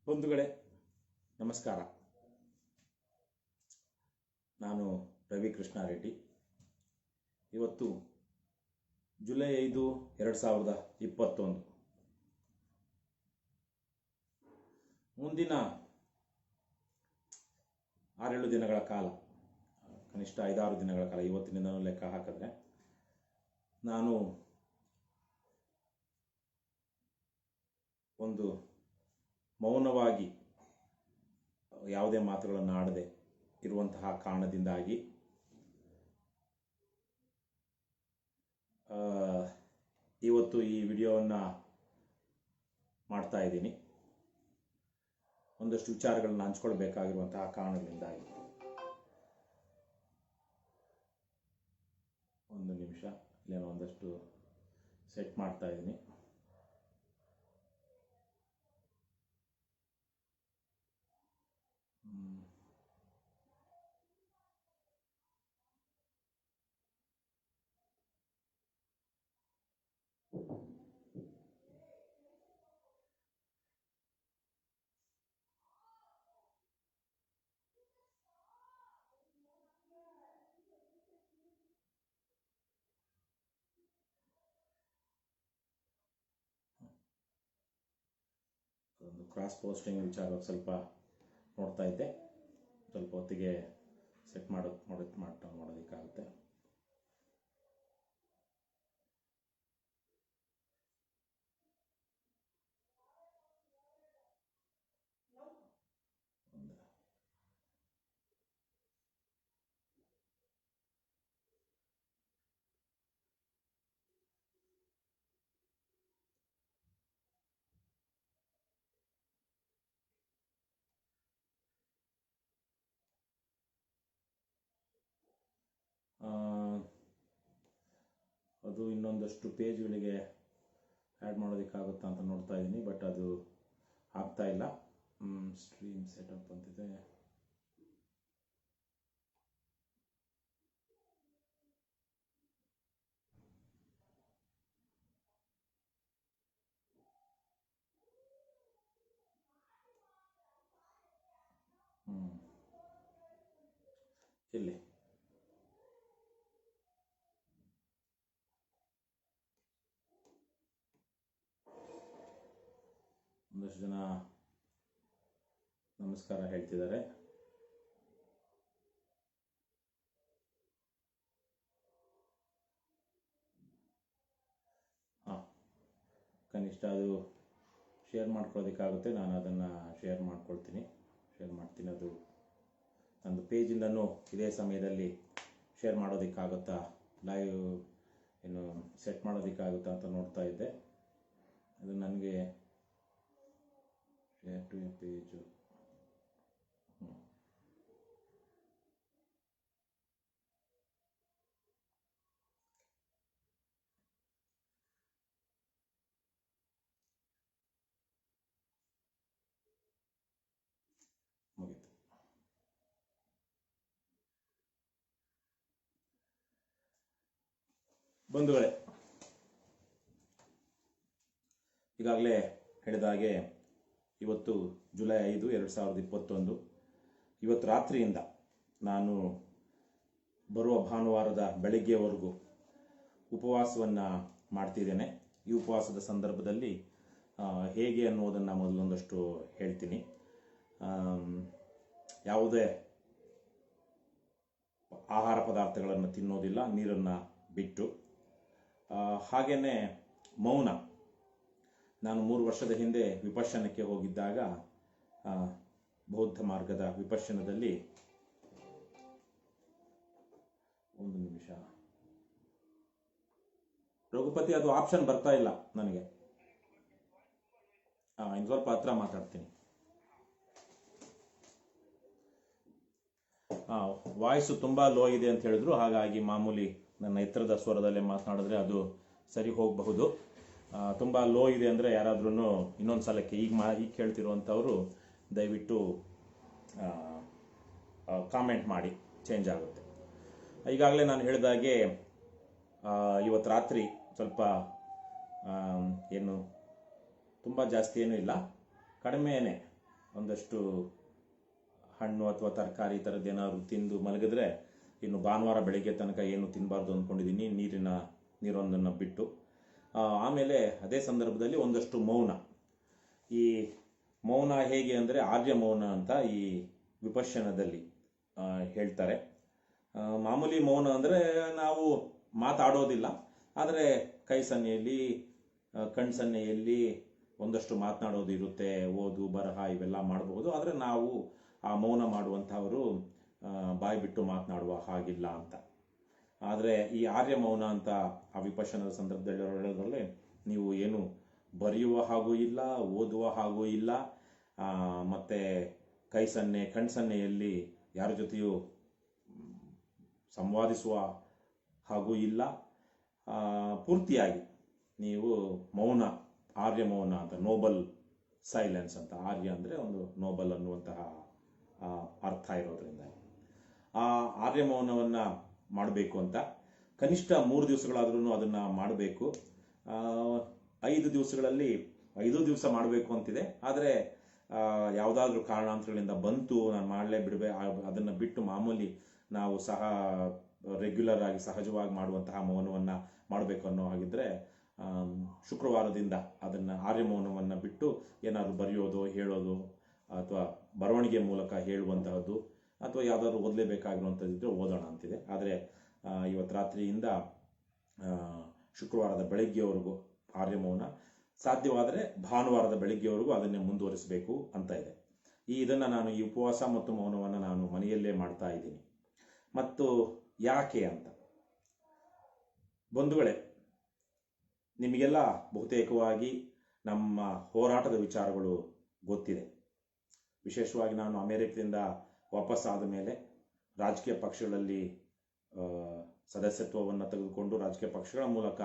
ಬಂಧುಗಳೇ ನಮಸ್ಕಾರ. ನಾನು ರವಿ ಕೃಷ್ಣ ರೆಡ್ಡಿ. ಇವತ್ತು ಜುಲೈ 5, 2021. ಮುಂದಿನ 6-7 ದಿನಗಳ ಕಾಲ, ಕನಿಷ್ಠ 5-6 ದಿನಗಳ ಕಾಲ, ಇವತ್ತಿನಿಂದ ಲೆಕ್ಕ ಹಾಕಿದ್ರೆ ನಾನು ಒಂದು ಮೌನವಾಗಿ ಯಾವುದೇ ಮಾತುಗಳನ್ನು ಆಡದೆ ಇರುವಂತಹ ಕಾರಣದಿಂದಾಗಿ ಇವತ್ತು ಈ ವಿಡಿಯೋವನ್ನು ಮಾಡ್ತಾ ಇದ್ದೀನಿ. ಒಂದಷ್ಟು ವಿಚಾರಗಳನ್ನು ಹಂಚ್ಕೊಳ್ಬೇಕಾಗಿರುವಂತಹ ಕಾರಣಗಳಿಂದಾಗಿ. ಒಂದು ನಿಮಿಷ, ಇಲ್ಲೇನೋ ಒಂದಷ್ಟು ಸೆಟ್ ಮಾಡ್ತಾ ಇದ್ದೀನಿ. ಒಂದು ಕ್ರಾಸ್ ಪೋಸ್ಟಿಂಗ್ ವಿಚಾರ ಸ್ವಲ್ಪ ನೋಡ್ತಾ ಇದ್ದೆ. ಸ್ವಲ್ಪ ಹೊತ್ತಿಗೆ ಸೆಟ್ ಮಾಡೋದಕ್ಕಾಗುತ್ತೆ. ಅದು ಇನ್ನೊಂದಷ್ಟು ಪೇಜ್ಗಳಿಗೆ ಆ್ಯಡ್ ಮಾಡೋದಕ್ಕಾಗುತ್ತಾ ಅಂತ ನೋಡ್ತಾ ಇದ್ದೀನಿ, ಬಟ್ ಅದು ಆಗ್ತಾ ಇಲ್ಲ. ಸ್ಟ್ರೀಮ್ ಸೆಟಪ್ ಅಂತಿದೆ. ಇಲ್ಲಿ ಒಂದಷ್ಟು ಜನ ನಮಸ್ಕಾರ ಹೇಳ್ತಿದ್ದಾರೆ. ಕನಿಷ್ಠ ಅದು ಶೇರ್ ಮಾಡ್ಕೊಳ್ಳೋದಕ್ಕಾಗುತ್ತೆ. ನಾನು ಅದನ್ನು ಶೇರ್ ಮಾಡ್ತೀನಿ. ಅದು ನಂದು ಪೇಜಿಂದನೂ ಇದೇ ಸಮಯದಲ್ಲಿ ಶೇರ್ ಮಾಡೋದಕ್ಕಾಗುತ್ತಾ, ಲೈವ್ ಏನು ಸೆಟ್ ಮಾಡೋದಕ್ಕಾಗುತ್ತಾ ಅಂತ ನೋಡ್ತಾ ಇದ್ದೆ. ಅದು ನನಗೆ ಶೇರ್ ಟು ಎ ಪೇಜು ಮುಗೀತು. ಬಂಧುಗಳೇ, ಈಗಾಗಲೇ ಹೇಳಿದ ಹಾಗೆ ಇವತ್ತು ಜುಲೈ 5, 2021. ಇವತ್ತು ರಾತ್ರಿಯಿಂದ ನಾನು ಬರುವ ಭಾನುವಾರದ ಬೆಳಗ್ಗೆವರೆಗೂ ಉಪವಾಸವನ್ನು ಮಾಡ್ತಿದ್ದೇನೆ. ಈ ಉಪವಾಸದ ಸಂದರ್ಭದಲ್ಲಿ ಹೇಗೆ ಅನ್ನೋದನ್ನು ಮೊದಲೊಂದಷ್ಟು ಹೇಳ್ತೀನಿ. ಯಾವುದೇ ಆಹಾರ ಪದಾರ್ಥಗಳನ್ನು ತಿನ್ನೋದಿಲ್ಲ, ನೀರನ್ನು ಬಿಟ್ಟು. ಹಾಗೆಯೇ ಮೌನ. ನಾನು 3 ವರ್ಷದ ಹಿಂದೆ ವಿಪಶ್ಯನಕ್ಕೆ ಹೋಗಿದ್ದಾಗ ಬೌದ್ಧ ಮಾರ್ಗದ ವಿಪಶ್ಯನದಲ್ಲಿ, ಒಂದು ನಿಮಿಷ ರಘುಪತಿ, ಅದು ಆಪ್ಷನ್ ಬರ್ತಾ ಇಲ್ಲ ನನಗೆ. ಇನ್ನು ಸ್ವಲ್ಪ ಹತ್ರ ಮಾತಾಡ್ತೀನಿ. ವಾಯ್ಸು ತುಂಬ ಲೋ ಇದೆ ಅಂತ ಹೇಳಿದ್ರು. ಹಾಗಾಗಿ ಮಾಮೂಲಿ ನನ್ನ ಎತ್ತರದ ಸ್ವರದಲ್ಲೇ ಮಾತನಾಡಿದ್ರೆ ಅದು ಸರಿ ಹೋಗಬಹುದು. ತುಂಬ ಲೋ ಇದೆ ಅಂದರೆ ಯಾರಾದ್ರೂ ಇನ್ನೊಂದು ಸಲಕ್ಕೆ ಈಗ ಕೇಳ್ತಿರುವಂಥವರು ದಯವಿಟ್ಟು ಕಾಮೆಂಟ್ ಮಾಡಿ, ಚೇಂಜ್ ಆಗುತ್ತೆ. ಈಗಾಗಲೇ ನಾನು ಹೇಳಿದಾಗೆ ಇವತ್ತು ರಾತ್ರಿ ಸ್ವಲ್ಪ ಏನು ತುಂಬ ಜಾಸ್ತಿ ಏನೂ ಇಲ್ಲ, ಕಡಿಮೆನೇ ಒಂದಷ್ಟು ಹಣ್ಣು ಅಥವಾ ತರಕಾರಿ ಈ ಥರದ್ದು ಏನಾದ್ರು ತಿಂದು ಮಲಗಿದ್ರೆ ಇನ್ನು ಭಾನುವಾರ ಬೆಳಿಗ್ಗೆ ತನಕ ಏನು ತಿನ್ನಬಾರ್ದು ಅಂದ್ಕೊಂಡಿದ್ದೀನಿ, ನೀರೊಂದನ್ನು ಬಿಟ್ಟು. ಆಮೇಲೆ ಅದೇ ಸಂದರ್ಭದಲ್ಲಿ ಒಂದಷ್ಟು ಮೌನ. ಈ ಮೌನ ಹೇಗೆ ಅಂದರೆ ಆರ್ಯ ಮೌನ ಅಂತ ಈ ವಿಪಶ್ಯನದಲ್ಲಿ ಹೇಳ್ತಾರೆ. ಮಾಮೂಲಿ ಮೌನ ಅಂದರೆ ನಾವು ಮಾತಾಡೋದಿಲ್ಲ, ಆದರೆ ಕೈ ಸನ್ನೆಯಲ್ಲಿ ಕಣ್ ಸನ್ನೆಯಲ್ಲಿ ಒಂದಷ್ಟು ಮಾತನಾಡೋದು ಇರುತ್ತೆ, ಓದು ಬರಹ ಇವೆಲ್ಲ ಮಾಡಬಹುದು. ಆದರೆ ನಾವು ಆ ಮೌನ ಮಾಡುವಂಥವರು ಬಾಯಿ ಬಿಟ್ಟು ಮಾತನಾಡುವ ಹಾಗಿಲ್ಲ ಅಂತ. ಆದರೆ ಈ ಆರ್ಯ ಮೌನ ಅಂತ ಆ ವಿಪಶ್ಯನದ ಸಂದರ್ಭದಲ್ಲಿ ಹೇಳೋದ್ರಲ್ಲಿ ನೀವು ಏನು ಬರೆಯುವ ಹಾಗೂ ಇಲ್ಲ, ಓದುವ ಹಾಗೂ ಇಲ್ಲ, ಮತ್ತು ಕೈ ಸನ್ನೆ ಕಣ್ ಸನ್ನೆಯಲ್ಲಿ ಯಾರ ಜೊತೆಯೂ ಸಂವಾದಿಸುವ ಹಾಗೂ ಇಲ್ಲ. ಪೂರ್ತಿಯಾಗಿ ನೀವು ಮೌನ, ಆರ್ಯ ಮೌನ ಅಂತ, ನೋಬಲ್ ಸೈಲೆನ್ಸ್ ಅಂತ. ಆರ್ಯ ಅಂದರೆ ಒಂದು ನೋಬಲ್ ಅನ್ನುವಂತಹ ಅರ್ಥ ಇರೋದ್ರಿಂದ ಆ ಆರ್ಯ ಮೌನವನ್ನು ಮಾಡಬೇಕು ಅಂತ. ಕನಿಷ್ಠ 3 ದಿವಸಗಳಾದ್ರೂ ಅದನ್ನು ಮಾಡಬೇಕು. 5 ದಿವಸಗಳಲ್ಲಿ 5 ದಿವಸ ಮಾಡಬೇಕು ಅಂತಿದೆ. ಆದರೆ ಯಾವುದಾದ್ರೂ ಕಾರಣಾಂತರಗಳಿಂದ ಬಂತು, ನಾನು ಮಾಡಲೇ ಅದನ್ನು ಬಿಟ್ಟು ಮಾಮೂಲಿ ನಾವು ರೆಗ್ಯುಲರ್ ಆಗಿ ಸಹಜವಾಗಿ ಮಾಡುವಂತಹ ಮೌನವನ್ನು ಮಾಡಬೇಕು ಅನ್ನೋ ಹಾಗಿದ್ರೆ ಶುಕ್ರವಾರದಿಂದ ಅದನ್ನು ಆರ್ಯ ಮೌನವನ್ನು ಬಿಟ್ಟು ಏನಾದರೂ ಬರೆಯೋದು, ಹೇಳೋದು ಅಥವಾ ಬರವಣಿಗೆ ಮೂಲಕ ಹೇಳುವಂತಹದ್ದು ಅಥವಾ ಯಾವುದಾದ್ರು ಓದಲೇಬೇಕಾಗಿರುವಂಥದ್ದಿದ್ರೆ ಓದೋಣ ಅಂತಿದೆ. ಆದರೆ ಇವತ್ತು ರಾತ್ರಿಯಿಂದ ಶುಕ್ರವಾರದ ಬೆಳಗ್ಗೆವರೆಗೂ ಆರ್ಯ ಮೌನ, ಸಾಧ್ಯವಾದರೆ ಭಾನುವಾರದ ಬೆಳಗ್ಗೆವರೆಗೂ ಅದನ್ನೇ ಮುಂದುವರಿಸಬೇಕು ಅಂತ ಇದೆ. ಇದನ್ನು ನಾನು ಈ ಉಪವಾಸ ಮತ್ತು ಮೌನವನ್ನು ನಾನು ಮನೆಯಲ್ಲೇ ಮಾಡ್ತಾ ಇದ್ದೀನಿ. ಮತ್ತು ಯಾಕೆ ಅಂತ ಬಂಧುಗಳೇ, ನಿಮಗೆಲ್ಲ ಬಹುತೇಕವಾಗಿ ನಮ್ಮ ಹೋರಾಟದ ವಿಚಾರಗಳು ಗೊತ್ತಿದೆ. ವಿಶೇಷವಾಗಿ ನಾನು ಅಮೆರಿಕದಿಂದ ವಾಪಸ್ಸಾದ ಮೇಲೆ ರಾಜಕೀಯ ಪಕ್ಷಗಳಲ್ಲಿ ಸದಸ್ಯತ್ವವನ್ನು ತೆಗೆದುಕೊಂಡು ರಾಜಕೀಯ ಪಕ್ಷಗಳ ಮೂಲಕ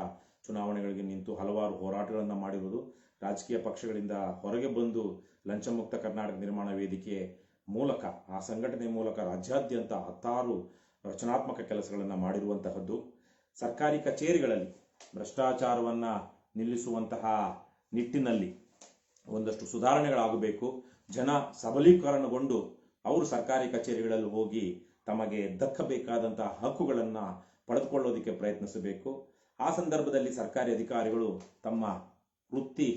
ಚುನಾವಣೆಗಳಿಗೆ ನಿಂತು ಹಲವಾರು ಹೋರಾಟಗಳನ್ನು ಮಾಡಿರುವುದು, ರಾಜಕೀಯ ಪಕ್ಷಗಳಿಂದ ಹೊರಗೆ ಬಂದು ಲಂಚಮುಕ್ತ ಕರ್ನಾಟಕ ನಿರ್ಮಾಣ ವೇದಿಕೆ ಮೂಲಕ, ಆ ಸಂಘಟನೆ ಮೂಲಕ ರಾಜ್ಯಾದ್ಯಂತ 10 ರಚನಾತ್ಮಕ ಕೆಲಸಗಳನ್ನು ಮಾಡಿರುವಂತಹದ್ದು, ಸರ್ಕಾರಿ ಕಚೇರಿಗಳಲ್ಲಿ ಭ್ರಷ್ಟಾಚಾರವನ್ನು ನಿಲ್ಲಿಸುವಂತಹ ನಿಟ್ಟಿನಲ್ಲಿ ಒಂದಷ್ಟು ಸುಧಾರಣೆಗಳಾಗಬೇಕು. ಜನ ಸಬಲೀಕರಣಗೊಂಡು ಅವರು ಸರ್ಕಾರಿ ಕಚೇರಿಗಳಲ್ಲಿ ಹೋಗಿ ತಮಗೆ ದಕ್ಕಬೇಕಾದಂತಹ ಹಕ್ಕುಗಳನ್ನು ಪಡೆದುಕೊಳ್ಳೋದಕ್ಕೆ ಪ್ರಯತ್ನಿಸಬೇಕು. ಆ ಸಂದರ್ಭದಲ್ಲಿ ಸರ್ಕಾರಿ ಅಧಿಕಾರಿಗಳು ತಮ್ಮ ವೃತ್ತಿ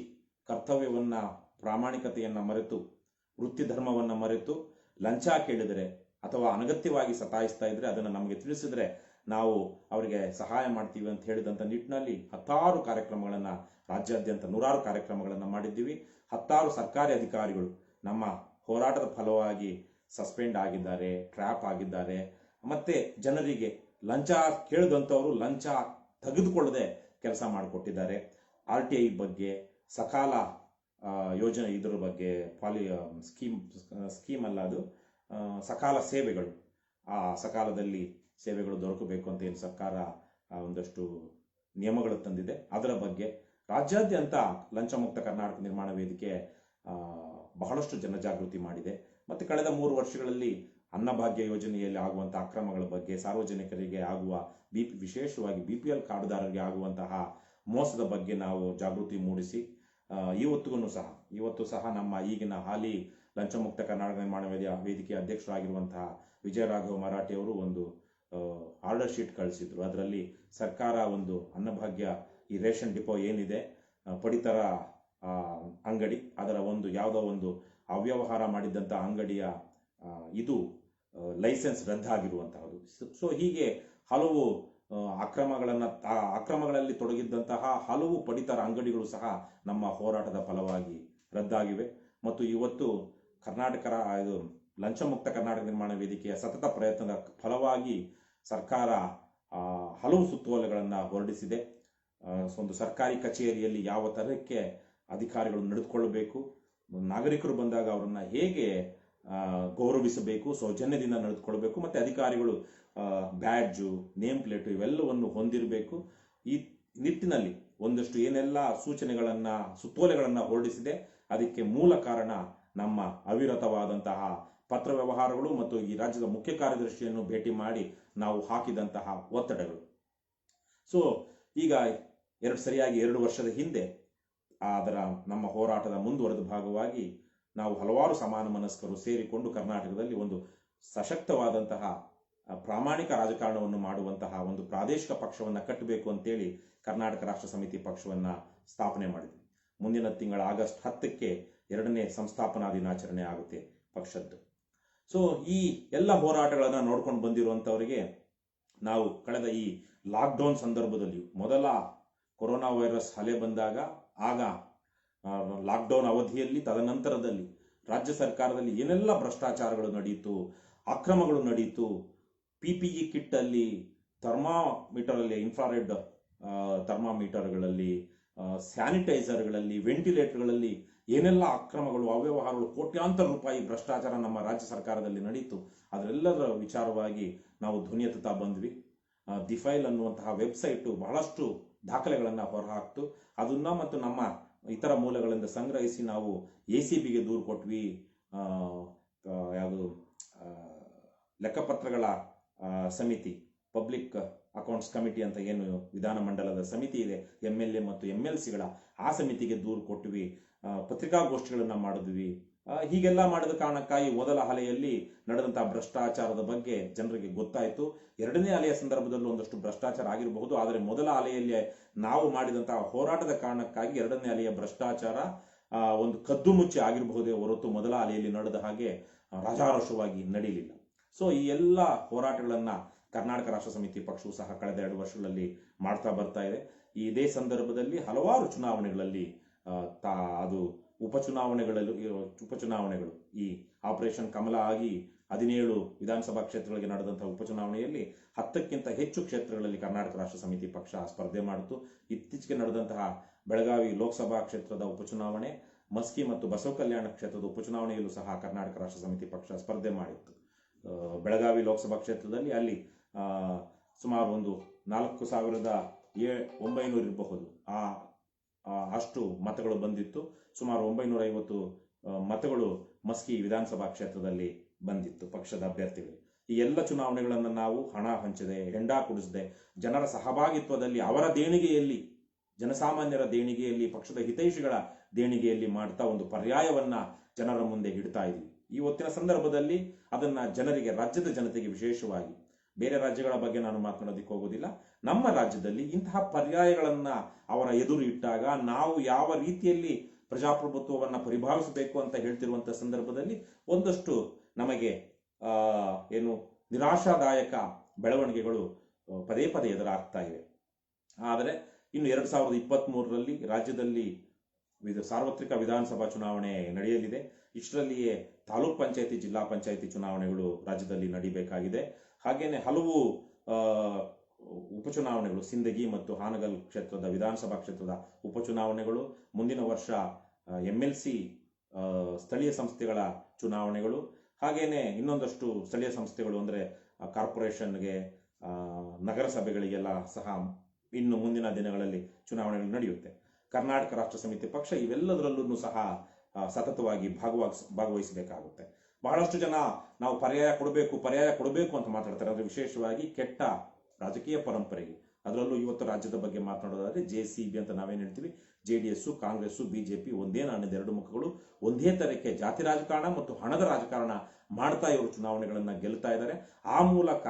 ಕರ್ತವ್ಯವನ್ನು, ಪ್ರಾಮಾಣಿಕತೆಯನ್ನು ಮರೆತು, ವೃತ್ತಿ ಧರ್ಮವನ್ನು ಮರೆತು ಲಂಚ ಕೇಳಿದರೆ ಅಥವಾ ಅನಗತ್ಯವಾಗಿ ಸತಾಯಿಸ್ತಾ ಇದ್ರೆ ಅದನ್ನು ನಮಗೆ ತಿಳಿಸಿದ್ರೆ ನಾವು ಅವರಿಗೆ ಸಹಾಯ ಮಾಡ್ತೀವಿ ಅಂತ ಹೇಳಿದಂಥ ನಿಟ್ಟಿನಲ್ಲಿ 10 ಕಾರ್ಯಕ್ರಮಗಳನ್ನು, ರಾಜ್ಯಾದ್ಯಂತ 100 ಕಾರ್ಯಕ್ರಮಗಳನ್ನು ಮಾಡಿದ್ದೀವಿ. 10 ಸರ್ಕಾರಿ ಅಧಿಕಾರಿಗಳು ನಮ್ಮ ಹೋರಾಟದ ಫಲವಾಗಿ ಸಸ್ಪೆಂಡ್ ಆಗಿದ್ದಾರೆ, ಟ್ರ್ಯಾಪ್ ಆಗಿದ್ದಾರೆ. ಮತ್ತೆ ಜನರಿಗೆ ಲಂಚ ಕೇಳಿದಂಥವರು ಲಂಚ ತೆಗೆದುಕೊಳ್ಳದೆ ಕೆಲಸ ಮಾಡಿಕೊಟ್ಟಿದ್ದಾರೆ. RTI ಬಗ್ಗೆ, ಸಕಾಲ ಯೋಜನೆ, ಇದರ ಬಗ್ಗೆ ಸ್ಕೀಮ್ ಅಲ್ಲ, ಅದು ಸಕಾಲ ಸೇವೆಗಳು, ಆ ಸಕಾಲದಲ್ಲಿ ಸೇವೆಗಳು ದೊರಕಬೇಕು ಅಂತ ಏನು ಸರ್ಕಾರ ಒಂದಷ್ಟು ನಿಯಮಗಳು ತಂದಿದೆ, ಅದರ ಬಗ್ಗೆ ರಾಜ್ಯಾದ್ಯಂತ ಲಂಚಮುಕ್ತ ಕರ್ನಾಟಕ ನಿರ್ಮಾಣ ವೇದಿಕೆ ಬಹಳಷ್ಟು ಜನಜಾಗೃತಿ ಮಾಡಿದೆ. ಮತ್ತು ಕಳೆದ 3 ವರ್ಷಗಳಲ್ಲಿ ಅನ್ನಭಾಗ್ಯ ಯೋಜನೆಯಲ್ಲಿ ಆಗುವಂಥ ಅಕ್ರಮಗಳ ಬಗ್ಗೆ, ಸಾರ್ವಜನಿಕರಿಗೆ ಆಗುವ ವಿಶೇಷವಾಗಿ BPL ಕಾರ್ಡುದಾರರಿಗೆ ಆಗುವಂತಹ ಮೋಸದ ಬಗ್ಗೆ ನಾವು ಜಾಗೃತಿ ಮೂಡಿಸಿ ಇವತ್ತು ಸಹ ನಮ್ಮ ಈಗಿನ ಹಾಲಿ ಲಂಚಮುಕ್ತ ಕರ್ನಾಟಕ ನಿರ್ಮಾಣ ವೇದಿಕೆ ಅಧ್ಯಕ್ಷರಾಗಿರುವಂತಹ ವಿಜಯರಾಘವ ಮರಾಠಿ ಅವರು ಒಂದು ಆರ್ಡರ್ ಶೀಟ್ ಕಳಿಸಿದ್ರು. ಅದರಲ್ಲಿ ಸರ್ಕಾರ ಒಂದು ಅನ್ನಭಾಗ್ಯ, ಈ ರೇಷನ್ ಡಿಪೋ ಏನಿದೆ, ಪಡಿತರ ಅಂಗಡಿ, ಅದರ ಯಾವುದೋ ಒಂದು ಅವ್ಯವಹಾರ ಮಾಡಿದ್ದಂಥ ಅಂಗಡಿಯ ಲೈಸೆನ್ಸ್ ರದ್ದಾಗಿರುವಂತಹದ್ದು. ಸೊ ಹೀಗೆ ಹಲವು ಅಕ್ರಮಗಳಲ್ಲಿ ತೊಡಗಿದ್ದಂತಹ ಹಲವು ಪಡಿತರ ಅಂಗಡಿಗಳು ಸಹ ನಮ್ಮ ಹೋರಾಟದ ಫಲವಾಗಿ ರದ್ದಾಗಿವೆ. ಮತ್ತು ಇವತ್ತು ಲಂಚಮುಕ್ತ ಕರ್ನಾಟಕ ನಿರ್ಮಾಣ ವೇದಿಕೆಯ ಸತತ ಪ್ರಯತ್ನದ ಫಲವಾಗಿ ಸರ್ಕಾರ ಹಲವು ಸುತ್ತೋಲೆಗಳನ್ನು ಹೊರಡಿಸಿದೆ. ಒಂದು ಸರ್ಕಾರಿ ಕಚೇರಿಯಲ್ಲಿ ಯಾವ ತರಕ್ಕೆ ಅಧಿಕಾರಿಗಳು ನಡೆದುಕೊಳ್ಳಬೇಕು, ನಾಗರಿಕರು ಬಂದಾಗ ಅವರನ್ನು ಹೇಗೆ ಗೌರವಿಸಬೇಕು, ಸೌಜನ್ಯದಿಂದ ನಡೆದುಕೊಳ್ಬೇಕು, ಮತ್ತು ಅಧಿಕಾರಿಗಳು ಬ್ಯಾಡ್ಜು, ನೇಮ್ ಪ್ಲೇಟು ಇವೆಲ್ಲವನ್ನು ಹೊಂದಿರಬೇಕು. ಈ ನಿಟ್ಟಿನಲ್ಲಿ ಒಂದಷ್ಟು ಏನೆಲ್ಲ ಸುತ್ತೋಲೆಗಳನ್ನು ಹೊರಡಿಸಿದೆ. ಅದಕ್ಕೆ ಮೂಲ ಕಾರಣ ನಮ್ಮ ಅವಿರತವಾದಂತಹ ಪತ್ರ ವ್ಯವಹಾರಗಳು ಮತ್ತು ಈ ರಾಜ್ಯದ ಮುಖ್ಯ ಕಾರ್ಯದರ್ಶಿಯನ್ನು ಭೇಟಿ ಮಾಡಿ ನಾವು ಹಾಕಿದಂತಹ ಒತ್ತಡಗಳು. ಸೊ ಈಗ ಸರಿಯಾಗಿ 2 ವರ್ಷದ ಹಿಂದೆ ನಮ್ಮ ಹೋರಾಟದ ಮುಂದುವರೆದ ಭಾಗವಾಗಿ ನಾವು ಹಲವಾರು ಸಮಾನ ಮನಸ್ಕರು ಸೇರಿಕೊಂಡು ಕರ್ನಾಟಕದಲ್ಲಿ ಒಂದು ಸಶಕ್ತವಾದಂತಹ ಪ್ರಾಮಾಣಿಕ ರಾಜಕಾರಣವನ್ನು ಮಾಡುವಂತಹ ಒಂದು ಪ್ರಾದೇಶಿಕ ಪಕ್ಷವನ್ನು ಕಟ್ಟಬೇಕು ಅಂತೇಳಿ ಕರ್ನಾಟಕ ರಾಷ್ಟ್ರ ಸಮಿತಿ ಪಕ್ಷವನ್ನು ಸ್ಥಾಪನೆ ಮಾಡಿದ್ವಿ. ಮುಂದಿನ ತಿಂಗಳ ಆಗಸ್ಟ್ 10ಕ್ಕೆ 2ನೇ ಸಂಸ್ಥಾಪನಾ ದಿನಾಚರಣೆ ಆಗುತ್ತೆ ಪಕ್ಷದ್ದು. ಸೊ ಈ ಎಲ್ಲ ಹೋರಾಟಗಳನ್ನು ನೋಡ್ಕೊಂಡು ಬಂದಿರುವಂಥವರಿಗೆ ನಾವು ಕಳೆದ ಈ ಲಾಕ್ಡೌನ್ ಸಂದರ್ಭದಲ್ಲಿ ಮೊದಲ ಕೊರೋನಾ ವೈರಸ್ ಅಲೆ ಬಂದಾಗ ಆಗ ಲಾಕ್ಡೌನ್ ಅವಧಿಯಲ್ಲಿ ತದನಂತರದಲ್ಲಿ ರಾಜ್ಯ ಸರ್ಕಾರದಲ್ಲಿ ಏನೆಲ್ಲ ಭ್ರಷ್ಟಾಚಾರಗಳು ನಡೆಯಿತು, ಅಕ್ರಮಗಳು ನಡೆಯಿತು, PPE ಕಿಟ್ ಅಲ್ಲಿ, ಥರ್ಮಾಮೀಟರಲ್ಲಿ, ಇನ್ಫ್ರಾರೆಡ್ ಥರ್ಮಾಮೀಟರ್ಗಳಲ್ಲಿ, ಸ್ಯಾನಿಟೈಸರ್ಗಳಲ್ಲಿ, ವೆಂಟಿಲೇಟರ್ಗಳಲ್ಲಿ ಏನೆಲ್ಲ ಅಕ್ರಮಗಳು, ಅವ್ಯವಹಾರಗಳು, ಕೋಟ್ಯಾಂತರ ರೂಪಾಯಿ ಭ್ರಷ್ಟಾಚಾರ ನಮ್ಮ ರಾಜ್ಯ ಸರ್ಕಾರದಲ್ಲಿ ನಡೆಯಿತು. ಅದರೆಲ್ಲದರ ವಿಚಾರವಾಗಿ ನಾವು ಧ್ವನಿ ಎತ್ತುತ್ತಾ ಬಂದ್ವಿ. ದಿ ಫೈಲ್ ಅನ್ನುವಂತಹ ವೆಬ್ಸೈಟು ಬಹಳಷ್ಟು ದಾಖಲೆಗಳನ್ನು ಹೊರಹಾಕ್ತು. ಅದನ್ನ ಮತ್ತು ನಮ್ಮ ಇತರ ಮೂಲಗಳಿಂದ ಸಂಗ್ರಹಿಸಿ ನಾವು ACBಗೆ ದೂರು ಕೊಟ್ವಿ. ಯಾವುದು ಲೆಕ್ಕಪತ್ರಗಳ ಸಮಿತಿ, ಪಬ್ಲಿಕ್ ಅಕೌಂಟ್ಸ್ ಕಮಿಟಿ ಅಂತ ಏನು ವಿಧಾನಮಂಡಲದ ಸಮಿತಿ ಇದೆ, MLA ಮತ್ತು MLCಗಳ ಆ ಸಮಿತಿಗೆ ದೂರು ಕೊಟ್ವಿ. ಪತ್ರಿಕಾಗೋಷ್ಠಿಗಳನ್ನು ಮಾಡಿದ್ವಿ. ಹೀಗೆಲ್ಲ ಮಾಡಿದ ಕಾರಣಕ್ಕಾಗಿ ಮೊದಲ ಅಲೆಯಲ್ಲಿ ನಡೆದಂತಹ ಭ್ರಷ್ಟಾಚಾರದ ಬಗ್ಗೆ ಜನರಿಗೆ ಗೊತ್ತಾಯಿತು. 2ನೇ ಅಲೆಯ ಸಂದರ್ಭದಲ್ಲೂ ಒಂದಷ್ಟು ಭ್ರಷ್ಟಾಚಾರ ಆಗಿರಬಹುದು, ಆದರೆ ಮೊದಲ ಅಲೆಯಲ್ಲಿ ನಾವು ಮಾಡಿದಂತಹ ಹೋರಾಟದ ಕಾರಣಕ್ಕಾಗಿ 2ನೇ ಅಲೆಯ ಭ್ರಷ್ಟಾಚಾರ ಒಂದು ಕದ್ದು ಮುಚ್ಚಿ ಆಗಿರಬಹುದೇ ಹೊರತು ಮೊದಲ ಅಲೆಯಲ್ಲಿ ನಡೆದ ಹಾಗೆ ರಾಜಾರೋಷವಾಗಿ ನಡೀಲಿಲ್ಲ. ಸೊ ಈ ಎಲ್ಲ ಹೋರಾಟಗಳನ್ನ ಕರ್ನಾಟಕ ರಾಷ್ಟ್ರ ಸಮಿತಿ ಪಕ್ಷವು ಸಹ ಕಳೆದ 2 ವರ್ಷಗಳಲ್ಲಿ ಮಾಡ್ತಾ ಬರ್ತಾ ಇದೆ. ಇದೇ ಸಂದರ್ಭದಲ್ಲಿ ಹಲವಾರು ಚುನಾವಣೆಗಳಲ್ಲಿ ಅದು ಉಪಚುನಾವಣೆಗಳು ಈ ಆಪರೇಷನ್ ಕಮಲ ಆಗಿ 17 ವಿಧಾನಸಭಾ ಕ್ಷೇತ್ರಗಳಿಗೆ ನಡೆದಂತಹ ಉಪಚುನಾವಣೆಯಲ್ಲಿ 10ಕ್ಕಿಂತ ಹೆಚ್ಚು ಕ್ಷೇತ್ರಗಳಲ್ಲಿ ಕರ್ನಾಟಕ ರಾಷ್ಟ್ರ ಸಮಿತಿ ಪಕ್ಷ ಸ್ಪರ್ಧೆ ಮಾಡಿತು. ಇತ್ತೀಚೆಗೆ ನಡೆದಂತಹ ಬೆಳಗಾವಿ ಲೋಕಸಭಾ ಕ್ಷೇತ್ರದ ಉಪಚುನಾವಣೆ, ಮಸ್ಕಿ ಮತ್ತು ಬಸವ ಕಲ್ಯಾಣ ಕ್ಷೇತ್ರದ ಉಪಚುನಾವಣೆಯಲ್ಲೂ ಸಹ ಕರ್ನಾಟಕ ರಾಷ್ಟ್ರ ಸಮಿತಿ ಪಕ್ಷ ಸ್ಪರ್ಧೆ ಮಾಡಿತ್ತು. ಬೆಳಗಾವಿ ಲೋಕಸಭಾ ಕ್ಷೇತ್ರದಲ್ಲಿ ಅಲ್ಲಿ ಸುಮಾರು ಒಂದು 4,900 ಇರಬಹುದು ಅಷ್ಟು ಮತಗಳು ಬಂದಿತ್ತು. ಸುಮಾರು 950 ಮತಗಳು ಮಸ್ಕಿ ವಿಧಾನಸಭಾ ಕ್ಷೇತ್ರದಲ್ಲಿ ಬಂದಿತ್ತು ಪಕ್ಷದ ಅಭ್ಯರ್ಥಿಗಳು. ಈ ಎಲ್ಲ ಚುನಾವಣೆಗಳನ್ನು ನಾವು ಹಣ ಹಂಚದೆ, ಹೆಂಡ ಕುಡಿಸದೆ, ಜನರ ಸಹಭಾಗಿತ್ವದಲ್ಲಿ, ಅವರ ದೇಣಿಗೆಯಲ್ಲಿ, ಜನಸಾಮಾನ್ಯರ ದೇಣಿಗೆಯಲ್ಲಿ, ಪಕ್ಷದ ಹಿತೈಷಿಗಳ ದೇಣಿಗೆಯಲ್ಲಿ ಮಾಡ್ತಾ ಒಂದು ಪರ್ಯಾಯವನ್ನ ಜನರ ಮುಂದೆ ಇಡ್ತಾ ಇದ್ವಿ. ಇವತ್ತಿನ ಸಂದರ್ಭದಲ್ಲಿ ಅದನ್ನ ಜನರಿಗೆ, ರಾಜ್ಯದ ಜನತೆಗೆ ವಿಶೇಷವಾಗಿ, ಬೇರೆ ರಾಜ್ಯಗಳ ಬಗ್ಗೆ ನಾನು ಮಾತನಾಡೋದಕ್ಕೆ ಹೋಗೋದಿಲ್ಲ, ನಮ್ಮ ರಾಜ್ಯದಲ್ಲಿ ಇಂತಹ ಪರ್ಯಾಯಗಳನ್ನ ಅವರ ಎದುರು ಇಟ್ಟಾಗ ನಾವು ಯಾವ ರೀತಿಯಲ್ಲಿ ಪ್ರಜಾಪ್ರಭುತ್ವವನ್ನು ಪರಿಭಾವಿಸಬೇಕು ಅಂತ ಹೇಳ್ತಿರುವಂತಹ ಸಂದರ್ಭದಲ್ಲಿ ಒಂದಷ್ಟು ನಮಗೆ ಏನು ನಿರಾಶಾದಾಯಕ ಬೆಳವಣಿಗೆಗಳು ಪದೇ ಪದೇ ಎದುರಾಗ್ತಾ ಇವೆ. ಆದರೆ ಇನ್ನು 2023ರಲ್ಲಿ ರಾಜ್ಯದಲ್ಲಿ ಸಾರ್ವತ್ರಿಕ ವಿಧಾನಸಭಾ ಚುನಾವಣೆ ನಡೆಯಲಿದೆ. ಇಷ್ಟರಲ್ಲಿಯೇ ತಾಲೂಕ್ ಪಂಚಾಯತಿ, ಜಿಲ್ಲಾ ಪಂಚಾಯತಿ ಚುನಾವಣೆಗಳು ರಾಜ್ಯದಲ್ಲಿ ನಡೀಬೇಕಾಗಿದೆ. ಹಾಗೇನೆ ಹಲವು ಉಪಚುನಾವಣೆಗಳು, ಸಿಂದಗಿ ಮತ್ತು ಹಾನಗಲ್ ಕ್ಷೇತ್ರದ ವಿಧಾನಸಭಾ ಕ್ಷೇತ್ರದ ಉಪಚುನಾವಣೆಗಳು, ಮುಂದಿನ ವರ್ಷ MLC ಸ್ಥಳೀಯ ಸಂಸ್ಥೆಗಳ ಚುನಾವಣೆಗಳು, ಹಾಗೇನೆ ಇನ್ನೊಂದಷ್ಟು ಸ್ಥಳೀಯ ಸಂಸ್ಥೆಗಳು ಅಂದರೆ ಕಾರ್ಪೊರೇಷನ್ಗೆ, ನಗರಸಭೆಗಳಿಗೆಲ್ಲ ಸಹ ಇನ್ನು ಮುಂದಿನ ದಿನಗಳಲ್ಲಿ ಚುನಾವಣೆಗಳು ನಡೆಯುತ್ತೆ. ಕರ್ನಾಟಕ ರಾಷ್ಟ್ರ ಸಮಿತಿ ಪಕ್ಷ ಇವೆಲ್ಲದರಲ್ಲೂ ಸಹ ಸತತವಾಗಿ ಭಾಗವಹಿಸಬೇಕಾಗುತ್ತೆ. ಬಹಳಷ್ಟು ಜನ ನಾವು ಪರ್ಯಾಯ ಕೊಡಬೇಕು ಅಂತ ಮಾತಾಡ್ತಾರೆ. ಅಂದರೆ ವಿಶೇಷವಾಗಿ ಕೆಟ್ಟ ರಾಜಕೀಯ ಪರಂಪರೆಗೆ, ಅದರಲ್ಲೂ ಇವತ್ತು ರಾಜ್ಯದ ಬಗ್ಗೆ ಮಾತನಾಡೋದಾದ್ರೆ JCB ಅಂತ ನಾವೇನು ಹೇಳ್ತೀವಿ, JDS, ಕಾಂಗ್ರೆಸ್, BJP ಒಂದೇ ನಾಣ್ಯದ 2 ಮುಖಗಳು, ಒಂದೇ ತರಕ್ಕೆ ಜಾತಿ ರಾಜಕಾರಣ ಮತ್ತು ಹಣದ ರಾಜಕಾರಣ ಮಾಡ್ತಾ ಇವರು ಚುನಾವಣೆಗಳನ್ನ ಗೆಲ್ತಾ ಇದ್ದಾರೆ. ಆ ಮೂಲಕ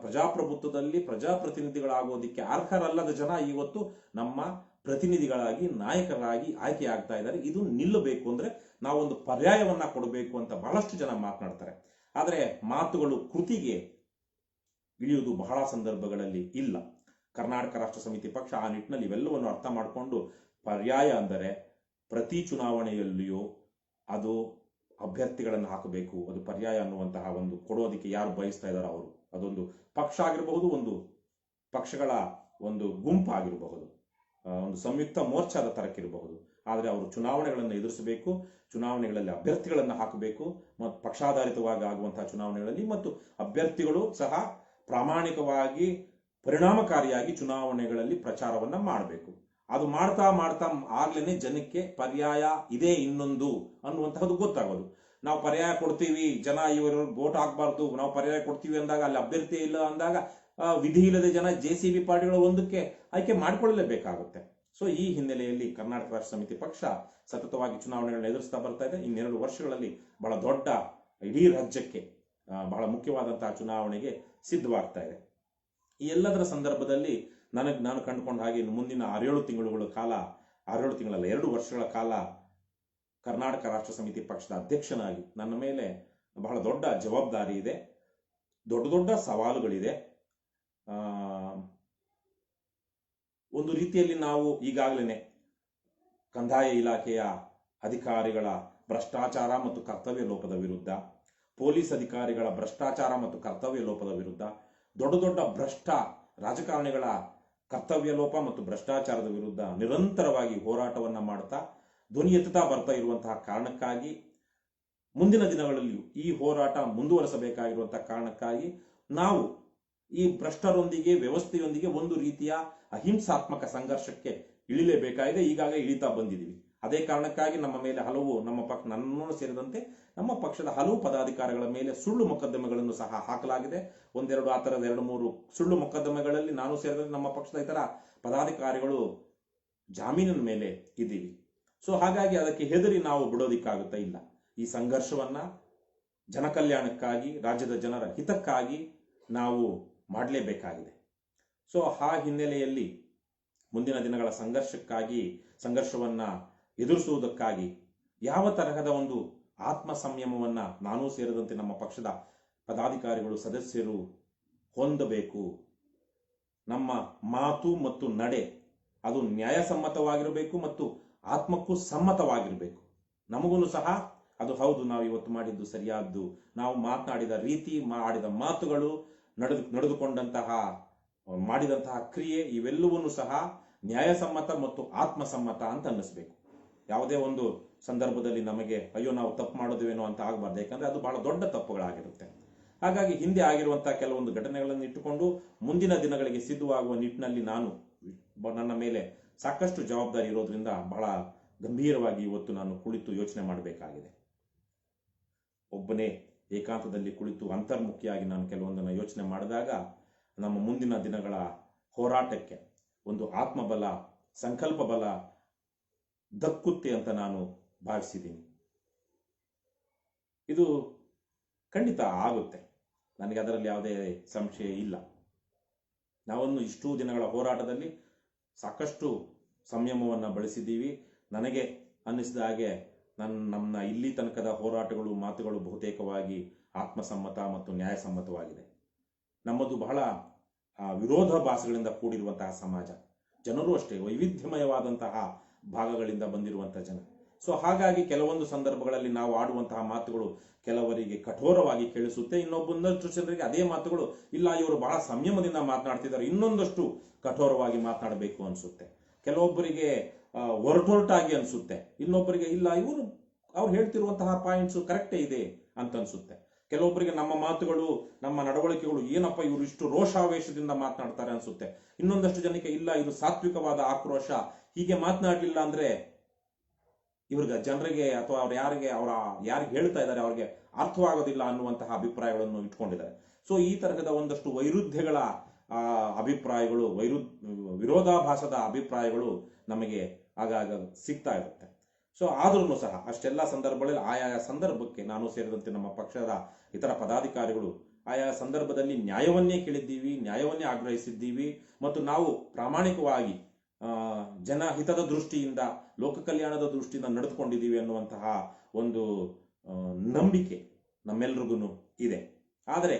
ಪ್ರಜಾಪ್ರಭುತ್ವದಲ್ಲಿ ಪ್ರಜಾಪ್ರತಿನಿಧಿಗಳಾಗೋದಿಕ್ಕೆ ಅರ್ಹರಲ್ಲದ ಜನ ಇವತ್ತು ನಮ್ಮ ಪ್ರತಿನಿಧಿಗಳಾಗಿ, ನಾಯಕರಾಗಿ ಆಯ್ಕೆ ಆಗ್ತಾ ಇದ್ದಾರೆ. ಇದು ನಿಲ್ಲಬೇಕು ಅಂದ್ರೆ ನಾವೊಂದು ಪರ್ಯಾಯವನ್ನ ಕೊಡಬೇಕು ಅಂತ ಬಹಳಷ್ಟು ಜನ ಮಾತನಾಡ್ತಾರೆ. ಆದರೆ ಮಾತುಗಳು ಕೃತಿಗೆ ಇಳಿಯುವುದು ಬಹಳ ಸಂದರ್ಭಗಳಲ್ಲಿ ಇಲ್ಲ. ಕರ್ನಾಟಕ ರಾಷ್ಟ್ರ ಸಮಿತಿ ಪಕ್ಷ ಆ ನಿಟ್ಟಿನಲ್ಲಿ ಇವೆಲ್ಲವನ್ನು ಅರ್ಥ ಮಾಡಿಕೊಂಡು, ಪರ್ಯಾಯ ಅಂದರೆ ಪ್ರತಿ ಚುನಾವಣೆಯಲ್ಲಿಯೂ ಅದು ಅಭ್ಯರ್ಥಿಗಳನ್ನು ಹಾಕಬೇಕು, ಅದು ಪರ್ಯಾಯ ಅನ್ನುವಂತಹ ಒಂದು ಕೊಡೋದಕ್ಕೆ ಯಾರು ಬಯಸ್ತಾ ಇದ್ದಾರೋ ಅವರು, ಅದೊಂದು ಪಕ್ಷ ಆಗಿರಬಹುದು, ಒಂದು ಪಕ್ಷಗಳ ಒಂದು ಗುಂಪಾಗಿರಬಹುದು, ಒಂದು ಸಂಯುಕ್ತ ಮೋರ್ಚಾದ ತರಕ್ಕಿರಬಹುದು. ಆದರೆ ಅವರು ಚುನಾವಣೆಗಳನ್ನು ಎದುರಿಸಬೇಕು, ಚುನಾವಣೆಗಳಲ್ಲಿ ಅಭ್ಯರ್ಥಿಗಳನ್ನು ಹಾಕಬೇಕು, ಮತ್ತು ಪಕ್ಷಾಧಾರಿತವಾಗಿ ಆಗುವಂತಹ ಚುನಾವಣೆಗಳಲ್ಲಿ ಮತ್ತು ಅಭ್ಯರ್ಥಿಗಳು ಸಹ ಪ್ರಾಮಾಣಿಕವಾಗಿ, ಪರಿಣಾಮಕಾರಿಯಾಗಿ ಚುನಾವಣೆಗಳಲ್ಲಿ ಪ್ರಚಾರವನ್ನ ಮಾಡಬೇಕು. ಅದು ಮಾಡ್ತಾ ಆಗ್ಲೇನೆ ಜನಕ್ಕೆ ಪರ್ಯಾಯ ಇದೆ ಇನ್ನೊಂದು ಅನ್ನುವಂತಹದ್ದು ಗೊತ್ತಾಗೋದು. ನಾವು ಪರ್ಯಾಯ ಕೊಡ್ತೀವಿ, ಜನ ಇವರು ವೋಟ್ ಹಾಕಬಾರ್ದು, ನಾವು ಪರ್ಯಾಯ ಕೊಡ್ತೀವಿ ಅಂದಾಗ ಅಲ್ಲಿ ಅಭ್ಯರ್ಥಿ ಇಲ್ಲ ಅಂದಾಗ ವಿಧಿ ಇಲ್ಲದೆ ಜನ JCB ಪಾರ್ಟಿಗಳ ಒಂದಕ್ಕೆ ಆಯ್ಕೆ ಮಾಡಿಕೊಳ್ಳಲೇಬೇಕಾಗುತ್ತೆ. ಸೊ ಈ ಹಿನ್ನೆಲೆಯಲ್ಲಿ ಕರ್ನಾಟಕ ರಾಷ್ಟ್ರ ಸಮಿತಿ ಪಕ್ಷ ಸತತವಾಗಿ ಚುನಾವಣೆಗಳನ್ನ ಎದುರಿಸ್ತಾ ಬರ್ತಾ ಇದೆ. ಇನ್ನೆರಡು ವರ್ಷಗಳಲ್ಲಿ ಬಹಳ ದೊಡ್ಡ ಇಡೀ ರಾಜ್ಯಕ್ಕೆ ಬಹಳ ಮುಖ್ಯವಾದಂತಹ ಚುನಾವಣೆಗೆ ಸಿದ್ಧವಾಗ್ತಾ ಇದೆ. ಈ ಎಲ್ಲದರ ಸಂದರ್ಭದಲ್ಲಿ ನಾನು ಕಂಡುಕೊಂಡ ಹಾಗೆ ಇನ್ನು ಮುಂದಿನ 6-7 ತಿಂಗಳುಗಳ ಕಾಲ, 6-7 ತಿಂಗಳಲ್ಲ 2 ವರ್ಷಗಳ ಕಾಲ ಕರ್ನಾಟಕ ರಾಷ್ಟ್ರ ಸಮಿತಿ ಪಕ್ಷದ ಅಧ್ಯಕ್ಷನಾಗಿ ನನ್ನ ಮೇಲೆ ಬಹಳ ದೊಡ್ಡ ಜವಾಬ್ದಾರಿ ಇದೆ, ದೊಡ್ಡ ದೊಡ್ಡ ಸವಾಲುಗಳಿದೆ. ಒಂದು ರೀತಿಯಲ್ಲಿ ನಾವು ಈಗಾಗಲೇ ಕಂದಾಯ ಇಲಾಖೆಯ ಅಧಿಕಾರಿಗಳ ಭ್ರಷ್ಟಾಚಾರ ಮತ್ತು ಕರ್ತವ್ಯ ಲೋಪದ ವಿರುದ್ಧ, ಪೊಲೀಸ್ ಅಧಿಕಾರಿಗಳ ಭ್ರಷ್ಟಾಚಾರ ಮತ್ತು ಕರ್ತವ್ಯ ಲೋಪದ ವಿರುದ್ಧ, ದೊಡ್ಡ ದೊಡ್ಡ ಭ್ರಷ್ಟ ರಾಜಕಾರಣಿಗಳ ಕರ್ತವ್ಯ ಲೋಪ ಮತ್ತು ಭ್ರಷ್ಟಾಚಾರದ ವಿರುದ್ಧ ನಿರಂತರವಾಗಿ ಹೋರಾಟವನ್ನ ಮಾಡ್ತಾ ಧ್ವನಿ ಎತ್ತುತ್ತಾ ಬರ್ತಾ ಇರುವಂತಹ ಕಾರಣಕ್ಕಾಗಿ, ಮುಂದಿನ ದಿನಗಳಲ್ಲಿಯೂ ಈ ಹೋರಾಟ ಮುಂದುವರೆಸಬೇಕಾಗಿರುವಂತಹ ಕಾರಣಕ್ಕಾಗಿ ನಾವು ಈ ಭ್ರಷ್ಟರೊಂದಿಗೆ, ವ್ಯವಸ್ಥೆಯೊಂದಿಗೆ ಒಂದು ರೀತಿಯ ಅಹಿಂಸಾತ್ಮಕ ಸಂಘರ್ಷಕ್ಕೆ ಇಳಿಲೇಬೇಕಾಗಿದೆ. ಈಗಾಗಲೇ ಇಳಿತಾ ಬಂದಿದ್ದೀವಿ. ಅದೇ ಕಾರಣಕ್ಕಾಗಿ ನಮ್ಮ ಮೇಲೆ ಹಲವು, ನನ್ನನ್ನು ಸೇರಿದಂತೆ ನಮ್ಮ ಪಕ್ಷದ ಹಲವು ಪದಾಧಿಕಾರಿಗಳ ಮೇಲೆ ಸುಳ್ಳು ಮೊಕದ್ದಮೆಗಳನ್ನು ಸಹ ಹಾಕಲಾಗಿದೆ. ಒಂದೆರಡು ಆ ಥರದ 2-3 ಸುಳ್ಳು ಮೊಕದ್ದಮೆಗಳಲ್ಲಿ ನಾನು ಸೇರಿದಂತೆ ನಮ್ಮ ಪಕ್ಷದ ಇತರ ಪದಾಧಿಕಾರಿಗಳು ಜಾಮೀನಿನ ಮೇಲೆ ಇದ್ದೀವಿ. ಸೊ ಹಾಗಾಗಿ ಅದಕ್ಕೆ ಹೆದರಿ ನಾವು ಬಿಡೋದಿಕ್ಕಾಗುತ್ತಾ ಇಲ್ಲ. ಈ ಸಂಘರ್ಷವನ್ನ ಜನಕಲ್ಯಾಣಕ್ಕಾಗಿ, ರಾಜ್ಯದ ಜನರ ಹಿತಕ್ಕಾಗಿ ನಾವು ಮಾಡಲೇಬೇಕಾಗಿದೆ. ಸೊ ಆ ಹಿನ್ನೆಲೆಯಲ್ಲಿ ಮುಂದಿನ ದಿನಗಳ ಸಂಘರ್ಷವನ್ನ ಎದುರಿಸುವುದಕ್ಕಾಗಿ ಯಾವ ತರಹದ ಒಂದು ಆತ್ಮ ಸಂಯಮವನ್ನ ನಾನೂ ಸೇರಿದಂತೆ ನಮ್ಮ ಪಕ್ಷದ ಪದಾಧಿಕಾರಿಗಳು, ಸದಸ್ಯರು ಹೊಂದಬೇಕು. ನಮ್ಮ ಮಾತು ಮತ್ತು ನಡೆ ಅದು ನ್ಯಾಯಸಮ್ಮತವಾಗಿರಬೇಕು ಮತ್ತು ಆತ್ಮಕ್ಕೂ ಸಮ್ಮತವಾಗಿರಬೇಕು. ನಮಗೂ ಸಹ ಅದು ಹೌದು, ನಾವು ಇವತ್ತು ಮಾಡಿದ್ದು ಸರಿಯಾದ್ದು, ನಾವು ಮಾತನಾಡಿದ ರೀತಿ, ಮಾಡಿದ ಮಾತುಗಳು, ಮಾಡಿದಂತಹ ಕ್ರಿಯೆ ಇವೆಲ್ಲವನ್ನೂ ಸಹ ನ್ಯಾಯಸಮ್ಮತ ಮತ್ತು ಆತ್ಮಸಮ್ಮತ ಅಂತ ಅನ್ನಿಸ್ಬೇಕು. ಯಾವುದೇ ಒಂದು ಸಂದರ್ಭದಲ್ಲಿ ನಮಗೆ ಅಯ್ಯೋ ನಾವು ತಪ್ಪು ಮಾಡೋದೇನೋ ಅಂತ ಆಗಬಾರ್ದು. ಯಾಕಂದ್ರೆ ಅದು ಬಹಳ ದೊಡ್ಡ ತಪ್ಪುಗಳಾಗಿರುತ್ತೆ. ಹಾಗಾಗಿ ಹಿಂದೆ ಆಗಿರುವಂತಹ ಕೆಲವೊಂದು ಘಟನೆಗಳನ್ನು ಇಟ್ಟುಕೊಂಡು ಮುಂದಿನ ದಿನಗಳಿಗೆ ಸಿದ್ಧವಾಗುವ ನಿಟ್ಟಿನಲ್ಲಿ ನನ್ನ ಮೇಲೆ ಸಾಕಷ್ಟು ಜವಾಬ್ದಾರಿ ಇರೋದ್ರಿಂದ ಬಹಳ ಗಂಭೀರವಾಗಿ ಇವತ್ತು ನಾನು ಕುಳಿತು ಯೋಚನೆ ಮಾಡಬೇಕಾಗಿದೆ. ಒಬ್ಬನೇ ಏಕಾಂತದಲ್ಲಿ ಕುಳಿತು ಅಂತರ್ಮುಖಿಯಾಗಿ ನಾನು ಕೆಲವೊಂದನ್ನು ಯೋಚನೆ ಮಾಡಿದಾಗ ನಮ್ಮ ಮುಂದಿನ ದಿನಗಳ ಹೋರಾಟಕ್ಕೆ ಒಂದು ಆತ್ಮಬಲ, ಸಂಕಲ್ಪ ಬಲ ದಕ್ಕುತ್ತೆ ಅಂತ ನಾನು ಭಾವಿಸಿದ್ದೀನಿ. ಇದು ಖಂಡಿತ ಆಗುತ್ತೆ, ನನಗೆ ಅದರಲ್ಲಿ ಯಾವುದೇ ಸಂಶಯ ಇಲ್ಲ. ನಾವನ್ನು ಇಷ್ಟೂ ದಿನಗಳ ಹೋರಾಟದಲ್ಲಿ ಸಾಕಷ್ಟು ಸಂಯಮವನ್ನು ಬಳಸಿದ್ದೀವಿ. ನನಗೆ ಅನ್ನಿಸಿದ ಹಾಗೆ ನಮ್ಮ ಇಲ್ಲಿ ತನಕದ ಹೋರಾಟಗಳು, ಮಾತುಗಳು ಬಹುತೇಕವಾಗಿ ಆತ್ಮಸಮ್ಮತ ಮತ್ತು ನ್ಯಾಯಸಮ್ಮತವಾಗಿದೆ. ನಮ್ಮದು ಬಹಳ ವಿರೋಧಾಭಾಸಗಳಿಂದ ಕೂಡಿರುವಂತಹ ಸಮಾಜ. ಜನರು ಅಷ್ಟೇ ವೈವಿಧ್ಯಮಯವಾದಂತಹ ಭಾಗಗಳಿಂದ ಬಂದಿರುವಂತಹ ಜನ. ಸೊ ಹಾಗಾಗಿ ಕೆಲವೊಂದು ಸಂದರ್ಭಗಳಲ್ಲಿ ನಾವು ಆಡುವಂತಹ ಮಾತುಗಳು ಕೆಲವರಿಗೆ ಕಠೋರವಾಗಿ ಕೇಳಿಸುತ್ತೆ. ಇನ್ನೊಂದಷ್ಟು ಜನರಿಗೆ ಅದೇ ಮಾತುಗಳು ಇಲ್ಲ, ಇವರು ಬಹಳ ಸಂಯಮದಿಂದ ಮಾತನಾಡ್ತಿದ್ದಾರೆ, ಇನ್ನೊಂದಷ್ಟು ಕಠೋರವಾಗಿ ಮಾತನಾಡಬೇಕು ಅನ್ಸುತ್ತೆ. ಕೆಲವೊಬ್ಬರಿಗೆ ಒರಟೊರಟಾಗಿ ಅನ್ಸುತ್ತೆ, ಇನ್ನೊಬ್ಬರಿಗೆ ಇಲ್ಲ ಅವ್ರು ಹೇಳ್ತಿರುವಂತಹ ಪಾಯಿಂಟ್ಸ್ ಕರೆಕ್ಟೇ ಇದೆ ಅಂತ ಅನ್ಸುತ್ತೆ. ಕೆಲವೊಬ್ಬರಿಗೆ ನಮ್ಮ ಮಾತುಗಳು, ನಮ್ಮ ನಡವಳಿಕೆಗಳು ಏನಪ್ಪ ಇವರು ಇಷ್ಟು ರೋಷಾವೇಶದಿಂದ ಮಾತನಾಡ್ತಾರೆ ಅನ್ಸುತ್ತೆ. ಇನ್ನೊಂದಷ್ಟು ಜನಕ್ಕೆ ಇಲ್ಲ, ಇದು ಸಾತ್ವಿಕವಾದ ಆಕ್ರೋಶ, ಹೀಗೆ ಮಾತನಾಡಲಿಲ್ಲ ಅಂದ್ರೆ ಇವ್ರಿಗೆ ಜನರಿಗೆ ಅಥವಾ ಯಾರಿಗೆ ಹೇಳ್ತಾ ಇದ್ದಾರೆ ಅವ್ರಿಗೆ ಅರ್ಥವಾಗೋದಿಲ್ಲ ಅನ್ನುವಂತಹ ಅಭಿಪ್ರಾಯಗಳನ್ನು ಇಟ್ಕೊಂಡಿದ್ದಾರೆ. ಸೊ ಈ ತರಹದ ಒಂದಷ್ಟು ವೈರುಧ್ಯಗಳ ಅಭಿಪ್ರಾಯಗಳು, ವಿರೋಧಾಭಾಸದ ಅಭಿಪ್ರಾಯಗಳು ನಮಗೆ ಆಗಾಗ ಸಿಗ್ತಾ ಇರುತ್ತೆ. ಸೊ ಆದ್ರೂ ಸಹ ಅಷ್ಟೆಲ್ಲ ಸಂದರ್ಭಗಳಲ್ಲಿ ಆಯಾಯ ಸಂದರ್ಭಕ್ಕೆ ನಾನು ಸೇರಿದಂತೆ ನಮ್ಮ ಪಕ್ಷದ ಇತರ ಪದಾಧಿಕಾರಿಗಳು ಆಯಾ ಸಂದರ್ಭದಲ್ಲಿ ನ್ಯಾಯವನ್ನೇ ಕೇಳಿದ್ದೀವಿ, ನ್ಯಾಯವನ್ನೇ ಆಗ್ರಹಿಸಿದ್ದೀವಿ ಮತ್ತು ನಾವು ಪ್ರಾಮಾಣಿಕವಾಗಿ ಜನಹಿತದ ದೃಷ್ಟಿಯಿಂದ, ಲೋಕ ಕಲ್ಯಾಣದ ದೃಷ್ಟಿಯಿಂದ ನಡೆದುಕೊಂಡಿದ್ದೀವಿ ಅನ್ನುವಂತಹ ಒಂದು ನಂಬಿಕೆ ನಮ್ಮೆಲ್ರಿಗೂ ಇದೆ. ಆದರೆ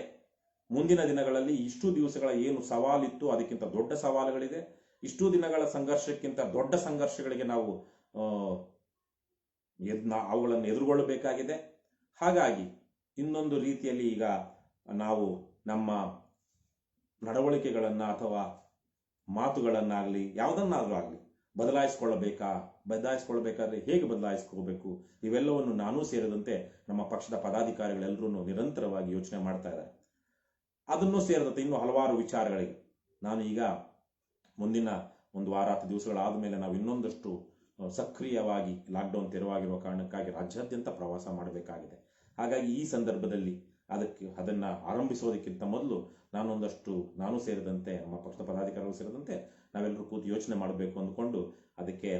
ಮುಂದಿನ ದಿನಗಳಲ್ಲಿ ಇಷ್ಟು ದಿವಸಗಳ ಏನು ಸವಾಲಿತ್ತು ಅದಕ್ಕಿಂತ ದೊಡ್ಡ ಸವಾಲುಗಳಿದೆ. ಇಷ್ಟು ದಿನಗಳ ಸಂಘರ್ಷಕ್ಕಿಂತ ದೊಡ್ಡ ಸಂಘರ್ಷಗಳಿಗೆ ನಾವು ಅವುಗಳನ್ನು ಎದುರುಗೊಳ್ಳಬೇಕಾಗಿದೆ. ಹಾಗಾಗಿ ಇನ್ನೊಂದು ರೀತಿಯಲ್ಲಿ ಈಗ ನಾವು ನಮ್ಮ ನಡವಳಿಕೆಗಳನ್ನ ಅಥವಾ ಮಾತುಗಳನ್ನಾಗಲಿ ಯಾವುದನ್ನಾದ್ರೂ ಆಗಲಿ ಬದಲಾಯಿಸ್ಕೊಳ್ಬೇಕಾದ್ರೆ ಹೇಗೆ ಬದಲಾಯಿಸ್ಕೋಬೇಕು, ಇವೆಲ್ಲವನ್ನು ನಾನೂ ಸೇರಿದಂತೆ ನಮ್ಮ ಪಕ್ಷದ ಪದಾಧಿಕಾರಿಗಳೆಲ್ಲರೂ ನಿರಂತರವಾಗಿ ಯೋಚನೆ ಮಾಡ್ತಾ ಇದ್ದಾರೆ. ಅದನ್ನು ಸೇರಿದಂತೆ ಇನ್ನೂ ಹಲವಾರು ವಿಚಾರಗಳಿಗೆ ನಾನು ಈಗ ಮುಂದಿನ 1 ವಾರ 10 ದಿವಸಗಳಾದ ಮೇಲೆ ನಾವು ಇನ್ನೊಂದಷ್ಟು ಸಕ್ರಿಯವಾಗಿ ಲಾಕ್ಡೌನ್ ತೆರವಾಗಿರುವ ಕಾರಣಕ್ಕಾಗಿ ರಾಜ್ಯಾದ್ಯಂತ ಪ್ರವಾಸ ಮಾಡಬೇಕಾಗಿದೆ. ಹಾಗಾಗಿ ಈ ಸಂದರ್ಭದಲ್ಲಿ ಅದನ್ನ ಆರಂಭಿಸೋದಕ್ಕಿಂತ ಮೊದಲು ನಾನು ಸೇರಿದಂತೆ ನಮ್ಮ ಪಕ್ಷದ ಪದಾಧಿಕಾರಿಗಳು ಸೇರಿದಂತೆ ನಾವೆಲ್ಲರೂ ಕೂತು ಯೋಚನೆ ಮಾಡಬೇಕು ಅಂದ್ಕೊಂಡು ಅದಕ್ಕೆ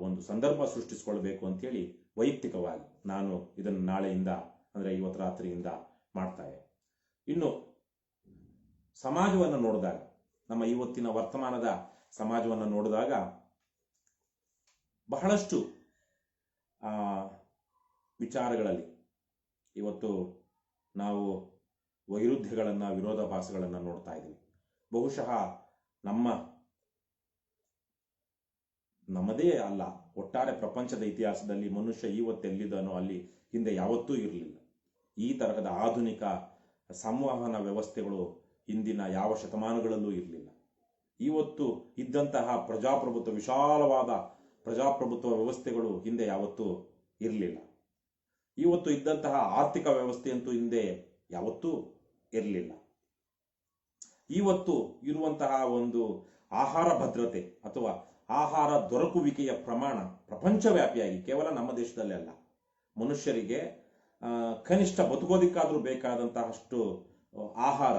ಒಂದು ಸಂದರ್ಭ ಸೃಷ್ಟಿಸಿಕೊಳ್ಬೇಕು ಅಂತೇಳಿ ವೈಯಕ್ತಿಕವಾಗಿ ನಾನು ಇದನ್ನು ನಾಳೆಯಿಂದ ಅಂದರೆ ಇವತ್ತು ರಾತ್ರಿಯಿಂದ ಮಾಡ್ತಾರೆ. ಇನ್ನು ಸಮಾಜವನ್ನು ನೋಡಿದಾಗ, ನಮ್ಮ ಇವತ್ತಿನ ವರ್ತಮಾನದ ಸಮಾಜವನ್ನು ನೋಡಿದಾಗ ಬಹಳಷ್ಟು ವಿಚಾರಗಳಲ್ಲಿ ಇವತ್ತು ನಾವು ವೈರುಧ್ಯಗಳನ್ನು, ವಿರೋಧಾಭಾಸಗಳನ್ನು ನೋಡ್ತಾ ಇದ್ದೀವಿ. ಬಹುಶಃ ನಮ್ಮದೇ ಅಲ್ಲ, ಒಟ್ಟಾರೆ ಪ್ರಪಂಚದ ಇತಿಹಾಸದಲ್ಲಿ ಮನುಷ್ಯ ಇವತ್ತೆಲ್ಲಿದ್ದಾನೋ ಅಲ್ಲಿ ಹಿಂದೆ ಯಾವತ್ತೂ ಇರಲಿಲ್ಲ. ಈ ತರಹದ ಆಧುನಿಕ ಸಂವಹನ ವ್ಯವಸ್ಥೆಗಳು ಹಿಂದಿನ ಯಾವ ಶತಮಾನಗಳಲ್ಲೂ ಇರಲಿಲ್ಲ. ಇವತ್ತು ಇದ್ದಂತಹ ವಿಶಾಲವಾದ ಪ್ರಜಾಪ್ರಭುತ್ವ ವ್ಯವಸ್ಥೆಗಳು ಹಿಂದೆ ಯಾವತ್ತೂ ಇರಲಿಲ್ಲ. ಇವತ್ತು ಇದ್ದಂತಹ ಆರ್ಥಿಕ ವ್ಯವಸ್ಥೆಯಂತೂ ಹಿಂದೆ ಯಾವತ್ತೂ ಇರಲಿಲ್ಲ. ಇವತ್ತು ಇರುವಂತಹ ಒಂದು ಆಹಾರ ಭದ್ರತೆ ಅಥವಾ ಆಹಾರ ದೊರಕುವಿಕೆಯ ಪ್ರಮಾಣ ಪ್ರಪಂಚವ್ಯಾಪಿಯಾಗಿ, ಕೇವಲ ನಮ್ಮ ದೇಶದಲ್ಲೇ ಅಲ್ಲ, ಮನುಷ್ಯರಿಗೆ ಕನಿಷ್ಠ ಬದುಕೋದಿಕ್ಕಾದ್ರೂ ಬೇಕಾದಂತಹಷ್ಟು ಆಹಾರ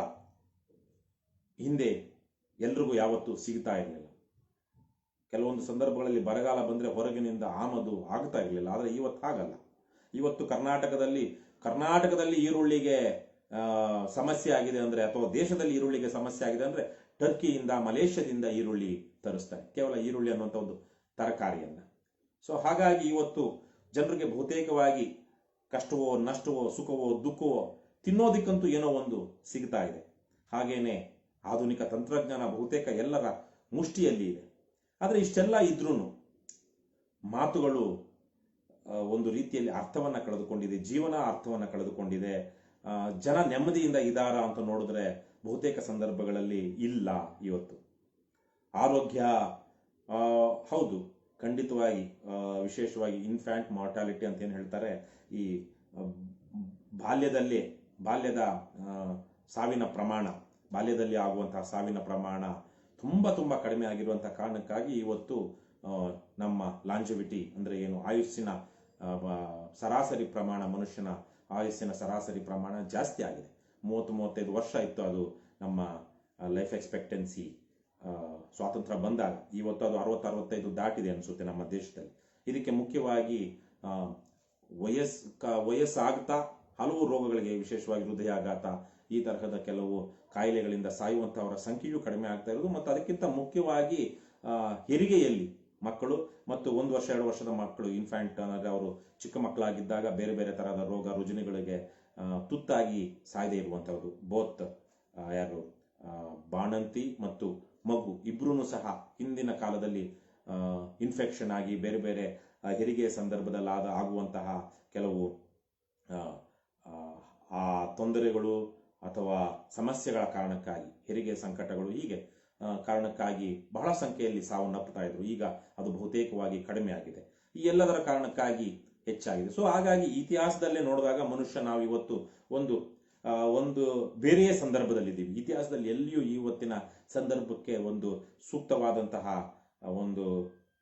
ಹಿಂದೆ ಎಲ್ರಿಗೂ ಯಾವತ್ತೂ ಸಿಗ್ತಾ ಇರಲಿಲ್ಲ. ಕೆಲವೊಂದು ಸಂದರ್ಭಗಳಲ್ಲಿ ಬರಗಾಲ ಬಂದರೆ ಹೊರಗಿನಿಂದ ಆಮದು ಆಗ್ತಾ ಇರಲಿಲ್ಲ. ಆದರೆ ಇವತ್ತು ಹಾಗಲ್ಲ. ಇವತ್ತು ಕರ್ನಾಟಕದಲ್ಲಿ ಈರುಳ್ಳಿಗೆ ಸಮಸ್ಯೆ ಆಗಿದೆ ಅಂದರೆ, ಅಥವಾ ದೇಶದಲ್ಲಿ ಈರುಳ್ಳಿಗೆ ಸಮಸ್ಯೆ ಆಗಿದೆ ಅಂದರೆ ಟರ್ಕಿಯಿಂದ, ಮಲೇಷ್ಯಾದಿಂದ ಈರುಳ್ಳಿ ತರಿಸ್ತಾರೆ, ಕೇವಲ ಈರುಳ್ಳಿ ಅನ್ನುವಂಥ ಒಂದು ತರಕಾರಿಯನ್ನ. ಸೊ ಹಾಗಾಗಿ ಇವತ್ತು ಜನರಿಗೆ ಬಹುತೇಕವಾಗಿ ಕಷ್ಟವೋ ನಷ್ಟವೋ ಸುಖವೋ ದುಃಖವೋ ತಿನ್ನೋದಿಕ್ಕಂತೂ ಏನೋ ಒಂದು ಸಿಗ್ತಾ ಇದೆ. ಹಾಗೇನೆ ಆಧುನಿಕ ತಂತ್ರಜ್ಞಾನ ಬಹುತೇಕ ಎಲ್ಲರ ಮುಷ್ಟಿಯಲ್ಲಿ ಇದೆ. ಆದರೆ ಇಷ್ಟೆಲ್ಲ ಇದ್ರೂ ಮಾತುಗಳು ಒಂದು ರೀತಿಯಲ್ಲಿ ಅರ್ಥವನ್ನ ಕಳೆದುಕೊಂಡಿದೆ, ಜೀವನ ಅರ್ಥವನ್ನ ಕಳೆದುಕೊಂಡಿದೆ. ಜನ ನೆಮ್ಮದಿಯಿಂದ ಇದ್ದಾರ ಅಂತ ನೋಡಿದ್ರೆ ಬಹುತೇಕ ಸಂದರ್ಭಗಳಲ್ಲಿ ಇಲ್ಲ. ಇವತ್ತು ಆರೋಗ್ಯ ಹೌದು, ಖಂಡಿತವಾಗಿ ವಿಶೇಷವಾಗಿ ಇನ್ಫ್ಯಾಂಟ್ ಮಾರ್ಟಾಲಿಟಿ ಅಂತ ಏನು ಹೇಳ್ತಾರೆ, ಈ ಬಾಲ್ಯದ ಸಾವಿನ ಪ್ರಮಾಣ, ಬಾಲ್ಯದಲ್ಲಿ ಆಗುವಂತಹ ಸಾವಿನ ಪ್ರಮಾಣ ತುಂಬಾ ಕಡಿಮೆ ಆಗಿರುವಂತಹ ಕಾರಣಕ್ಕಾಗಿ ಇವತ್ತು ನಮ್ಮ ಲಾಂಜಿವಿಟಿ ಅಂದ್ರೆ ಏನು, ಆಯುಸ್ಸಿನ ಸರಾಸರಿ ಪ್ರಮಾಣ, ಮನುಷ್ಯನ ಆಯುಸ್ಸಿನ ಸರಾಸರಿ ಪ್ರಮಾಣ ಜಾಸ್ತಿ ಆಗಿದೆ. 30-35 ವರ್ಷ ಇತ್ತು ಅದು ನಮ್ಮ ಲೈಫ್ ಎಕ್ಸ್ಪೆಕ್ಟೆನ್ಸಿ ಸ್ವಾತಂತ್ರ್ಯ ಬಂದಾಗ. ಇವತ್ತು ಅದು 60-65 ದಾಟಿದೆ ಅನಿಸುತ್ತೆ ನಮ್ಮ ದೇಶದಲ್ಲಿ. ಇದಕ್ಕೆ ಮುಖ್ಯವಾಗಿ ವಯಸ್ಸಾಗ್ತಾ ಹಲವು ರೋಗಗಳಿಗೆ, ವಿಶೇಷವಾಗಿ ಹೃದಯಾಘಾತ, ಈ ತರಹದ ಕೆಲವು ಕಾಯಿಲೆಗಳಿಂದ ಸಾಯುವಂತಹವರ ಸಂಖ್ಯೆಯೂ ಕಡಿಮೆ ಆಗ್ತಾ ಇರೋದು. ಮತ್ತು ಅದಕ್ಕಿಂತ ಮುಖ್ಯವಾಗಿ ಹೆರಿಗೆಯಲ್ಲಿ ಮಕ್ಕಳು ಮತ್ತು 1 ವರ್ಷ 2 ವರ್ಷದ ಮಕ್ಕಳು, ಇನ್ಫ್ಯಾಂಟ್ ಅಂದರೆ ಅವರು ಚಿಕ್ಕ ಮಕ್ಕಳಾಗಿದ್ದಾಗ ಬೇರೆ ಬೇರೆ ತರಹದ ರೋಗ ರುಜಿನಗಳಿಗೆ ತುತ್ತಾಗಿ ಸಾಯದೇ ಇರುವಂತಹದ್ದು. ಬೋತ್ ಬಾಣಂತಿ ಮತ್ತು ಮಗು ಇಬ್ರು ಸಹ ಹಿಂದಿನ ಕಾಲದಲ್ಲಿ ಇನ್ಫೆಕ್ಷನ್ ಆಗಿ ಬೇರೆ ಬೇರೆ ಹೆರಿಗೆ ಸಂದರ್ಭದಲ್ಲಿ ಆಗುವಂತಹ ಕೆಲವು ಆ ತೊಂದರೆಗಳು ಅಥವಾ ಸಮಸ್ಯೆಗಳ ಕಾರಣಕ್ಕಾಗಿ, ಹೆರಿಗೆ ಸಂಕಟಗಳು ಹೀಗೆ ಕಾರಣಕ್ಕಾಗಿ ಬಹಳ ಸಂಖ್ಯೆಯಲ್ಲಿ ಸಾವನ್ನಪ್ಪುತ್ತಾ ಇದ್ರು. ಈಗ ಅದು ಬಹುತೇಕವಾಗಿ ಕಡಿಮೆ ಆಗಿದೆ. ಈ ಎಲ್ಲದರ ಕಾರಣಕ್ಕಾಗಿ ಹೆಚ್ಚಾಗಿದೆ. ಸೊ ಹಾಗಾಗಿ ಇತಿಹಾಸದಲ್ಲೇ ನೋಡಿದಾಗ ಮನುಷ್ಯ ನಾವು ಇವತ್ತು ಒಂದು ಬೇರೆಯೇ ಸಂದರ್ಭದಲ್ಲಿದ್ದೀವಿ. ಇತಿಹಾಸದಲ್ಲಿ ಎಲ್ಲಿಯೂ ಇವತ್ತಿನ ಸಂದರ್ಭಕ್ಕೆ ಒಂದು ಸೂಕ್ತವಾದಂತಹ ಒಂದು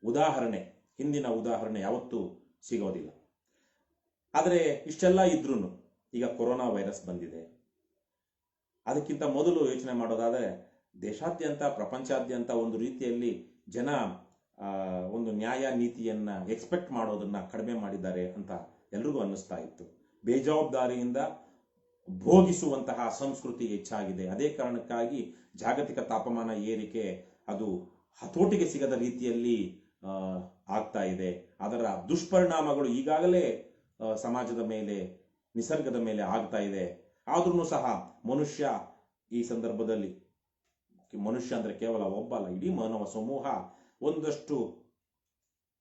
ಉದಾಹರಣೆ, ಹಿಂದಿನ ಉದಾಹರಣೆ ಯಾವತ್ತೂ ಸಿಗೋದಿಲ್ಲ. ಆದರೆ ಇಷ್ಟೆಲ್ಲ ಇದ್ರೂ ಈಗ ಕೊರೋನಾ ವೈರಸ್ ಬಂದಿದೆ. ಅದಕ್ಕಿಂತ ಮೊದಲು ಯೋಚನೆ ಮಾಡೋದಾದರೆ ದೇಶಾದ್ಯಂತ, ಪ್ರಪಂಚಾದ್ಯಂತ ಒಂದು ರೀತಿಯಲ್ಲಿ ಜನ ಒಂದು ನ್ಯಾಯ ನೀತಿಯನ್ನ ಎಕ್ಸ್ಪೆಕ್ಟ್ ಮಾಡೋದನ್ನ ಕಡಿಮೆ ಮಾಡಿದ್ದಾರೆ ಅಂತ ಎಲ್ರಿಗೂ ಅನ್ನಿಸ್ತಾ ಇತ್ತು. ಬೇಜವಾಬ್ದಾರಿಯಿಂದ ಭೋಗಿಸುವಂತಹ ಸಂಸ್ಕೃತಿ ಹೆಚ್ಚಾಗಿದೆ. ಅದೇ ಕಾರಣಕ್ಕಾಗಿ ಜಾಗತಿಕ ತಾಪಮಾನ ಏರಿಕೆ ಅದು ಹತೋಟಿಗೆ ಸಿಗದ ರೀತಿಯಲ್ಲಿ ಆಗ್ತಾ ಇದೆ. ಅದರ ದುಷ್ಪರಿಣಾಮಗಳು ಈಗಾಗಲೇ ಸಮಾಜದ ಮೇಲೆ, ನಿಸರ್ಗದ ಮೇಲೆ ಆಗ್ತಾ ಇದೆ. ಆದ್ರೂ ಸಹ ಮನುಷ್ಯ ಈ ಸಂದರ್ಭದಲ್ಲಿ, ಮನುಷ್ಯ ಅಂದ್ರೆ ಕೇವಲ ಒಬ್ಬ ಅಲ್ಲ, ಇಡೀ ಮಾನವ ಸಮೂಹ ಒಂದಷ್ಟು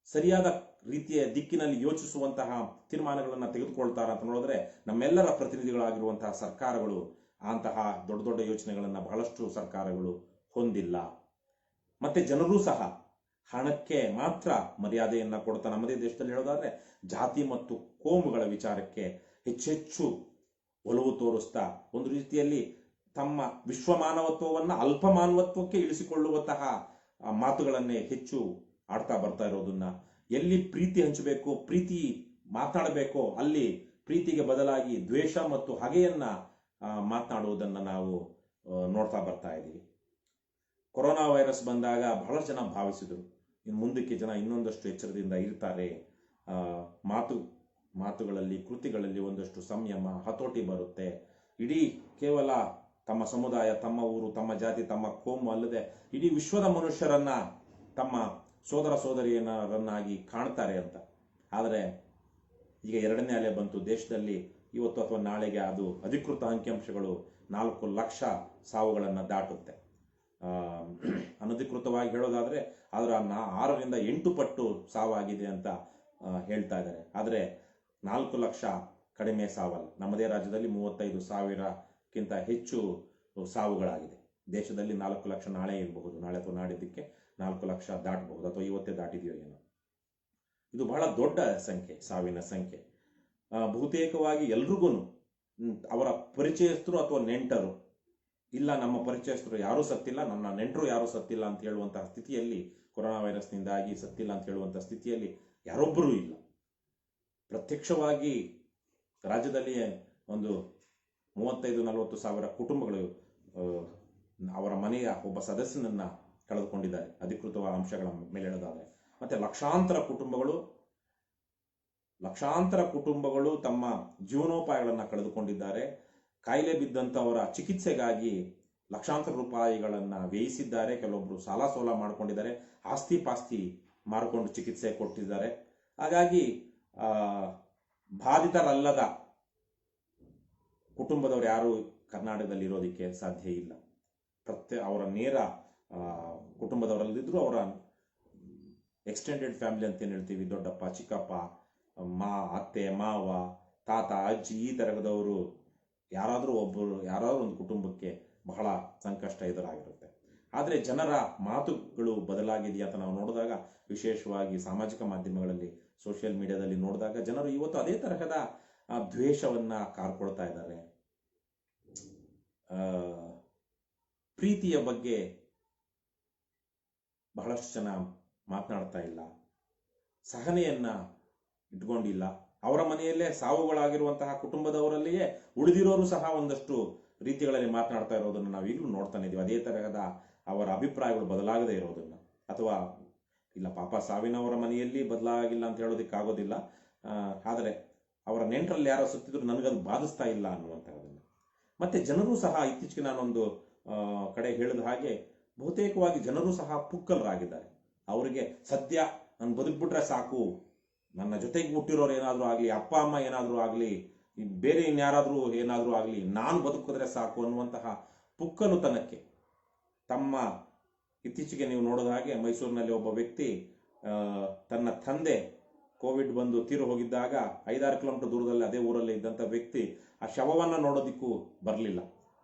ಸರಿಯಾದ ರೀತಿಯ ದಿಕ್ಕಿನಲ್ಲಿ ಯೋಚಿಸುವಂತಹ ತೀರ್ಮಾನಗಳನ್ನು ತೆಗೆದುಕೊಳ್ತಾರ ಅಂತ ನೋಡಿದ್ರೆ ನಮ್ಮೆಲ್ಲರ ಪ್ರತಿನಿಧಿಗಳಾಗಿರುವಂತಹ ಸರ್ಕಾರಗಳು ಅಂತಹ ದೊಡ್ಡ ದೊಡ್ಡ ಯೋಚನೆಗಳನ್ನ ಬಹಳಷ್ಟು ಸರ್ಕಾರಗಳು ಹೊಂದಿಲ್ಲ. ಮತ್ತೆ ಜನರೂ ಸಹ ಹಣಕ್ಕೆ ಮಾತ್ರ ಮರ್ಯಾದೆಯನ್ನ ಕೊಡ್ತಾ, ನಮ್ಮದೇ ದೇಶದಲ್ಲಿ ಹೇಳೋದಾದ್ರೆ ಜಾತಿ ಮತ್ತು ಕೋಮುಗಳ ವಿಚಾರಕ್ಕೆ ಹೆಚ್ಚೆಚ್ಚು ಒಲವು ತೋರಿಸ್ತಾ ಒಂದು ರೀತಿಯಲ್ಲಿ ತಮ್ಮ ವಿಶ್ವಮಾನವತ್ವವನ್ನ ಅಲ್ಪಮಾನವತ್ವಕ್ಕೆ ಇಳಿಸಿಕೊಳ್ಳುವಂತಹ ಮಾತುಗಳನ್ನೇ ಹೆಚ್ಚು ಆಡ್ತಾ ಬರ್ತಾ ಇರೋದನ್ನ, ಎಲ್ಲಿ ಪ್ರೀತಿ ಹಂಚಬೇಕು, ಪ್ರೀತಿ ಮಾತನಾಡಬೇಕೋ ಅಲ್ಲಿ ಪ್ರೀತಿಗೆ ಬದಲಾಗಿ ದ್ವೇಷ ಮತ್ತು ಹಗೆಯನ್ನ ಮಾತನಾಡುವುದನ್ನ ನಾವು ನೋಡ್ತಾ ಬರ್ತಾ ಇದ್ದೀವಿ. ಕೊರೋನಾ ವೈರಸ್ ಬಂದಾಗ ಬಹಳಷ್ಟು ಜನ ಭಾವಿಸಿದರು ಇನ್ನು ಮುಂದಕ್ಕೆ ಜನ ಇನ್ನೊಂದಷ್ಟು ಎಚ್ಚರದಿಂದ ಇರ್ತಾರೆ, ಮಾತುಗಳಲ್ಲಿ ಕೃತಿಗಳಲ್ಲಿ ಒಂದಷ್ಟು ಸಂಯಮ ಹತೋಟಿ ಬರುತ್ತೆ, ಇಡೀ ಕೇವಲ ತಮ್ಮ ಸಮುದಾಯ, ತಮ್ಮ ಊರು, ತಮ್ಮ ಜಾತಿ, ತಮ್ಮ ಕೋಮು ಅಲ್ಲದೆ ಇಡೀ ವಿಶ್ವದ ಮನುಷ್ಯರನ್ನ ತಮ್ಮ ಸೋದರ ಸೋದರಿಯರನ್ನಾಗಿ ಕಾಣ್ತಾರೆ ಅಂತ. ಆದರೆ ಈಗ ಎರಡನೇ ಅಲೆ ಬಂತು ದೇಶದಲ್ಲಿ. ಇವತ್ತು ಅಥವಾ ನಾಳೆಗೆ ಅದು ಅಧಿಕೃತ ಅಂಕಿಅಂಶಗಳು 4 ಲಕ್ಷ ಸಾವುಗಳನ್ನು ದಾಟುತ್ತೆ. ಅನಧಿಕೃತವಾಗಿ ಹೇಳೋದಾದ್ರೆ ಅದರ 6ರಿಂದ 8 ಪಟ್ಟು ಸಾವಾಗಿದೆ ಅಂತ ಹೇಳ್ತಾ ಇದ್ದಾರೆ. ಆದರೆ 4 ಲಕ್ಷ ಕಡಿಮೆ ಸಾವಲ್ಲ. ನಮ್ಮದೇ ರಾಜ್ಯದಲ್ಲಿ 35,000ಕ್ಕಿಂತ ಹೆಚ್ಚು ಸಾವುಗಳಾಗಿದೆ. ದೇಶದಲ್ಲಿ 4 ಲಕ್ಷ ನಾಳೆ ಇರಬಹುದು, ನಾಳೆ ಅಥವಾ ನಾಡಿದ್ದಕ್ಕೆ 4 ಲಕ್ಷ ದಾಟಬಹುದು, ಅಥವಾ ಇವತ್ತೇ ದಾಟಿದೆಯೋ ಏನೋ. ಇದು ಬಹಳ ದೊಡ್ಡ ಸಂಖ್ಯೆ, ಸಾವಿನ ಸಂಖ್ಯೆ. ಬಹುತೇಕವಾಗಿ ಎಲ್ರಿಗೂ ಅವರ ಪರಿಚಯಸ್ಥರು ಅಥವಾ ನೆಂಟರು, ಇಲ್ಲ ನಮ್ಮ ಪರಿಚಯಸ್ಥರು ಯಾರೂ ಸತ್ತಿಲ್ಲ, ನನ್ನ ನೆಂಟರು ಯಾರೂ ಸತ್ತಿಲ್ಲ ಅಂತ ಹೇಳುವಂತಹ ಸ್ಥಿತಿಯಲ್ಲಿ, ಕೊರೋನಾ ವೈರಸ್ನಿಂದಾಗಿ ಸತ್ತಿಲ್ಲ ಅಂತ ಹೇಳುವಂತಹ ಸ್ಥಿತಿಯಲ್ಲಿ ಯಾರೊಬ್ಬರೂ ಇಲ್ಲ. ಪ್ರತ್ಯಕ್ಷವಾಗಿ ರಾಜ್ಯದಲ್ಲಿ ಒಂದು 35-40 ಸಾವಿರ ಕುಟುಂಬಗಳು ಅವರ ಮನೆಯ ಒಬ್ಬ ಸದಸ್ಯನನ್ನ ಕಳೆದುಕೊಂಡಿದ್ದಾರೆ, ಅಧಿಕೃತ ಅಂಶಗಳ ಮೇಲೆ ಹೇಳೋದಾದ್ರೆ. ಮತ್ತೆ ಲಕ್ಷಾಂತರ ಕುಟುಂಬಗಳು ತಮ್ಮ ಜೀವನೋಪಾಯಗಳನ್ನು ಕಳೆದುಕೊಂಡಿದ್ದಾರೆ. ಕಾಯಿಲೆ ಬಿದ್ದಂಥವರ ಚಿಕಿತ್ಸೆಗಾಗಿ ಲಕ್ಷಾಂತರ ರೂಪಾಯಿಗಳನ್ನು ವ್ಯಯಿಸಿದ್ದಾರೆ. ಕೆಲವೊಬ್ಬರು ಸಾಲ ಸೋಲ ಮಾಡ್ಕೊಂಡಿದ್ದಾರೆ, ಆಸ್ತಿ ಪಾಸ್ತಿ ಮಾರ್ಕೊಂಡು ಚಿಕಿತ್ಸೆ ಕೊಟ್ಟಿದ್ದಾರೆ. ಹಾಗಾಗಿ ಬಾಧಿತರಲ್ಲದ ಕುಟುಂಬದವರು ಯಾರು ಕರ್ನಾಟಕದಲ್ಲಿ ಇರೋದಕ್ಕೆ ಸಾಧ್ಯ ಇಲ್ಲ. ಅವರ ನೇರ ಕುಟುಂಬದವರಲ್ಲದಿದ್ರು ಅವರ ಎಕ್ಸ್ಟೆಂಡೆಡ್ ಫ್ಯಾಮಿಲಿ ಅಂತ ಏನು ಹೇಳ್ತೀವಿ, ದೊಡ್ಡಪ್ಪ, ಚಿಕ್ಕಪ್ಪ, ಅತ್ತೆ, ಮಾವ, ತಾತ, ಅಜ್ಜಿ, ಈ ತರಹದವರು ಯಾರಾದರೂ ಒಂದು ಕುಟುಂಬಕ್ಕೆ ಬಹಳ ಸಂಕಷ್ಟ ಎದುರಾಗಿರುತ್ತೆ. ಆದರೆ ಜನರ ಮಾತುಗಳು ಬದಲಾಗಿದೆಯಾ ಅಂತ ನಾವು ನೋಡಿದಾಗ, ವಿಶೇಷವಾಗಿ ಸಾಮಾಜಿಕ ಮಾಧ್ಯಮಗಳಲ್ಲಿ, ಸೋಷಿಯಲ್ ಮೀಡಿಯಾದಲ್ಲಿ ನೋಡಿದಾಗ ಜನರು ಇವತ್ತು ಅದೇ ತರಹದ ದ್ವೇಷವನ್ನ ಕಾರ್ಕೊಳ್ತಾ ಇದ್ದಾರೆ. ಪ್ರೀತಿಯ ಬಗ್ಗೆ ಬಹಳಷ್ಟು ಜನ ಮಾತನಾಡ್ತಾ ಇಲ್ಲ, ಸಹನೆಯನ್ನ ಇಟ್ಕೊಂಡಿಲ್ಲ. ಅವರ ಮನೆಯಲ್ಲೇ ಸಾವುಗಳಾಗಿರುವಂತಹ ಕುಟುಂಬದವರಲ್ಲಿಯೇ ಉಳಿದಿರೋರು ಸಹ ಒಂದಷ್ಟು ರೀತಿಗಳಲ್ಲಿ ಮಾತನಾಡ್ತಾ ಇರೋದನ್ನು ನಾವು ಈಗಲೂ ನೋಡ್ತಾನೆ ಇದ್ದೀವಿ. ಅದೇ ತರಹದ ಅವರ ಅಭಿಪ್ರಾಯಗಳು ಬದಲಾಗದೇ ಇರೋದನ್ನ, ಅಥವಾ ಇಲ್ಲ ಪಾಪ ಸಾವಿನವರ ಮನೆಯಲ್ಲಿ ಬದಲಾಗಿಲ್ಲ ಅಂತ ಹೇಳೋದಕ್ಕಾಗೋದಿಲ್ಲ, ಆದರೆ ಅವರ ನೆಂಟರಲ್ಲಿ ಯಾರೋ ಸತ್ತಿದ್ರು ನನಗದು ಬಾಧಿಸ್ತಾ ಇಲ್ಲ ಅನ್ನುವಂಥದ್ದನ್ನು. ಮತ್ತೆ ಜನರು ಸಹ ಇತ್ತೀಚೆಗೆ ನಾನೊಂದು ಕಡೆ ಹೇಳಿದ ಹಾಗೆ ಬಹುತೇಕವಾಗಿ ಜನರು ಸಹ ಪುಕ್ಕಲರಾಗಿದ್ದಾರೆ. ಅವರಿಗೆ ಸದ್ಯ ನಾನು ಬದುಕ್ಬಿಟ್ರೆ ಸಾಕು, ನನ್ನ ಜೊತೆಗೆ ಹುಟ್ಟಿರೋರು ಏನಾದರೂ ಆಗಲಿ, ಅಪ್ಪ ಅಮ್ಮ ಏನಾದರೂ ಆಗಲಿ, ಬೇರೆ ಇನ್ಯಾರಾದರೂ ಏನಾದರೂ ಆಗಲಿ, ನಾನು ಬದುಕಿದ್ರೆ ಸಾಕು ಅನ್ನುವಂತಹ ಪುಕ್ಕಲುತನಕ್ಕೆ ಇತ್ತೀಚೆಗೆ ನೀವು ನೋಡೋದ ಹಾಗೆ ಮೈಸೂರಿನಲ್ಲಿ ಒಬ್ಬ ವ್ಯಕ್ತಿ ತನ್ನ ತಂದೆ ಕೋವಿಡ್ ಬಂದು ತೀರು ಹೋಗಿದ್ದಾಗ 5-6 ಕಿಲೋಮೀಟರ್ ದೂರದಲ್ಲಿ ಅದೇ ಊರಲ್ಲಿ ಇದ್ದಂಥ ವ್ಯಕ್ತಿ ಆ ಶವವನ್ನು ನೋಡೋದಿಕ್ಕೂ ಬರಲಿಲ್ಲ.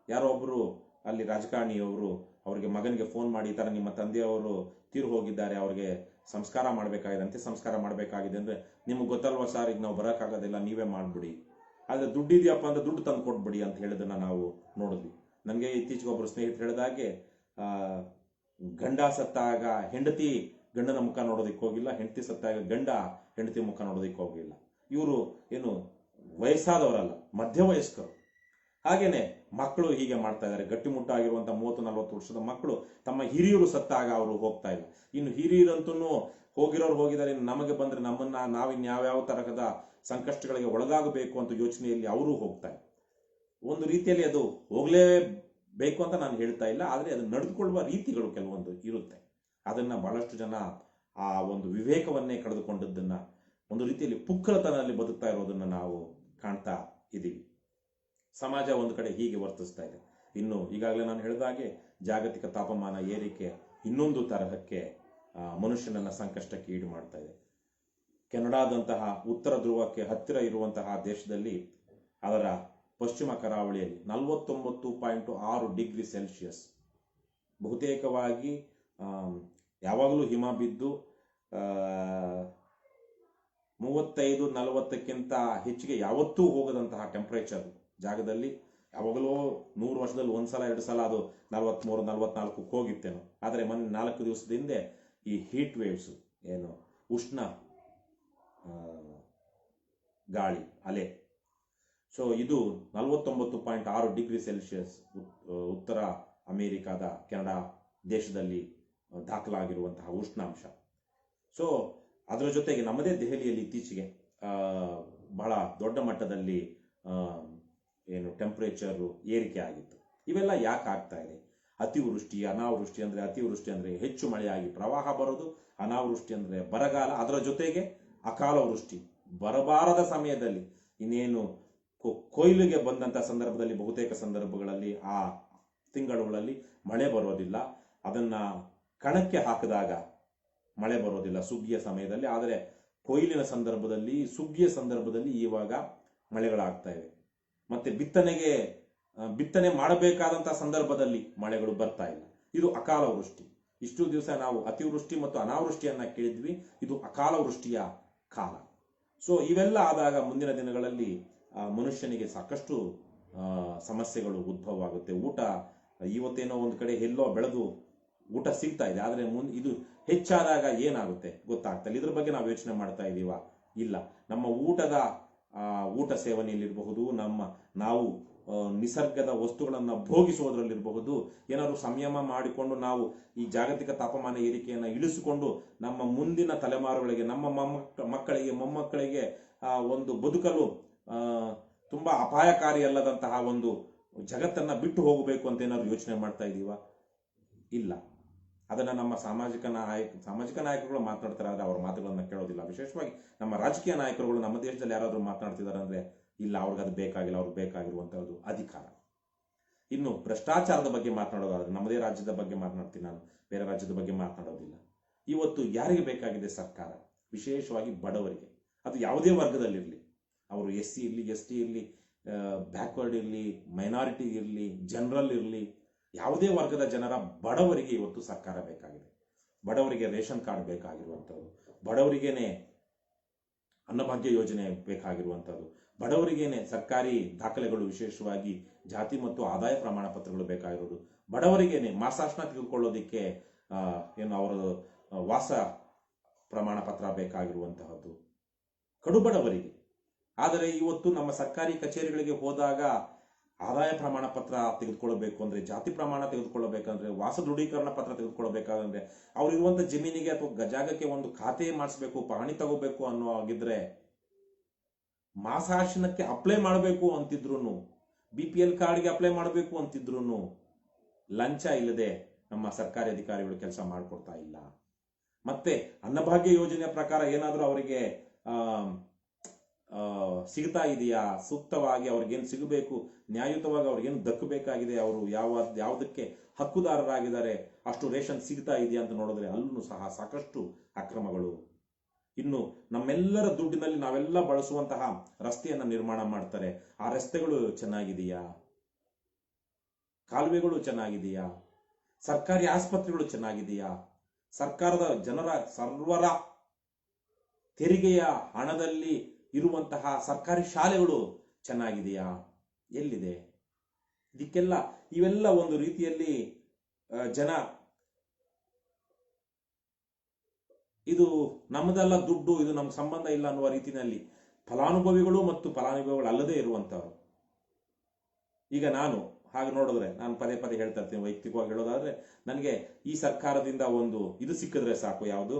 ಯಾರೋ ಒಬ್ಬರು ಅಲ್ಲಿ ರಾಜಕಾರಣಿಯವರು ಅವರಿಗೆ ಮಗನಿಗೆ ಫೋನ್ ಮಾಡಿ, ಈ ಥರ ನಿಮ್ಮ ತಂದೆಯವರು ತೀರು ಹೋಗಿದ್ದಾರೆ, ಅವ್ರಿಗೆ ಸಂಸ್ಕಾರ ಮಾಡಬೇಕಾಗಿದೆ, ಅಂತ್ಯ ಸಂಸ್ಕಾರ ಮಾಡಬೇಕಾಗಿದೆ ಅಂದರೆ, ನಿಮಗೆ ಗೊತ್ತಲ್ವ ಸರ್, ಈಗ ನಾವು ಬರೋಕ್ಕಾಗೋದಿಲ್ಲ, ನೀವೇ ಮಾಡಿಬಿಡಿ, ಆದರೆ ದುಡ್ಡು ಇದೆಯಪ್ಪ ಅಂದರೆ ದುಡ್ಡು ತಂದು ಕೊಟ್ಬಿಡಿ ಅಂತ ಹೇಳಿದ್ದನ್ನು ನಾವು ನೋಡಿದ್ವಿ. ನನಗೆ ಇತ್ತೀಚೆಗೆ ಒಬ್ಬರು ಸ್ನೇಹಿತರು ಹೇಳಿದಾಗೆ, ಗಂಡ ಸತ್ತಾಗ ಹೆಂಡತಿ ಗಂಡನ ಮುಖ ನೋಡೋದಕ್ಕೆ ಹೋಗಿಲ್ಲ, ಹೆಂಡತಿ ಸತ್ತಾಗ ಗಂಡ ಹೆಂಡತಿ ಮುಖ ನೋಡೋದಕ್ಕೆ ಹೋಗಿಲ್ಲ. ಇವರು ಏನು ವಯಸ್ಸಾದವರಲ್ಲ, ಮಧ್ಯವಯಸ್ಕರು. ಹಾಗೇನೆ ಮಕ್ಕಳು ಹೀಗೆ ಮಾಡ್ತಾ ಇದ್ದಾರೆ. ಗಟ್ಟಿಮುಟ್ಟಾಗಿರುವಂಥ 30-40 ವರ್ಷದ ಮಕ್ಕಳು ತಮ್ಮ ಹಿರಿಯರು ಸತ್ತಾಗ ಅವರು ಹೋಗ್ತಾ ಇಲ್ಲ. ಇನ್ನು ಹಿರಿಯರಂತೂ ಹೋಗಿರೋರು ಹೋಗಿದ್ದಾರೆ, ನಮಗೆ ಬಂದ್ರೆ ನಾವಿನ್ಯಾವ್ಯಾವ ತರಹದ ಸಂಕಷ್ಟಗಳಿಗೆ ಒಳಗಾಗಬೇಕು ಅಂತ ಯೋಚನೆಯಲ್ಲಿ ಅವರು ಹೋಗ್ತಾರೆ. ಒಂದು ರೀತಿಯಲ್ಲಿ ಅದು ಹೋಗ್ಲೇಬೇಕು ಅಂತ ನಾನು ಹೇಳ್ತಾ ಇಲ್ಲ, ಆದರೆ ಅದು ನಡೆದುಕೊಳ್ಳುವ ರೀತಿಗಳು ಕೆಲವೊಂದು ಇರುತ್ತೆ. ಅದನ್ನ ಬಹಳಷ್ಟು ಜನ ಆ ಒಂದು ವಿವೇಕವನ್ನೇ ಕಳೆದುಕೊಂಡದ್ದನ್ನ, ಒಂದು ರೀತಿಯಲ್ಲಿ ಪುಕ್ಕಲತನದಲ್ಲಿ ಬದುಕ್ತಾ ಇರೋದನ್ನ ನಾವು ಕಾಣ್ತಾ ಇದ್ದೀವಿ. ಸಮಾಜ ಒಂದು ಕಡೆ ಹೀಗೆ ವರ್ತಿಸ್ತಾ ಇದೆ. ಇನ್ನು ಈಗಾಗಲೇ ನಾನು ಹೇಳಿದ ಹಾಗೆ ಜಾಗತಿಕ ತಾಪಮಾನ ಏರಿಕೆ ಇನ್ನೊಂದು ತರಹಕ್ಕೆ ಮನುಷ್ಯನನ್ನ ಸಂಕಷ್ಟಕ್ಕೆ ಈಡು ಮಾಡ್ತಾ ಇದೆ. ಕೆನಡಾದಂತಹ ಉತ್ತರ ಧ್ರುವಕ್ಕೆ ಹತ್ತಿರ ಇರುವಂತಹ ದೇಶದಲ್ಲಿ ಅದರ ಪಶ್ಚಿಮ ಕರಾವಳಿಯಲ್ಲಿ 49.6 ಡಿಗ್ರಿ ಸೆಲ್ಸಿಯಸ್, ಬಹುತೇಕವಾಗಿ ಯಾವಾಗಲೂ ಹಿಮ ಬಿದ್ದು 35-40ಕ್ಕಿಂತ ಹೆಚ್ಚಿಗೆ ಯಾವತ್ತೂ ಹೋಗದಂತಹ ಟೆಂಪರೇಚರ್ ಜಾಗದಲ್ಲಿ, ಯಾವಾಗಲೂ 100 ವರ್ಷದಲ್ಲಿ ಒಂದ್ಸಲ 2 ಸಲ ಅದು 43-44 ಹೋಗಿತ್ತೇನೋ. ಆದರೆ ಮೊನ್ನೆ 4 ದಿವಸದ ಹಿಂದೆ ಈ ಹೀಟ್ ವೇವ್ಸ್, ಏನು ಉಷ್ಣ ಗಾಳಿ ಅಲೆ, ಸೊ ಇದು 49.6 ಡಿಗ್ರಿ ಸೆಲ್ಸಿಯಸ್ ಉತ್ತರ ಅಮೆರಿಕಾದ ಕೆನಡಾ ದೇಶದಲ್ಲಿ ದಾಖಲಾಗಿರುವಂತಹ ಉಷ್ಣಾಂಶ. ಸೊ ಅದರ ಜೊತೆಗೆ ನಮ್ಮದೇ ದೆಹಲಿಯಲ್ಲಿ ಇತ್ತೀಚೆಗೆ ಬಹಳ ದೊಡ್ಡ ಮಟ್ಟದಲ್ಲಿ ಏನು ಟೆಂಪರೇಚರು ಏರಿಕೆ ಆಗಿತ್ತು. ಇವೆಲ್ಲ ಯಾಕೆ ಆಗ್ತಾ ಇದೆ? ಅತಿವೃಷ್ಟಿ, ಅನಾವೃಷ್ಟಿ. ಅಂದರೆ ಅತಿವೃಷ್ಟಿ ಅಂದರೆ ಹೆಚ್ಚು ಮಳೆಯಾಗಿ ಪ್ರವಾಹ ಬರೋದು, ಅನಾವೃಷ್ಟಿ ಅಂದರೆ ಬರಗಾಲ, ಅದರ ಜೊತೆಗೆ ಅಕಾಲ ವೃಷ್ಟಿ. ಬರಬಾರದ ಸಮಯದಲ್ಲಿ ಇನ್ನೇನು ಕೊಯ್ಲಿಗೆ ಬಂದಂಥ ಸಂದರ್ಭದಲ್ಲಿ ಬಹುತೇಕ ಸಂದರ್ಭಗಳಲ್ಲಿ ಆ ತಿಂಗಳುಗಳಲ್ಲಿ ಮಳೆ ಬರೋದಿಲ್ಲ. ಅದನ್ನ ಕಣಕ್ಕೆ ಹಾಕಿದಾಗ ಮಳೆ ಬರೋದಿಲ್ಲ ಸುಗ್ಗಿಯ ಸಮಯದಲ್ಲಿ. ಆದರೆ ಕೊಯ್ಲಿನ ಸಂದರ್ಭದಲ್ಲಿ, ಸುಗ್ಗಿಯ ಸಂದರ್ಭದಲ್ಲಿ ಇವಾಗ ಮಳೆಗಳಾಗ್ತಾ ಇವೆ. ಮತ್ತೆ ಬಿತ್ತನೆ ಮಾಡಬೇಕಾದಂತಹ ಸಂದರ್ಭದಲ್ಲಿ ಮಳೆಗಳು ಬರ್ತಾ ಇಲ್ಲ. ಇದು ಅಕಾಲ ವೃಷ್ಟಿ. ಇಷ್ಟು ದಿವಸ ನಾವು ಅತಿವೃಷ್ಟಿ ಮತ್ತು ಅನಾವೃಷ್ಟಿಯನ್ನ ಕೇಳಿದ್ವಿ, ಇದು ಅಕಾಲ ವೃಷ್ಟಿಯ ಕಾಲ. ಸೊ ಇವೆಲ್ಲ ಆದಾಗ ಮುಂದಿನ ದಿನಗಳಲ್ಲಿ ಮನುಷ್ಯನಿಗೆ ಸಾಕಷ್ಟು ಸಮಸ್ಯೆಗಳು ಉದ್ಭವ ಆಗುತ್ತೆ. ಊಟ ಇವತ್ತೇನೋ ಒಂದು ಕಡೆ ಎಲ್ಲೋ ಬೆಳೆದು ಊಟ ಸಿಗ್ತಾ ಇದೆ, ಆದರೆ ಇದು ಹೆಚ್ಚಾದಾಗ ಏನಾಗುತ್ತೆ ಗೊತ್ತಾಗ್ತಲ್ಲ. ಇದ್ರ ಬಗ್ಗೆ ನಾವು ಯೋಚನೆ ಮಾಡ್ತಾ ಇದೀವ? ಇಲ್ಲ. ನಮ್ಮ ಊಟ ಸೇವನೆಯಲ್ಲಿರಬಹುದು, ನಾವು ನಿಸರ್ಗದ ವಸ್ತುಗಳನ್ನು ಭೋಗಿಸುವುದರಲ್ಲಿರಬಹುದು, ಏನಾದ್ರು ಸಂಯಮ ಮಾಡಿಕೊಂಡು ನಾವು ಈ ಜಾಗತಿಕ ತಾಪಮಾನ ಏರಿಕೆಯನ್ನು ಇಳಿಸಿಕೊಂಡು ನಮ್ಮ ಮುಂದಿನ ತಲೆಮಾರುಗಳಿಗೆ, ನಮ್ಮ ಮಕ್ಕಳಿಗೆ ಮೊಮ್ಮಕ್ಕಳಿಗೆ ಒಂದು ಬದುಕಲು ತುಂಬಾ ಅಪಾಯಕಾರಿ ಅಲ್ಲದಂತಹ ಒಂದು ಜಗತ್ತನ್ನ ಬಿಟ್ಟು ಹೋಗಬೇಕು ಅಂತ ಏನಾದ್ರು ಯೋಚನೆ ಮಾಡ್ತಾ ಇದೀವ? ಇಲ್ಲ. ಅದನ್ನ ನಮ್ಮ ಸಾಮಾಜಿಕ ನಾಯಕರುಗಳು ಮಾತನಾಡ್ತಾರೆ, ಆದರೆ ಅವರ ಮಾತುಗಳನ್ನ ಕೇಳೋದಿಲ್ಲ. ವಿಶೇಷವಾಗಿ ನಮ್ಮ ರಾಜಕೀಯ ನಾಯಕರುಗಳು ನಮ್ಮ ದೇಶದಲ್ಲಿ ಯಾರಾದ್ರೂ ಮಾತನಾಡ್ತಿದ್ದಾರೆ ಅಂದ್ರೆ ಇಲ್ಲ, ಅವ್ರಿಗೆ ಅದು ಬೇಕಾಗಿಲ್ಲ, ಅವ್ರಿಗೆ ಬೇಕಾಗಿರುವಂತಹದ್ದು ಅಧಿಕಾರ. ಇನ್ನು ಭ್ರಷ್ಟಾಚಾರದ ಬಗ್ಗೆ ಮಾತನಾಡೋದಾದ್ರೆ ನಮ್ಮದೇ ರಾಜ್ಯದ ಬಗ್ಗೆ ಮಾತನಾಡ್ತೀನಿ ನಾನು, ಬೇರೆ ರಾಜ್ಯದ ಬಗ್ಗೆ ಮಾತನಾಡೋದಿಲ್ಲ. ಇವತ್ತು ಯಾರಿಗೆ ಬೇಕಾಗಿದೆ ಸರ್ಕಾರ? ವಿಶೇಷವಾಗಿ ಬಡವರಿಗೆ. ಅದು ಯಾವುದೇ ವರ್ಗದಲ್ಲಿರಲಿ, ಅವರು SC ಇರಲಿ, ST ಇರಲಿ, ಬ್ಯಾಕ್ವರ್ಡ್ ಇರಲಿ, ಮೈನಾರಿಟಿ ಇರಲಿ, ಜನರಲ್ ಇರಲಿ, ಯಾವುದೇ ವರ್ಗದ ಜನರ ಬಡವರಿಗೆ ಇವತ್ತು ಸರ್ಕಾರ ಬೇಕಾಗಿದೆ. ಬಡವರಿಗೆ ರೇಷನ್ ಕಾರ್ಡ್ ಬೇಕಾಗಿರುವಂಥದ್ದು, ಬಡವರಿಗೇನೆ ಅನ್ನಭಾಗ್ಯ ಯೋಜನೆ ಬೇಕಾಗಿರುವಂಥದ್ದು, ಬಡವರಿಗೇನೆ ಸರ್ಕಾರಿ ದಾಖಲೆಗಳು, ವಿಶೇಷವಾಗಿ ಜಾತಿ ಮತ್ತು ಆದಾಯ ಪ್ರಮಾಣ ಪತ್ರಗಳು ಬೇಕಾಗಿರೋದು, ಬಡವರಿಗೇನೆ ಮಾಸಾಶನ ತೆಗೆದುಕೊಳ್ಳೋದಿಕ್ಕೆ ಏನು ಅವರ ವಾಸ ಪ್ರಮಾಣ ಪತ್ರ ಬೇಕಾಗಿರುವಂತಹದ್ದು, ಕಡುಬಡವರಿಗೆ. ಆದರೆ ಇವತ್ತು ನಮ್ಮ ಸರ್ಕಾರಿ ಕಚೇರಿಗಳಿಗೆ ಹೋದಾಗ ಆದಾಯ ಪ್ರಮಾಣ ಪತ್ರ ತೆಗೆದುಕೊಳ್ಳಬೇಕು ಅಂದ್ರೆ, ಜಾತಿ ಪ್ರಮಾಣ ತೆಗೆದುಕೊಳ್ಳಬೇಕಂದ್ರೆ, ವಾಸ ದೃಢೀಕರಣ ಪತ್ರ ತೆಗೆದುಕೊಳ್ಳಬೇಕಾದ್ರೆ, ಅವ್ರಿರುವಂತ ಜಮೀನಿಗೆ ಅಥವಾ ಜಾಗಕ್ಕೆ ಒಂದು ಖಾತೆ ಮಾಡಿಸ್ಬೇಕು, ಪಹಣಿ ತಗೋಬೇಕು ಅನ್ನೋ ಆಗಿದ್ರೆ, ಮಾಸಾಶನಕ್ಕೆ ಅಪ್ಲೈ ಮಾಡಬೇಕು ಅಂತಿದ್ರು, BPL ಕಾರ್ಡ್ಗೆ ಅಪ್ಲೈ ಮಾಡಬೇಕು ಅಂತಿದ್ರು ಲಂಚ ಇಲ್ಲದೆ ನಮ್ಮ ಸರ್ಕಾರಿ ಅಧಿಕಾರಿಗಳು ಕೆಲಸ ಮಾಡಿಕೊಡ್ತಾ ಇಲ್ಲ. ಮತ್ತೆ ಅನ್ನಭಾಗ್ಯ ಯೋಜನೆಯ ಪ್ರಕಾರ ಏನಾದರೂ ಅವರಿಗೆ ಸಿಗ್ತಾ ಇದೆಯಾ? ಸೂಕ್ತವಾಗಿ ಅವ್ರಿಗೇನು ಸಿಗಬೇಕು, ನ್ಯಾಯಯುತವಾಗಿ ಅವ್ರಿಗೇನು ದಕ್ಕಬೇಕಾಗಿದೆ, ಅವರು ಯಾವುದಕ್ಕೆ ಹಕ್ಕುದಾರರಾಗಿದ್ದಾರೆ, ಅಷ್ಟು ರೇಷನ್ ಸಿಗ್ತಾ ಇದೆಯಾ ಅಂತ ನೋಡಿದ್ರೆ ಅಲ್ಲೂ ಸಹ ಸಾಕಷ್ಟು ಅಕ್ರಮಗಳು. ಇನ್ನು ನಮ್ಮೆಲ್ಲರ ದುಡ್ಡಿನಲ್ಲಿ ನಾವೆಲ್ಲ ಬಳಸುವಂತಹ ರಸ್ತೆಯನ್ನ ನಿರ್ಮಾಣ ಮಾಡ್ತಾರೆ. ಆ ರಸ್ತೆಗಳು ಚೆನ್ನಾಗಿದೆಯಾ? ಕಾಲುವೆಗಳು ಚೆನ್ನಾಗಿದೆಯಾ? ಸರ್ಕಾರಿ ಆಸ್ಪತ್ರೆಗಳು ಚೆನ್ನಾಗಿದೆಯಾ? ಸರ್ಕಾರದ ಸರ್ವರ ತೆರಿಗೆಯ ಹಣದಲ್ಲಿ ಇರುವಂತಹ ಸರ್ಕಾರಿ ಶಾಲೆಗಳು ಚೆನ್ನಾಗಿದೆಯಾ? ಎಲ್ಲಿದೆ? ಇವೆಲ್ಲ ಒಂದು ರೀತಿಯಲ್ಲಿ ಜನ ಇದು ನಮ್ಮದೆಲ್ಲ ದುಡ್ಡು, ಇದು ನಮ್ಗೆ ಸಂಬಂಧ ಇಲ್ಲ ಅನ್ನುವ ರೀತಿಯಲ್ಲಿ ಫಲಾನುಭವಿಗಳು ಮತ್ತು ಫಲಾನುಭವಿಗಳು ಅಲ್ಲದೆ ಇರುವಂತವರು. ಈಗ ನಾನು ಹಾಗೆ ನೋಡಿದ್ರೆ, ನಾನು ಪದೇ ಪದೇ ಹೇಳ್ತಾ ಇರ್ತೀನಿ, ವೈಯಕ್ತಿಕವಾಗಿ ಹೇಳೋದಾದ್ರೆ, ನನಗೆ ಈ ಸರ್ಕಾರದಿಂದ ಒಂದು ಇದು ಸಿಕ್ಕಿದ್ರೆ ಸಾಕು, ಯಾವುದು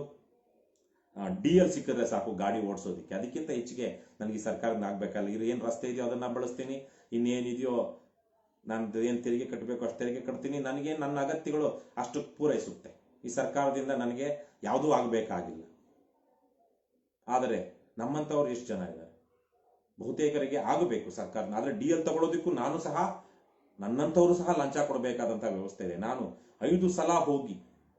DL ಸಿಕ್ಕಿದ್ರೆ ಸಾಕು ಗಾಡಿ ಓಡಿಸೋದಿಕ್ಕೆ. ಅದಕ್ಕಿಂತ ಹೆಚ್ಚಿಗೆ ನನಗೆ ಈ ಸರ್ಕಾರದಿಂದ ಆಗ್ಬೇಕಲ್ಲ. ಏನು ರಸ್ತೆ ಇದೆಯೋ ಅದನ್ನ ಬಳಸ್ತೀನಿ, ಇನ್ನೇನಿದೆಯೋ ನಾನು ಏನು ತೆರಿಗೆ ಕಟ್ಟಬೇಕು ಅಷ್ಟು ತೆರಿಗೆ ಕಟ್ತೀನಿ, ನನಗೆ ನನ್ನ ಅಗತ್ಯಗಳು ಅಷ್ಟು ಪೂರೈಸುತ್ತೆ. ಈ ಸರ್ಕಾರದಿಂದ ನನಗೆ ಯಾವುದೂ ಆಗಬೇಕಾಗಿಲ್ಲ. ಆದರೆ ನಮ್ಮಂಥವ್ರು ಎಷ್ಟು ಜನ ಇದ್ದಾರೆ? ಬಹುತೇಕರಿಗೆ ಆಗಬೇಕು ಸರ್ಕಾರ. ಆದರೆ DL ತಗೊಳ್ಳೋದಕ್ಕೂ ನಾನು ಸಹ, ನನ್ನಂಥವ್ರು ಸಹ ಲಂಚ ಕೊಡಬೇಕಾದಂಥ ವ್ಯವಸ್ಥೆ ಇದೆ. ನಾನು 5 ಸಲ ಹೋಗಿ,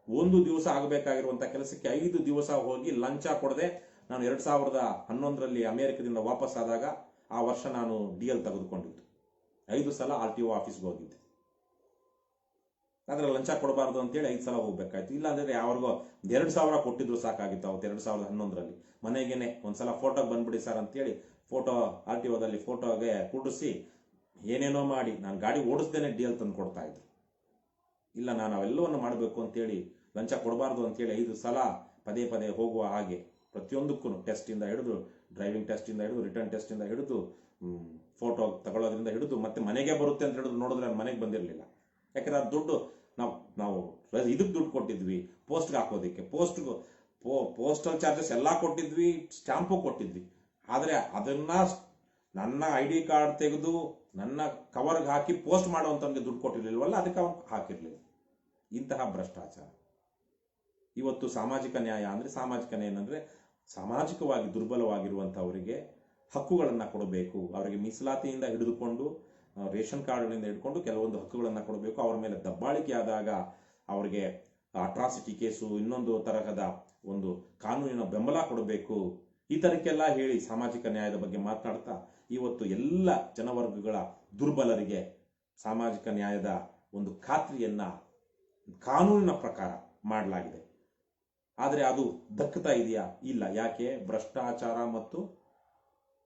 ಒಂದು ದಿವಸ ಆಗಬೇಕಾಗಿರುವಂಥ ಕೆಲಸಕ್ಕೆ 5 ದಿವಸ ಹೋಗಿ ಲಂಚ ಕೊಡದೆ ನಾನು 2011ರಲ್ಲಿ ಅಮೆರಿಕದಿಂದ ವಾಪಸ್ ಆದಾಗ ಆ ವರ್ಷ ನಾನು DL ತೆಗೆದುಕೊಂಡಿದ್ದು. 5 ಸಲ RTO ಆಫೀಸ್ಗೆ ಹೋಗಿದ್ದೆ. ಆದ್ರೆ ಲಂಚ ಕೊಡಬಾರ್ದು ಅಂತೇಳಿ 5 ಸಲ ಹೋಗ್ಬೇಕಾಯ್ತು. ಇಲ್ಲಾಂದ್ರೆ ಯಾವಾಗೋ 2,000 ಕೊಟ್ಟಿದ್ರು ಸಾಕಾಗಿತ್ತು. ಅವತ್ತು 2011ರಲ್ಲಿ ಮನೆಗೇನೆ ಒಂದ್ಸಲ ಫೋಟೋಗೆ ಬಂದ್ಬಿಡಿ ಸರ್ ಅಂತೇಳಿ ಫೋಟೋ RTOದಲ್ಲಿ ಫೋಟೋಗೆ ಕೂಡಿಸಿ ಏನೇನೋ ಮಾಡಿ ನಾನು ಗಾಡಿ ಓಡಿಸ್ದೇನೆ DL ತಂದು ಕೊಡ್ತಾ ಇದ್ರು. ಇಲ್ಲ, ನಾನು ಅವೆಲ್ಲವನ್ನು ಮಾಡಬೇಕು ಅಂತೇಳಿ, ಲಂಚ ಕೊಡಬಾರ್ದು ಅಂತೇಳಿ 5 ಸಲ ಪದೇ ಪದೇ ಹೋಗುವ ಹಾಗೆ ಪ್ರತಿಯೊಂದಕ್ಕೂ ಟೆಸ್ಟಿಂದ ಹಿಡಿದು, ಡ್ರೈವಿಂಗ್ ಟೆಸ್ಟಿಂದ ಹಿಡಿದು, ರಿಟರ್ನ್ ಟೆಸ್ಟಿಂದ ಹಿಡಿದು, ಫೋಟೋ ತಗೊಳ್ಳೋದ್ರಿಂದ ಹಿಡಿದು, ಮತ್ತೆ ಮನೆಗೆ ಬರುತ್ತೆ ಅಂತ ಹಿಡಿದು ನೋಡಿದ್ರೆ ನಾನು ಮನೆಗೆ ಬಂದಿರಲಿಲ್ಲ. ಯಾಕಂದ್ರೆ ಆ ದುಡ್ಡು ನಾವು ಇದಕ್ಕೆ ದುಡ್ಡು ಕೊಟ್ಟಿದ್ವಿ, ಪೋಸ್ಟ್ಗೆ ಹಾಕೋದಕ್ಕೆ, ಪೋಸ್ಟಲ್ ಚಾರ್ಜಸ್ ಎಲ್ಲ ಕೊಟ್ಟಿದ್ವಿ, ಸ್ಟಾಂಪು ಕೊಟ್ಟಿದ್ವಿ. ಆದರೆ ಅದನ್ನ ನನ್ನ ID ಕಾರ್ಡ್ ತೆಗೆದು ನನ್ನ ಕವರ್ಗೆ ಹಾಕಿ ಪೋಸ್ಟ್ ಮಾಡುವಂತವ್ನಿಗೆ ದುಡ್ಡು ಕೊಟ್ಟಿರ್ಲಿಲ್ವಲ್ಲ, ಅದಕ್ಕೆ ಅವನು ಹಾಕಿರ್ಲಿಲ್ಲ. ಇಂತಹ ಭ್ರಷ್ಟಾಚಾರ. ಇವತ್ತು ಸಾಮಾಜಿಕ ನ್ಯಾಯ ಅಂದ್ರೆ ಸಾಮಾಜಿಕ ನ್ಯಾಯ ಏನಂದ್ರೆ ಸಾಮಾಜಿಕವಾಗಿ ದುರ್ಬಲವಾಗಿರುವಂತಹವರಿಗೆ ಹಕ್ಕುಗಳನ್ನು ಕೊಡಬೇಕು. ಅವರಿಗೆ ಮೀಸಲಾತಿಯಿಂದ ಹಿಡಿದುಕೊಂಡು ರೇಷನ್ ಕಾರ್ಡ್ನಿಂದ ಹಿಡ್ಕೊಂಡು ಕೆಲವೊಂದು ಹಕ್ಕುಗಳನ್ನು ಕೊಡಬೇಕು. ಅವರ ಮೇಲೆ ದಬ್ಬಾಳಿಕೆ ಆದಾಗ ಅವರಿಗೆ ಅಟ್ರಾಸಿಟಿ ಕೇಸು, ಇನ್ನೊಂದು ತರಹದ ಒಂದು ಕಾನೂನಿನ ಬೆಂಬಲ ಕೊಡಬೇಕು. ಈ ತರಕ್ಕೆಲ್ಲ ಹೇಳಿ ಸಾಮಾಜಿಕ ನ್ಯಾಯದ ಬಗ್ಗೆ ಮಾತನಾಡ್ತಾ ಇವತ್ತು ಎಲ್ಲ ಜನವರ್ಗಗಳ ದುರ್ಬಲರಿಗೆ ಸಾಮಾಜಿಕ ನ್ಯಾಯದ ಒಂದು ಖಾತ್ರಿಯನ್ನ ಕಾನೂನಿನ ಪ್ರಕಾರ ಮಾಡಲಾಗಿದೆ. ಆದರೆ ಅದು ದಕ್ಕುತ್ತಾ ಇದೆಯಾ? ಇಲ್ಲ. ಯಾಕೆ? ಭ್ರಷ್ಟಾಚಾರ ಮತ್ತು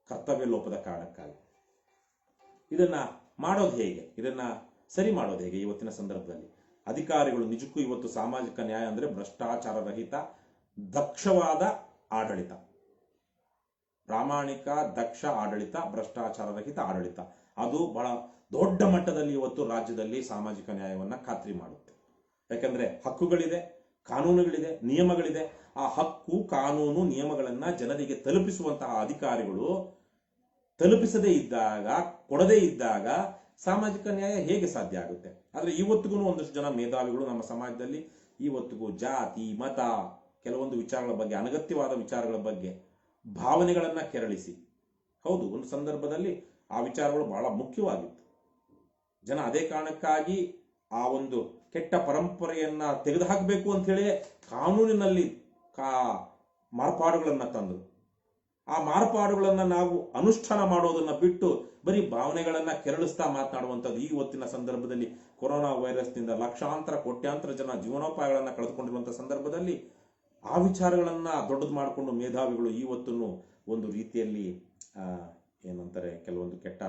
ಕರ್ತವ್ಯ ಲೋಪದ ಕಾರಣಕ್ಕಾಗಿ. ಇದನ್ನ ಮಾಡೋದು ಹೇಗೆ? ಇದನ್ನ ಸರಿ ಮಾಡೋದು ಹೇಗೆ? ಇವತ್ತಿನ ಸಂದರ್ಭದಲ್ಲಿ ಅಧಿಕಾರಿಗಳು ನಿಜಕ್ಕೂ ಇವತ್ತು ಸಾಮಾಜಿಕ ನ್ಯಾಯ ಅಂದ್ರೆ ಭ್ರಷ್ಟಾಚಾರ ರಹಿತ ದಕ್ಷವಾದ ಆಡಳಿತ, ಪ್ರಾಮಾಣಿಕ ದಕ್ಷ ಆಡಳಿತ, ಭ್ರಷ್ಟಾಚಾರ ರಹಿತ ಆಡಳಿತ. ಅದು ಬಹಳ ದೊಡ್ಡ ಮಟ್ಟದಲ್ಲಿ ಇವತ್ತು ರಾಜ್ಯದಲ್ಲಿ ಸಾಮಾಜಿಕ ನ್ಯಾಯವನ್ನ ಖಾತ್ರಿ ಮಾಡುತ್ತೆ. ಯಾಕಂದ್ರೆ ಹಕ್ಕುಗಳಿದೆ, ಕಾನೂನುಗಳಿದೆ, ನಿಯಮಗಳಿದೆ. ಆ ಹಕ್ಕು, ಕಾನೂನು, ನಿಯಮಗಳನ್ನ ಜನರಿಗೆ ತಲುಪಿಸುವಂತಹ ಅಧಿಕಾರಿಗಳು ತಲುಪಿಸದೇ ಇದ್ದಾಗ, ಕೊಡದೇ ಇದ್ದಾಗ ಸಾಮಾಜಿಕ ನ್ಯಾಯ ಹೇಗೆ ಸಾಧ್ಯ ಆಗುತ್ತೆ? ಆದ್ರೆ ಇವತ್ತಿಗೂ ಒಂದಷ್ಟು ಜನ ಮೇಧಾವಿಗಳು ನಮ್ಮ ಸಮಾಜದಲ್ಲಿ ಇವತ್ತಿಗೂ ಜಾತಿ, ಮತ, ಕೆಲವೊಂದು ವಿಚಾರಗಳ ಬಗ್ಗೆ, ಅನಗತ್ಯವಾದ ವಿಚಾರಗಳ ಬಗ್ಗೆ ಭಾವನೆಗಳನ್ನ ಕೆರಳಿಸಿ, ಹೌದು ಒಂದು ಸಂದರ್ಭದಲ್ಲಿ ಆ ವಿಚಾರಗಳು ಬಹಳ ಮುಖ್ಯವಾಗಿತ್ತು. ಜನ ಅದೇ ಕಾರಣಕ್ಕಾಗಿ ಆ ಒಂದು ಕೆಟ್ಟ ಪರಂಪರೆಯನ್ನ ತೆಗೆದುಹಾಕಬೇಕು ಅಂತ ಹೇಳಿ ಕಾನೂನಿನಲ್ಲಿ ಮಾರ್ಪಾಡುಗಳನ್ನ ತಂದರು. ಆ ಮಾರ್ಪಾಡುಗಳನ್ನ ನಾವು ಅನುಷ್ಠಾನ ಮಾಡೋದನ್ನ ಬಿಟ್ಟು ಬರೀ ಭಾವನೆಗಳನ್ನ ಕೆರಳಿಸ್ತಾ ಮಾತನಾಡುವಂಥದ್ದು ಈ ಹೊತ್ತಿನ ಸಂದರ್ಭದಲ್ಲಿ ಕೊರೋನಾ ವೈರಸ್ನಿಂದ ಲಕ್ಷಾಂತರ ಕೋಟ್ಯಾಂತರ ಜನ ಜೀವನೋಪಾಯಗಳನ್ನ ಕಳೆದುಕೊಂಡಿರುವಂತಹ ಸಂದರ್ಭದಲ್ಲಿ ಆ ವಿಚಾರಗಳನ್ನ ದೊಡ್ಡದು ಮಾಡಿಕೊಂಡು ಮೇಧಾವಿಗಳು ಇವತ್ತನ್ನು ಒಂದು ರೀತಿಯಲ್ಲಿ ಏನಂತಾರೆ, ಕೆಲವೊಂದು ಕೆಟ್ಟ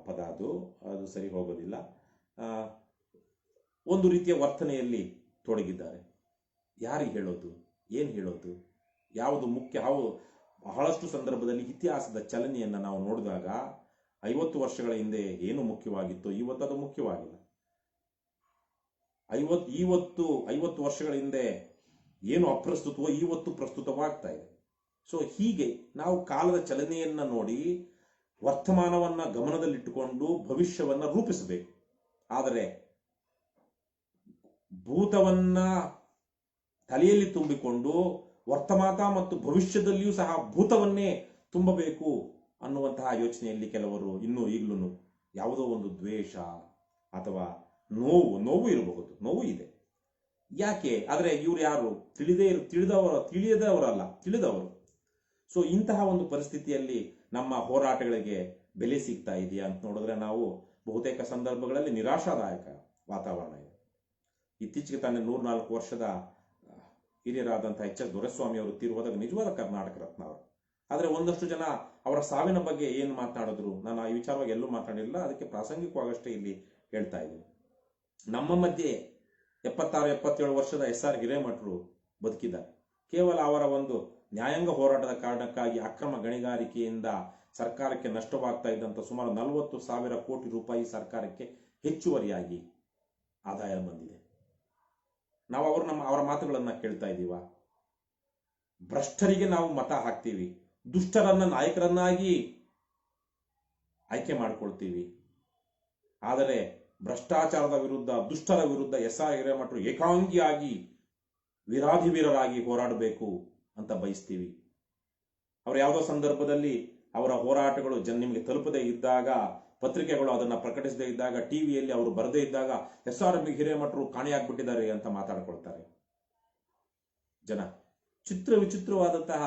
ಪದ, ಅದು ಸರಿ ಹೋಗೋದಿಲ್ಲ, ಒಂದು ರೀತಿಯ ವರ್ತನೆಯಲ್ಲಿ ತೊಡಗಿದ್ದಾರೆ. ಯಾರಿಗೆ ಹೇಳೋದು? ಏನು ಹೇಳೋದು? ಯಾವುದು ಮುಖ್ಯ? ಬಹಳಷ್ಟು ಸಂದರ್ಭದಲ್ಲಿ ಇತಿಹಾಸದ ಚಲನೆಯನ್ನ ನಾವು ನೋಡಿದಾಗ 50 ವರ್ಷಗಳ ಹಿಂದೆ ಏನು ಮುಖ್ಯವಾಗಿತ್ತು, ಇವತ್ತು ಅದು ಮುಖ್ಯವಾಗಿಲ್ಲ. 50 ವರ್ಷಗಳ ಹಿಂದೆ ಏನು ಅಪ್ರಸ್ತುತವೋ ಇವತ್ತು ಪ್ರಸ್ತುತವಾಗ್ತಾ ಇದೆ. ಸೊ ಹೀಗೆ ನಾವು ಕಾಲದ ಚಲನೆಯನ್ನ ನೋಡಿ ವರ್ತಮಾನವನ್ನ ಗಮನದಲ್ಲಿಟ್ಟುಕೊಂಡು ಭವಿಷ್ಯವನ್ನ ರೂಪಿಸಬೇಕು. ಆದರೆ ಭೂತವನ್ನ ತಲೆಯಲ್ಲಿ ತುಂಬಿಕೊಂಡು ವರ್ತಮಾನ ಮತ್ತು ಭವಿಷ್ಯದಲ್ಲಿಯೂ ಸಹ ಭೂತವನ್ನೇ ತುಂಬಬೇಕು ಅನ್ನುವಂತಹ ಯೋಚನೆಯಲ್ಲಿ ಕೆಲವರು ಈಗಲೂ ಯಾವುದೋ ಒಂದು ದ್ವೇಷ ಅಥವಾ ನೋವು ಇರಬಹುದು, ನೋವು ಇದೆ. ಯಾಕೆ? ಆದರೆ ಇವ್ರು ಯಾರು? ತಿಳಿದವರು. ಸೊ ಇಂತಹ ಒಂದು ಪರಿಸ್ಥಿತಿಯಲ್ಲಿ ನಮ್ಮ ಹೋರಾಟಗಳಿಗೆ ಬೆಲೆ ಸಿಗ್ತಾ ಇದೆಯಾ ಅಂತ ನೋಡಿದ್ರೆ ನಾವು ಬಹುತೇಕ ಸಂದರ್ಭಗಳಲ್ಲಿ ನಿರಾಶಾದಾಯಕ ವಾತಾವರಣ ಇದೆ. ಇತ್ತೀಚೆಗೆ ತಾನೇ 104 ವರ್ಷದ ಹಿರಿಯರಾದಂತಹ HS ದೊರೆಸ್ವಾಮಿ ಅವರು ತೀರ್ಹೋದಾಗ ನಿಜವಾದ ಕರ್ನಾಟಕ ರತ್ನ ಅವರು. ಆದರೆ ಒಂದಷ್ಟು ಜನ ಅವರ ಸಾವಿನ ಬಗ್ಗೆ ಏನು ಮಾತನಾಡಿದ್ರು, ನಾನು ಈ ವಿಚಾರವಾಗಿ ಎಲ್ಲೂ ಮಾತನಾಡಿಲ್ಲ, ಅದಕ್ಕೆ ಪ್ರಾಸಂಗಿಕವಾಗಷ್ಟೇ ಇಲ್ಲಿ ಹೇಳ್ತಾ ಇದ್ದೀನಿ. ನಮ್ಮ ಮಧ್ಯೆ 76-77 ವರ್ಷದ SR ಹಿರೇಮಠರು ಬದುಕಿದ್ದಾರೆ. ಕೇವಲ ಅವರ ಒಂದು ನ್ಯಾಯಾಂಗ ಹೋರಾಟದ ಕಾರಣಕ್ಕಾಗಿ ಅಕ್ರಮ ಗಣಿಗಾರಿಕೆಯಿಂದ ಸರ್ಕಾರಕ್ಕೆ ನಷ್ಟವಾಗ್ತಾ ಇದ್ದಂತ ಸುಮಾರು 40,000 ಕೋಟಿ ರೂಪಾಯಿ ಸರ್ಕಾರಕ್ಕೆ ಹೆಚ್ಚುವರಿಯಾಗಿ ಆದಾಯ ಬಂದಿದೆ. ನಾವು ಅವರ ಮಾತುಗಳನ್ನ ಕೇಳ್ತಾ ಇದ್ದೀವ? ಭ್ರಷ್ಟರಿಗೆ ನಾವು ಮತ ಹಾಕ್ತೀವಿ, ದುಷ್ಟರನ್ನ ನಾಯಕರನ್ನಾಗಿ ಆಯ್ಕೆ ಮಾಡ್ಕೊಳ್ತೀವಿ. ಆದರೆ ಭ್ರಷ್ಟಾಚಾರದ ವಿರುದ್ಧ, ದುಷ್ಟರ ವಿರುದ್ಧ SR ಹಿರೇಮಠರು ಏಕಾಂಗಿಯಾಗಿ ವೀರಾಧಿವೀರರಾಗಿ ಹೋರಾಡಬೇಕು ಅಂತ ಬಯಸ್ತೀವಿ. ಅವರು ಯಾವುದೋ ಸಂದರ್ಭದಲ್ಲಿ ಅವರ ಹೋರಾಟಗಳು ನಿಮಗೆ ತಲುಪದೇ ಇದ್ದಾಗ, ಪತ್ರಿಕೆಗಳು ಅದನ್ನ ಪ್ರಕಟಿಸದೇ ಇದ್ದಾಗ, ಟಿವಿಯಲ್ಲಿ ಅವರು ಬರದೇ ಇದ್ದಾಗ SR ಹಿರೇಮಠರು ಕಾಣೆಯಾಗ್ಬಿಟ್ಟಿದ್ದಾರೆ ಅಂತ ಮಾತಾಡ್ಕೊಳ್ತಾರೆ ಜನ. ವಿಚಿತ್ರವಾದಂತಹ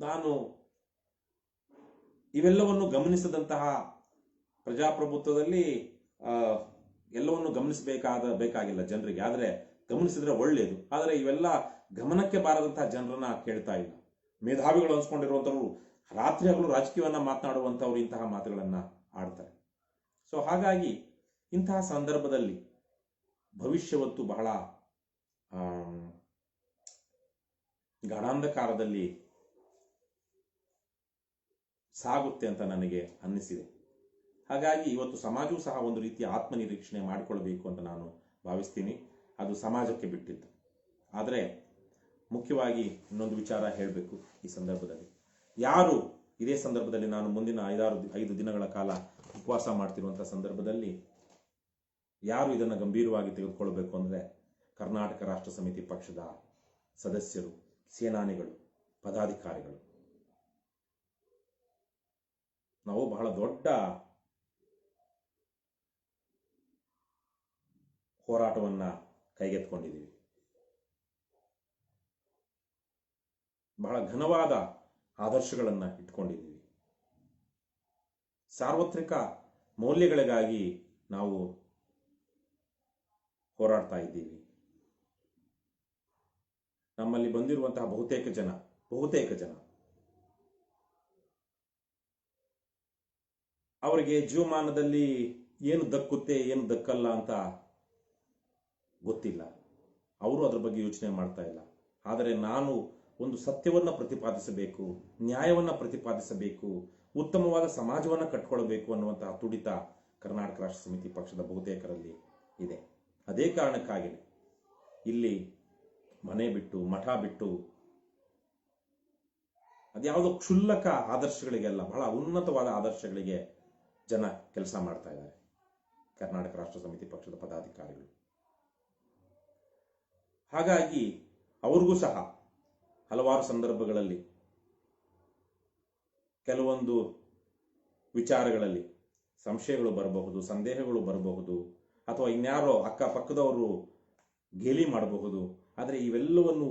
ನಾನು ಇವೆಲ್ಲವನ್ನು ಗಮನಿಸದಂತಹ ಪ್ರಜಾಪ್ರಭುತ್ವದಲ್ಲಿ ಎಲ್ಲವನ್ನು ಬೇಕಾಗಿಲ್ಲ ಜನರಿಗೆ. ಆದರೆ ಗಮನಿಸಿದ್ರೆ ಒಳ್ಳೆಯದು. ಆದರೆ ಇವೆಲ್ಲ ಗಮನಕ್ಕೆ ಬಾರದಂತಹ ಜನರನ್ನ ಕೇಳ್ತಾ ಇಲ್ಲ. ಮೇಧಾವಿಗಳು ಅನ್ಸ್ಕೊಂಡಿರುವಂತವ್ರು ರಾತ್ರಿ ಹಗಲು ರಾಜಕೀಯವನ್ನ ಮಾತನಾಡುವಂತವ್ರು ಇಂತಹ ಮಾತುಗಳನ್ನ ಆಡ್ತಾರೆ. ಸೊ ಹಾಗಾಗಿ ಇಂತಹ ಸಂದರ್ಭದಲ್ಲಿ ಭವಿಷ್ಯವತ್ತು ಬಹಳ ಗಾಢಾಂಧಕಾರದಲ್ಲಿ ಸಾಗುತ್ತೆ ಅಂತ ನನಗೆ ಅನ್ನಿಸಿದೆ. ಹಾಗಾಗಿ ಇವತ್ತು ಸಮಾಜವೂ ಸಹ ಒಂದು ರೀತಿಯ ಆತ್ಮನಿರೀಕ್ಷಣೆ ಮಾಡಿಕೊಳ್ಬೇಕು ಅಂತ ನಾನು ಭಾವಿಸ್ತೀನಿ. ಅದು ಸಮಾಜಕ್ಕೆ ಬಿಟ್ಟಿದ್ದು. ಆದರೆ ಮುಖ್ಯವಾಗಿ ಇನ್ನೊಂದು ವಿಚಾರ ಹೇಳಬೇಕು ಈ ಸಂದರ್ಭದಲ್ಲಿ. ಯಾರು ಇದೇ ಸಂದರ್ಭದಲ್ಲಿ ನಾನು ಮುಂದಿನ 5 ದಿನಗಳ ಕಾಲ ಉಪವಾಸ ಮಾಡ್ತಿರುವಂಥ ಸಂದರ್ಭದಲ್ಲಿ ಯಾರು ಇದನ್ನು ಗಂಭೀರವಾಗಿ ತೆಗೆದುಕೊಳ್ಬೇಕು ಅಂದರೆ ಕರ್ನಾಟಕ ರಾಷ್ಟ್ರ ಸಮಿತಿ ಪಕ್ಷದ ಸದಸ್ಯರು, ಸೇನಾನಿಗಳು, ಪದಾಧಿಕಾರಿಗಳು. ನಾವು ಬಹಳ ದೊಡ್ಡ ಹೋರಾಟವನ್ನ ಕೈಗೆತ್ತಿಕೊಂಡಿದ್ದೀವಿ. ಬಹಳ ಘನವಾದ ಆದರ್ಶಗಳನ್ನು ಇಟ್ಕೊಂಡಿದ್ದೀವಿ. ಸಾರ್ವತ್ರಿಕ ಮೌಲ್ಯಗಳಿಗಾಗಿ ನಾವು ಹೋರಾಡ್ತಾ ಇದ್ದೀವಿ. ನಮ್ಮಲ್ಲಿ ಬಂದಿರುವಂತಹ ಬಹುತೇಕ ಜನ ಅವರಿಗೆ ಜೀವಮಾನದಲ್ಲಿ ಏನು ದಕ್ಕುತ್ತೆ ಏನು ದಕ್ಕಲ್ಲ ಅಂತ ಗೊತ್ತಿಲ್ಲ. ಅವರು ಅದರ ಬಗ್ಗೆ ಯೋಚನೆ ಮಾಡ್ತಾ ಇಲ್ಲ. ಆದರೆ ನಾನು ಒಂದು ಸತ್ಯವನ್ನು ಪ್ರತಿಪಾದಿಸಬೇಕು, ನ್ಯಾಯವನ್ನು ಪ್ರತಿಪಾದಿಸಬೇಕು, ಉತ್ತಮವಾದ ಸಮಾಜವನ್ನು ಕಟ್ಕೊಳ್ಬೇಕು ಅನ್ನುವಂತಹ ತುಡಿತ ಕರ್ನಾಟಕ ರಾಷ್ಟ್ರ ಸಮಿತಿ ಪಕ್ಷದ ಬಹುತೇಕರಲ್ಲಿ ಇದೆ. ಅದೇ ಕಾರಣಕ್ಕಾಗಿ ಇಲ್ಲಿ ಮನೆ ಬಿಟ್ಟು, ಮಠ ಬಿಟ್ಟು, ಅದ್ಯಾವುದೋ ಕ್ಷುಲ್ಲಕ ಆದರ್ಶಗಳಿಗೆಲ್ಲ ಬಹಳ ಉನ್ನತವಾದ ಆದರ್ಶಗಳಿಗೆ ಜನ ಕೆಲಸ ಮಾಡ್ತಾ ಇದ್ದಾರೆ. ಕರ್ನಾಟಕ ರಾಷ್ಟ್ರ ಸಮಿತಿ ಪಕ್ಷದ ಪದಾಧಿಕಾರಿಗಳು. ಹಾಗಾಗಿ ಅವ್ರಿಗೂ ಸಹ ಹಲವಾರು ಸಂದರ್ಭಗಳಲ್ಲಿ ಕೆಲವೊಂದು ವಿಚಾರಗಳಲ್ಲಿ ಸಂಶಯಗಳು ಬರಬಹುದು, ಸಂದೇಹಗಳು ಬರಬಹುದು, ಅಥವಾ ಇನ್ಯಾರೋ ಅಕ್ಕಪಕ್ಕದವರು ಗೇಲಿ ಮಾಡಬಹುದು. ಆದರೆ ಇವೆಲ್ಲವನ್ನು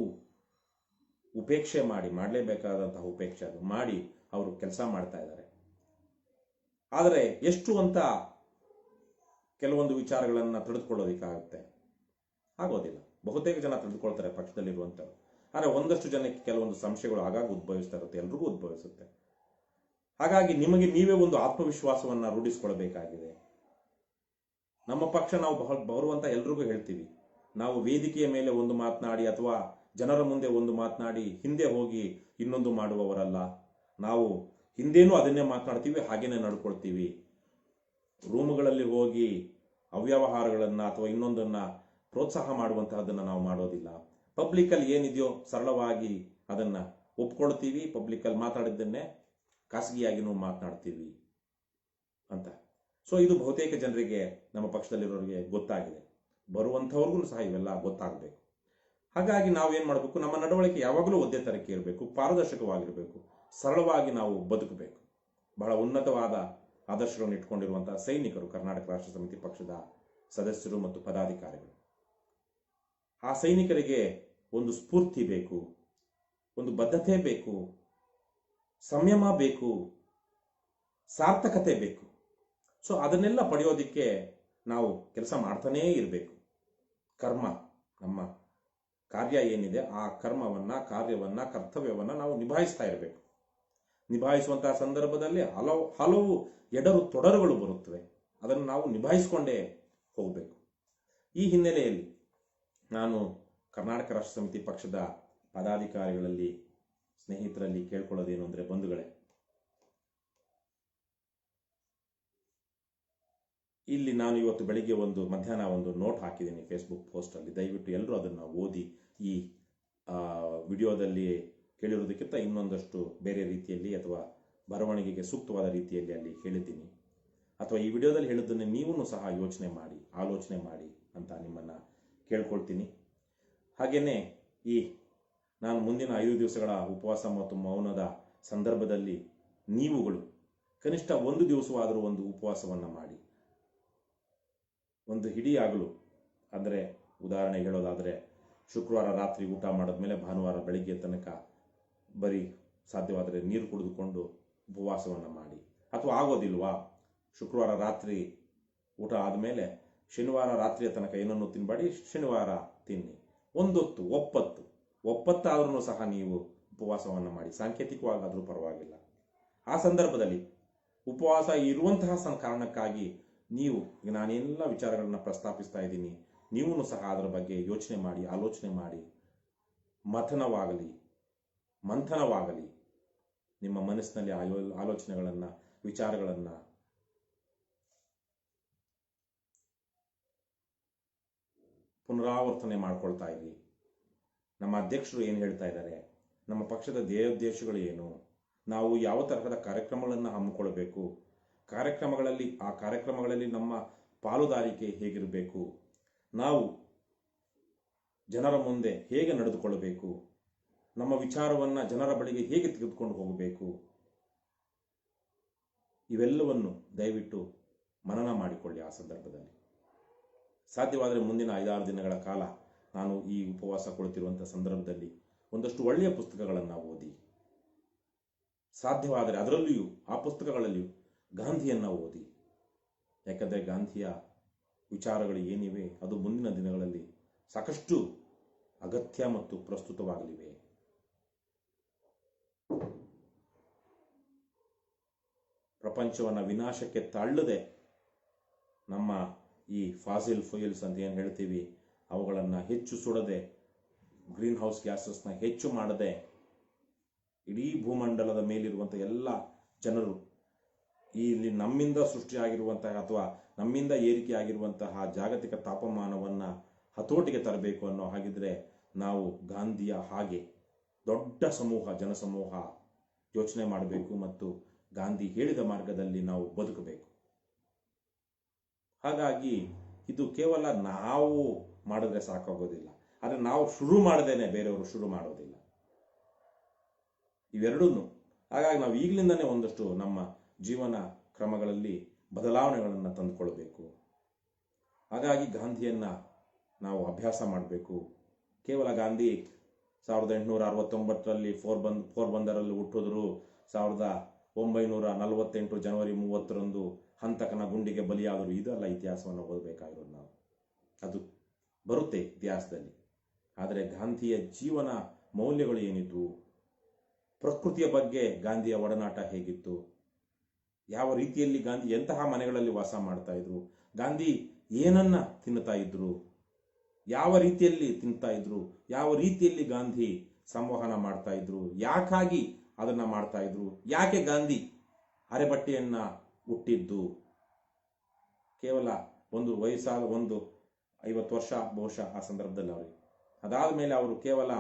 ಉಪೇಕ್ಷೆ ಮಾಡಲೇಬೇಕಾದಂತಹ ಉಪೇಕ್ಷೆ ಅದು ಮಾಡಿ ಅವರು ಕೆಲಸ ಮಾಡ್ತಾ ಇದ್ದಾರೆ. ಆದರೆ ಎಷ್ಟು ಅಂತ ಕೆಲವೊಂದು ವಿಚಾರಗಳನ್ನು ತಿಳಿದುಕೊಳ್ಳೋದಕ್ಕಾಗುತ್ತೆ? ಆಗೋದಿಲ್ಲ. ಬಹುತೇಕ ಜನ ತಿಳಿದುಕೊಳ್ತಾರೆ ಪಕ್ಷದಲ್ಲಿರುವಂಥವ್ರು. ಆದರೆ ಒಂದಷ್ಟು ಜನಕ್ಕೆ ಕೆಲವೊಂದು ಸಂಶಯಗಳು ಆಗಾಗ ಉದ್ಭವಿಸ್ತಾ ಇರುತ್ತೆ, ಎಲ್ರಿಗೂ ಉದ್ಭವಿಸುತ್ತೆ. ಹಾಗಾಗಿ ನಿಮಗೆ ನೀವೇ ಒಂದು ಆತ್ಮವಿಶ್ವಾಸವನ್ನು ರೂಢಿಸಿಕೊಳ್ಬೇಕಾಗಿದೆ. ನಮ್ಮ ಪಕ್ಷ ನಾವು ಬರುವಂತ ಎಲ್ರಿಗೂ ಹೇಳ್ತೀವಿ, ನಾವು ವೇದಿಕೆಯ ಮೇಲೆ ಒಂದು ಮಾತನಾಡಿ ಅಥವಾ ಜನರ ಮುಂದೆ ಒಂದು ಮಾತನಾಡಿ ಹಿಂದೆ ಹೋಗಿ ಇನ್ನೊಂದು ಮಾಡುವವರಲ್ಲ. ನಾವು ಹಿಂದೇನೂ ಅದನ್ನೇ ಮಾತನಾಡ್ತೀವಿ, ಹಾಗೇನೆ ನಡ್ಕೊಳ್ತೀವಿ. ರೂಮುಗಳಲ್ಲಿ ಹೋಗಿ ಅವ್ಯವಹಾರಗಳನ್ನ ಅಥವಾ ಇನ್ನೊಂದನ್ನ ಪ್ರೋತ್ಸಾಹ ಮಾಡುವಂತಹದನ್ನ ನಾವು ಮಾಡೋದಿಲ್ಲ. ಪಬ್ಲಿಕಲ್ಲಿ ಏನಿದೆಯೋ ಸರಳವಾಗಿ ಅದನ್ನ ಒಪ್ಕೊಳ್ತೀವಿ. ಪಬ್ಲಿಕಲ್ಲಿ ಮಾತಾಡಿದ್ದನ್ನೇ ಖಾಸಗಿಯಾಗಿ ನಾವು ಮಾತನಾಡ್ತೀವಿ ಅಂತ. ಸೊ ಇದು ಬಹುತೇಕ ಜನರಿಗೆ, ನಮ್ಮ ಪಕ್ಷದಲ್ಲಿರೋರಿಗೆ ಗೊತ್ತಾಗಿದೆ. ಬರುವಂಥವ್ರಿಗೂ ಸಹ ಇವೆಲ್ಲ ಗೊತ್ತಾಗಬೇಕು. ಹಾಗಾಗಿ ನಾವೇನ್ ಮಾಡಬೇಕು, ನಮ್ಮ ನಡವಳಿಕೆ ಯಾವಾಗಲೂ ಒಂದೇ ತರಕ್ಕೆ ಇರಬೇಕು, ಪಾರದರ್ಶಕವಾಗಿರಬೇಕು, ಸರಳವಾಗಿ ನಾವು ಬದುಕಬೇಕು. ಬಹಳ ಉನ್ನತವಾದ ಆದರ್ಶಗಳನ್ನು ಇಟ್ಕೊಂಡಿರುವಂತಹ ಸೈನಿಕರು ಕರ್ನಾಟಕ ರಾಷ್ಟ್ರ ಸಮಿತಿ ಪಕ್ಷದ ಸದಸ್ಯರು ಮತ್ತು ಪದಾಧಿಕಾರಿಗಳು. ಆ ಸೈನಿಕರಿಗೆ ಒಂದು ಸ್ಫೂರ್ತಿ ಬೇಕು, ಒಂದು ಬದ್ಧತೆ ಬೇಕು, ಸಂಯಮ ಬೇಕು, ಸಾರ್ಥಕತೆ ಬೇಕು. ಸೊ ಅದನ್ನೆಲ್ಲ ಪಡೆಯೋದಿಕ್ಕೆ ನಾವು ಕೆಲಸ ಮಾಡ್ತಾನೇ ಇರಬೇಕು. ಕರ್ಮ, ನಮ್ಮ ಕಾರ್ಯ ಏನಿದೆ ಆ ಕರ್ಮವನ್ನ, ಕಾರ್ಯವನ್ನ, ಕರ್ತವ್ಯವನ್ನ ನಾವು ನಿಭಾಯಿಸ್ತಾ ಇರಬೇಕು. ನಿಭಾಯಿಸುವಂತಹ ಸಂದರ್ಭದಲ್ಲಿ ಹಲವು ಎಡರು ತೊಡರುಗಳು ಬರುತ್ತವೆ. ಅದನ್ನು ನಾವು ನಿಭಾಯಿಸಿಕೊಂಡೇ ಹೋಗಬೇಕು. ಈ ಹಿನ್ನೆಲೆಯಲ್ಲಿ ನಾನು ಕರ್ನಾಟಕ ರಾಷ್ಟ್ರ ಸಮಿತಿ ಪಕ್ಷದ ಪದಾಧಿಕಾರಿಗಳಲ್ಲಿ, ಸ್ನೇಹಿತರಲ್ಲಿ ಕೇಳ್ಕೊಳ್ಳೋದೇನು ಅಂದ್ರೆ, ಬಂಧುಗಳೇ, ಇಲ್ಲಿ ನಾನು ಇವತ್ತು ಬೆಳಿಗ್ಗೆ ಮಧ್ಯಾಹ್ನ ಒಂದು ನೋಟ್ ಹಾಕಿದ್ದೀನಿ ಫೇಸ್ಬುಕ್ ಪೋಸ್ಟ್ ಅಲ್ಲಿ. ದಯವಿಟ್ಟು ಎಲ್ಲರೂ ಅದನ್ನು ಓದಿ. ಈ ವಿಡಿಯೋದಲ್ಲಿ ಕೇಳಿರೋದಕ್ಕಿಂತ ಇನ್ನೊಂದಷ್ಟು ಬೇರೆ ರೀತಿಯಲ್ಲಿ ಅಥವಾ ಬರವಣಿಗೆಗೆ ಸೂಕ್ತವಾದ ರೀತಿಯಲ್ಲಿ ಅಲ್ಲಿ ಹೇಳಿದ್ದೀನಿ. ಅಥವಾ ಈ ವಿಡಿಯೋದಲ್ಲಿ ಹೇಳಿದ್ದನ್ನು ನೀವು ಸಹ ಯೋಚನೆ ಮಾಡಿ, ಆಲೋಚನೆ ಮಾಡಿ ಅಂತ ನಿಮ್ಮನ್ನ ಕೇಳ್ಕೊಳ್ತೀನಿ. ಹಾಗೇನೆ ನಾನು ಮುಂದಿನ 5 ದಿವಸಗಳ ಉಪವಾಸ ಮತ್ತು ಮೌನದ ಸಂದರ್ಭದಲ್ಲಿ ನೀವುಗಳು ಕನಿಷ್ಠ 1 ದಿವಸವಾದರೂ ಒಂದು ಉಪವಾಸವನ್ನ ಮಾಡಿ. ಒಂದು ಇಡೀ ಹಗಲು, ಅಂದರೆ ಉದಾಹರಣೆ ಹೇಳೋದಾದರೆ, ಶುಕ್ರವಾರ ರಾತ್ರಿ ಊಟ ಮಾಡಿದ್ಮೇಲೆ ಭಾನುವಾರ ಬೆಳಿಗ್ಗೆ ತನಕ ಬರೀ ಸಾಧ್ಯವಾದರೆ ನೀರು ಕುಡಿದುಕೊಂಡು ಉಪವಾಸವನ್ನು ಮಾಡಿ. ಅಥವಾ ಆಗೋದಿಲ್ವಾ, ಶುಕ್ರವಾರ ರಾತ್ರಿ ಊಟ ಆದಮೇಲೆ ಶನಿವಾರ ರಾತ್ರಿಯ ತನಕ ಏನನ್ನು ತಿನ್ನಬೇಡಿ, ಶನಿವಾರ ತಿನ್ನಿ. ಒಂದೊತ್ತು ಒಪ್ಪತ್ತಾದ್ರೂ ಸಹ ನೀವು ಉಪವಾಸವನ್ನು ಮಾಡಿ, ಸಾಂಕೇತಿಕವಾಗಾದರೂ ಪರವಾಗಿಲ್ಲ. ಆ ಸಂದರ್ಭದಲ್ಲಿ ಉಪವಾಸ ಇರುವಂತಹ ಕಾರಣಕ್ಕಾಗಿ ನೀವು, ನಾನೆಲ್ಲ ವಿಚಾರಗಳನ್ನ ಪ್ರಸ್ತಾಪಿಸ್ತಾ ಇದ್ದೀನಿ, ನೀವು ಸಹ ಅದರ ಬಗ್ಗೆ ಯೋಚನೆ ಮಾಡಿ, ಆಲೋಚನೆ ಮಾಡಿ, ಮಂಥನವಾಗಲಿ. ನಿಮ್ಮ ಮನಸ್ಸಿನಲ್ಲಿ ಆಲೋಚನೆಗಳನ್ನ, ವಿಚಾರಗಳನ್ನ ಪುನರಾವರ್ತನೆ ಮಾಡ್ಕೊಳ್ತಾ ಇರಿ. ನಮ್ಮ ಅಧ್ಯಕ್ಷರು ಏನು ಹೇಳ್ತಾ ಇದ್ದಾರೆ, ನಮ್ಮ ಪಕ್ಷದ ಧ್ಯೇಯೋದ್ದೇಶಗಳು ಏನು, ನಾವು ಯಾವ ತರಹದ ಕಾರ್ಯಕ್ರಮಗಳನ್ನು ಹಮ್ಮಿಕೊಳ್ಬೇಕು, ಆ ಕಾರ್ಯಕ್ರಮಗಳಲ್ಲಿ ನಮ್ಮ ಪಾಲುದಾರಿಕೆ ಹೇಗಿರಬೇಕು, ನಾವು ಜನರ ಮುಂದೆ ಹೇಗೆ ನಡೆದುಕೊಳ್ಳಬೇಕು, ನಮ್ಮ ವಿಚಾರವನ್ನು ಜನರ ಬಳಿಗೆ ಹೇಗೆ ತೆಗೆದುಕೊಂಡು ಹೋಗಬೇಕು, ಇವೆಲ್ಲವನ್ನು ದಯವಿಟ್ಟು ಮನನ ಮಾಡಿಕೊಳ್ಳಿ. ಆ ಸಂದರ್ಭದಲ್ಲಿ ಸಾಧ್ಯವಾದರೆ ಮುಂದಿನ 5-6 ದಿನಗಳ ಕಾಲ ನಾನು ಈ ಉಪವಾಸ ಕುಳಿತಿರುವಂಥ ಸಂದರ್ಭದಲ್ಲಿ ಒಂದಷ್ಟು ಒಳ್ಳೆಯ ಪುಸ್ತಕಗಳನ್ನು ಓದಿ, ಸಾಧ್ಯವಾದರೆ ಅದರಲ್ಲಿಯೂ ಆ ಪುಸ್ತಕಗಳಲ್ಲಿಯೂ ಗಾಂಧಿಯನ್ನು ಓದಿ. ಯಾಕಂದರೆ ಗಾಂಧಿಯ ವಿಚಾರಗಳು ಏನಿವೆ ಅದು ಮುಂದಿನ ದಿನಗಳಲ್ಲಿ ಸಾಕಷ್ಟು ಅಗತ್ಯ ಮತ್ತು ಪ್ರಸ್ತುತವಾಗಲಿವೆ. ಪ್ರಪಂಚವನ್ನು ವಿನಾಶಕ್ಕೆ ತಳ್ಳದೆ ನಮ್ಮ ಈ ಫಾಸಿಲ್ ಫ್ಯೂಯಲ್ಸ್ ಅಂತ ಏನು ಹೇಳ್ತೀವಿ ಅವುಗಳನ್ನು ಹೆಚ್ಚು ಸುಡದೆ, ಗ್ರೀನ್ ಹೌಸ್ ಗ್ಯಾಸಸ್ನ ಹೆಚ್ಚು ಮಾಡದೆ, ಇಡೀ ಭೂಮಂಡಲದ ಮೇಲಿರುವಂಥ ಎಲ್ಲ ಜನರು ಇಲ್ಲಿ ನಮ್ಮಿಂದ ಸೃಷ್ಟಿಯಾಗಿರುವಂತಹ ಅಥವಾ ನಮ್ಮಿಂದ ಏರಿಕೆಯಾಗಿರುವಂತಹ ಜಾಗತಿಕ ತಾಪಮಾನವನ್ನು ಹತೋಟಿಗೆ ತರಬೇಕು ಅನ್ನೋ ಹಾಗಿದ್ರೆ ನಾವು ಗಾಂಧಿಯ ಹಾಗೆ ದೊಡ್ಡ ಜನಸಮೂಹ ಯೋಚನೆ ಮಾಡಬೇಕು ಮತ್ತು ಗಾಂಧಿ ಹೇಳಿದ ಮಾರ್ಗದಲ್ಲಿ ನಾವು ಬದುಕಬೇಕು. ಹಾಗಾಗಿ ಇದು ಕೇವಲ ನಾವು ಮಾಡಿದ್ರೆ ಸಾಕಾಗೋದಿಲ್ಲ, ಆದರೆ ನಾವು ಶುರು ಮಾಡದೇನೆ ಬೇರೆಯವರು ಶುರು ಮಾಡೋದಿಲ್ಲ, ಇವೆರಡೂ. ಹಾಗಾಗಿ ನಾವು ಈಗಲಿಂದನೇ ಒಂದಷ್ಟು ನಮ್ಮ ಜೀವನ ಕ್ರಮಗಳಲ್ಲಿ ಬದಲಾವಣೆಗಳನ್ನು ತಂದುಕೊಳ್ಬೇಕು. ಹಾಗಾಗಿ ಗಾಂಧಿಯನ್ನು ನಾವು ಅಭ್ಯಾಸ ಮಾಡಬೇಕು. ಕೇವಲ ಗಾಂಧಿ 1869ರಲ್ಲಿ ಪೋರ್ಬಂದರಲ್ಲಿ ಹುಟ್ಟಿದ್ರು, 1948 ಜನವರಿ 30ರಂದು ಹಂತಕನ ಗುಂಡಿಗೆ ಬಲಿಯಾದರು, ಇದೆಲ್ಲ ಇತಿಹಾಸವನ್ನು ಓದಬೇಕಾಗಿರೋದು ನಾವು. ಅದು ಬರುತ್ತೆ ಇತಿಹಾಸದಲ್ಲಿ. ಆದರೆ ಗಾಂಧಿಯ ಜೀವನ ಮೌಲ್ಯಗಳು ಏನಿತ್ತು, ಪ್ರಕೃತಿಯ ಬಗ್ಗೆ ಗಾಂಧಿಯ ಒಡನಾಟ ಹೇಗಿತ್ತು, ಯಾವ ರೀತಿಯಲ್ಲಿ ಗಾಂಧಿ ಎಂತಹ ಮನೆಗಳಲ್ಲಿ ವಾಸ ಮಾಡ್ತಾ ಇದ್ರು, ಗಾಂಧಿ ಏನನ್ನ ತಿನ್ನುತ್ತಾ ಇದ್ರು, ಯಾವ ರೀತಿಯಲ್ಲಿ ತಿಂತಾ ಇದ್ರು, ಯಾವ ರೀತಿಯಲ್ಲಿ ಗಾಂಧಿ ಸಂವಹನ ಮಾಡ್ತಾ ಇದ್ರು, ಯಾಕಾಗಿ ಅದನ್ನ ಮಾಡ್ತಾ ಇದ್ರು, ಯಾಕೆ ಗಾಂಧಿ ಅರೆಬಟ್ಟೆಯನ್ನ ಹುಟ್ಟಿದ್ದು, ಕೇವಲ ಒಂದು ವಯಸ್ಸಾದ 50 ವರ್ಷ ಬಹುಶಃ ಆ ಸಂದರ್ಭದಲ್ಲಿ ಅವರಿಗೆ. ಅದಾದ ಮೇಲೆ ಅವರು ಕೇವಲ